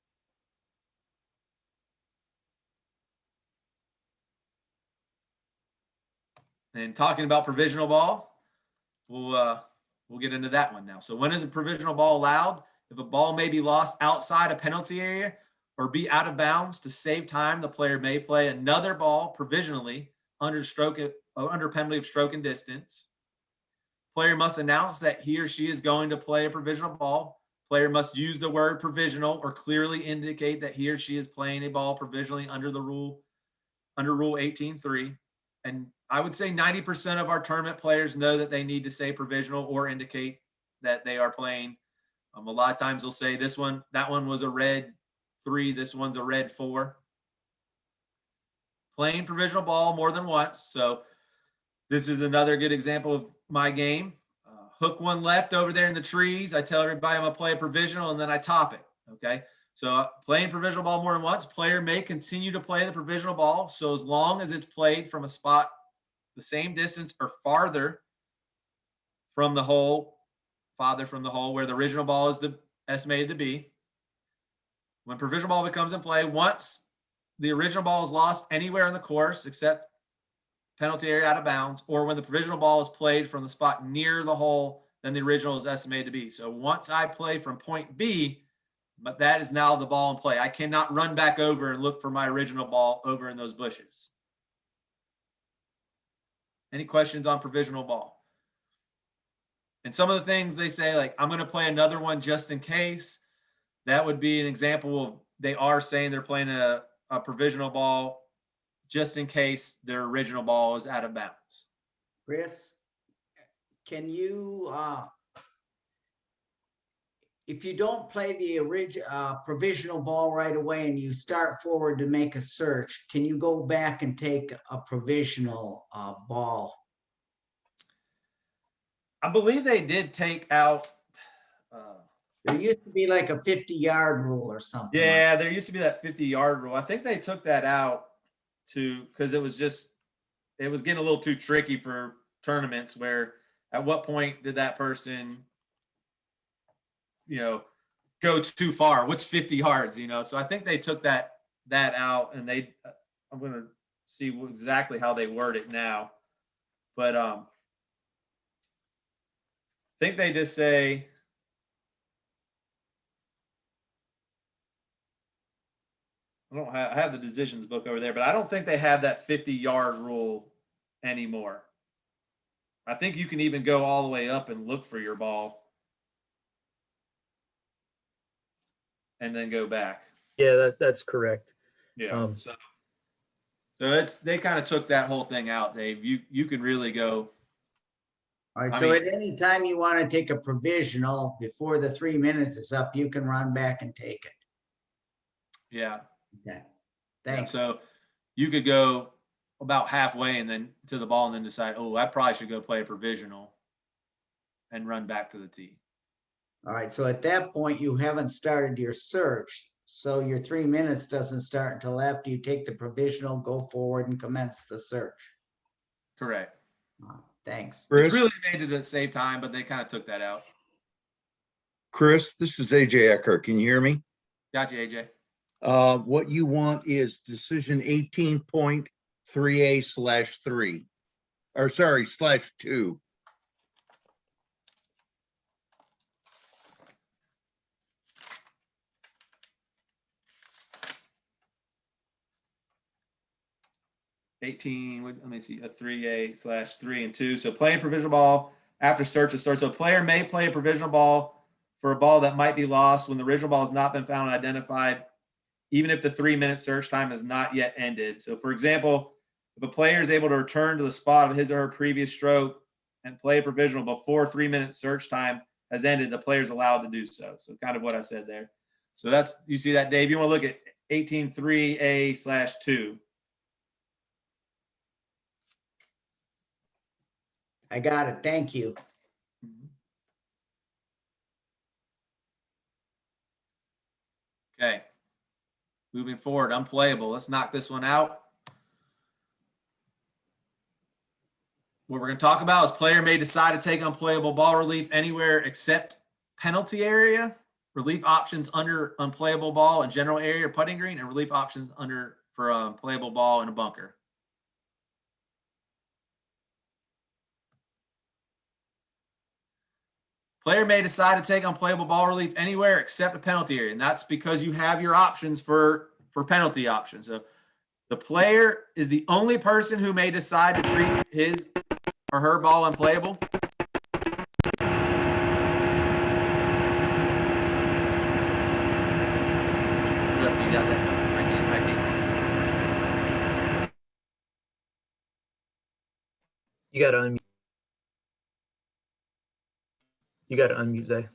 And talking about provisional ball, we'll get into that one now. So when is a provisional ball allowed? If a ball may be lost outside a penalty area or be out of bounds to save time, the player may play another ball provisionally under penalty of stroke and distance. Player must announce that he or she is going to play a provisional ball. Player must use the word provisional or clearly indicate that he or she is playing a ball provisionally under Rule 18.3. And I would say 90% of our tournament players know that they need to say provisional or indicate that they are playing. A lot of times they'll say that one was a red 3, this one's a red 4. Playing provisional ball more than once. So this is another good example of my game. Hook one left over there in the trees. I tell everybody I'm going to play a provisional and then I top it. Okay. So playing provisional ball more than once, player may continue to play the provisional ball. So as long as it's played from a spot the same distance or farther from the hole where the original ball is estimated to be. When provisional ball becomes in play, once the original ball is lost anywhere in the course except penalty area out of bounds, or when the provisional ball is played from the spot near the hole, then the original is estimated to be. So once I play from point B, but that is now the ball in play. I cannot run back over and look for my original ball over in those bushes. Any questions on provisional ball? And some of the things they say, like, I'm going to play another one just in case. That would be an example of they are saying they're playing a provisional ball just in case their original ball is out of bounds. Chris, can you, if you don't play the provisional ball right away and you start forward to make a search, can you go back and take a provisional ball? I believe they did take out. There used to be like a 50-yard rule or something. Yeah, there used to be that 50-yard rule. I think they took that out because it was getting a little too tricky for tournaments where at what point did that person, go too far? What's 50 yards, So I think they took that out and I'm going to see exactly how they word it now. But I think they just say, I have the decisions book over there, but I don't think they have that 50-yard rule anymore. I think you can even go all the way up and look for your ball and then go back. Yeah, that's correct. Yeah. So it's, they kind of took that whole thing out, Dave. You can really go. All right, I so mean- at any time you want to take a provisional before the 3 minutes is up, you can run back and take it. Yeah. Okay, Yeah, thanks. so you could go about halfway and then to the ball and then decide, oh, I probably should go play a provisional and run back to the tee. All right, so at that point, you haven't started your search. So your 3 minutes doesn't start until after you take the provisional, go forward and commence the search. Correct. Thanks. Chris, It's really made it to save time, but they kind of took that out. Chris, this is AJ Ecker. Can you hear me? Gotcha, AJ. What you want is decision 18.3A/3, or sorry, /2. Let me see, a 3A/3 and 2. So playing provisional ball after search is started. So a player may play a provisional ball for a ball that might be lost when the original ball has not been found and identified, even if the 3-minute search time has not yet ended. So for example, if a player is able to return to the spot of his or her previous stroke and play a provisional before 3-minute search time has ended, the player is allowed to do so. So kind of what I said there. So that's, you see that, Dave? You want to look at 18.3A/2. I got it. Thank you. Okay. Moving forward, unplayable. Let's knock this one out. What we're going to talk about is player may decide to take unplayable ball relief anywhere except penalty area, relief options under unplayable ball in general area or putting green, and relief options under for unplayable ball in a bunker. Player may decide to take unplayable ball relief anywhere except a penalty area, and that's because you have your options for penalty options. So the player is the only person who may decide to treat his or her ball unplayable. Just you got that. I can't. You got to unmute. You got to unmute, Zay.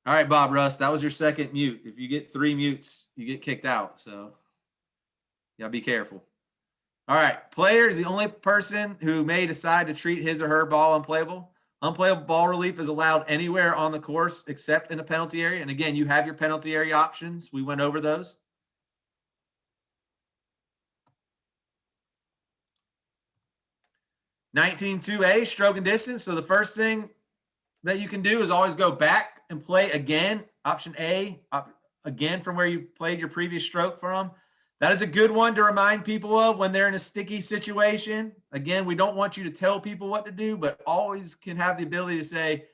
All right, Bob Russ, that was your second mute. If you get 3 mutes, you get kicked out. So yeah, be careful. All right, player is the only person who may decide to treat his or her ball unplayable. Unplayable ball relief is allowed anywhere on the course except in a penalty area. And again, you have your penalty area options. We went over those. (19.2A) stroke and distance. So the first thing that you can do is always go back and play again. Option A, again from where you played your previous stroke from. That is a good one to remind people of when they're in a sticky situation. Again, we don't want you to tell people what to do, but always can have the ability to say,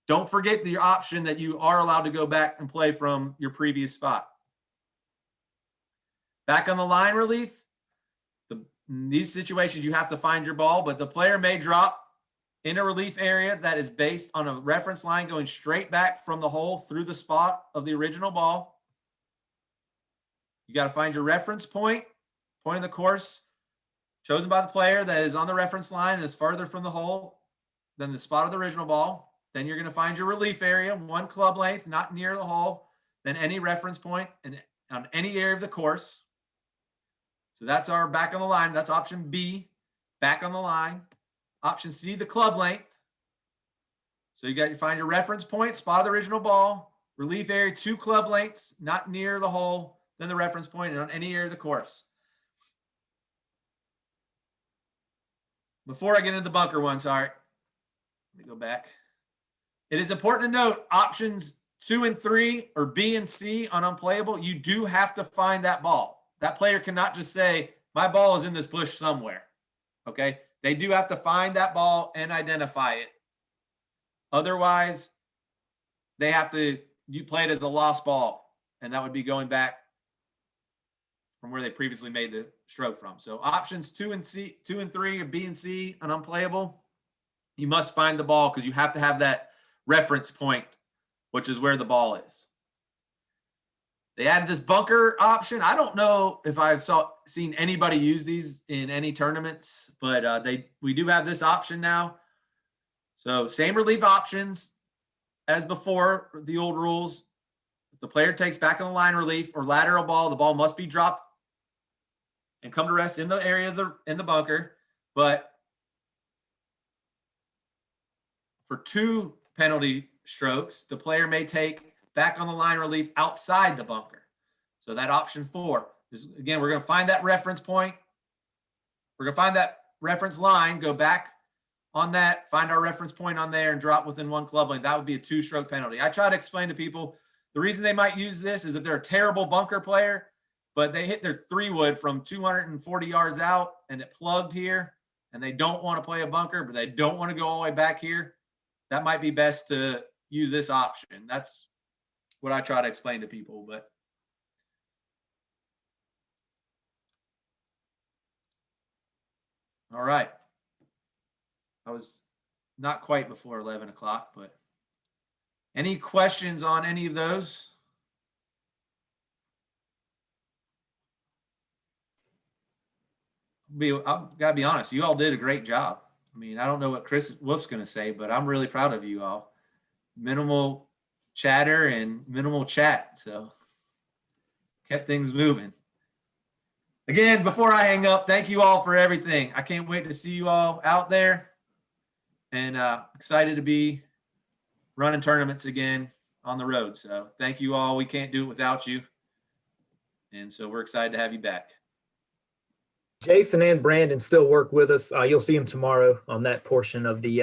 don't forget your option that you are allowed to go back and play from your previous spot. Back on the line relief. In these situations, you have to find your ball, but the player may drop in a relief area that is based on a reference line going straight back from the hole through the spot of the original ball. You got to find your reference point in the course chosen by the player that is on the reference line and is farther from the hole than the spot of the original ball. Then you're going to find your relief area, 1 club length, not near the hole, then any reference point on any area of the course. So that's our back on the line. That's option B, back on the line. Option C, the club length. So you find your reference point, spot of the original ball, relief area, 2 club lengths, not near the hole, then the reference point, and on any area of the course. Before I get into the bunker one, sorry. Let me go back. It is important to note options 2 and 3 or B and C on unplayable. You do have to find that ball. That player cannot just say, my ball is in this bush somewhere. Okay. They do have to find that ball and identify it. Otherwise, you play it as a lost ball, and that would be going back from where they previously made the stroke from. So options 2 and 3 are B and C and unplayable. You must find the ball because you have to have that reference point, which is where the ball is. They added this bunker option. I don't know if I've seen anybody use these in any tournaments, but we do have this option now. So same relief options as before the old rules. If the player takes back on the line relief or lateral ball, the ball must be dropped and come to rest in the area in the bunker. But for 2 penalty strokes, the player may take back on the line relief outside the bunker. So that option 4 is, again, we're going to find that reference point. We're going to find that reference line, go back on that, find our reference point on there and drop within 1 club length. That would be a 2-stroke penalty. I try to explain to people the reason they might use this is if they're a terrible bunker player, but they hit their 3-wood from 240 yards out and it plugged here and they don't want to play a bunker, but they don't want to go all the way back here. That might be best to use this option. That's what I try to explain to people, but all right. I was not quite before 11 o'clock, but any questions on any of those? I've got to be honest, you all did a great job. I mean, I don't know what Chris Wolff's going to say, but I'm really proud of you all. Minimal chatter and minimal chat, so kept things moving. Again, before I hang up, thank you all for everything. I can't wait to see you all out there, and excited to be running tournaments again on the road. So thank you all. We can't do it without you, and so we're excited to have you back. Jason and Brandon still work with us. You'll see them tomorrow on that portion of the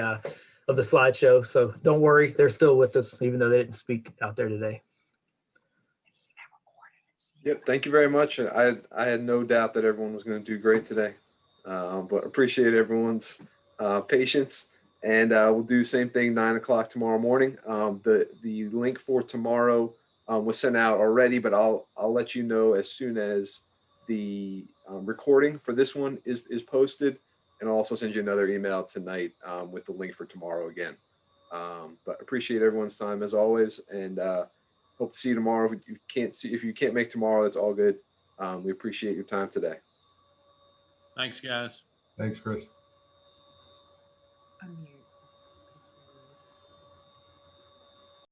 slideshow. So don't worry, they're still with us, even though they didn't speak out there today. Yep. Thank you very much. I had no doubt that everyone was going to do great today, but appreciate everyone's patience. And we'll do the same thing 9 o'clock tomorrow morning. The link for tomorrow was sent out already, but I'll let you know as soon as the recording for this one is posted, and I'll also send you another email tonight with the link for tomorrow again. But appreciate everyone's time as always, and hope to see you tomorrow. If you can't make tomorrow, that's all good. We appreciate your time today. Thanks, guys. Thanks, Chris. Unmute.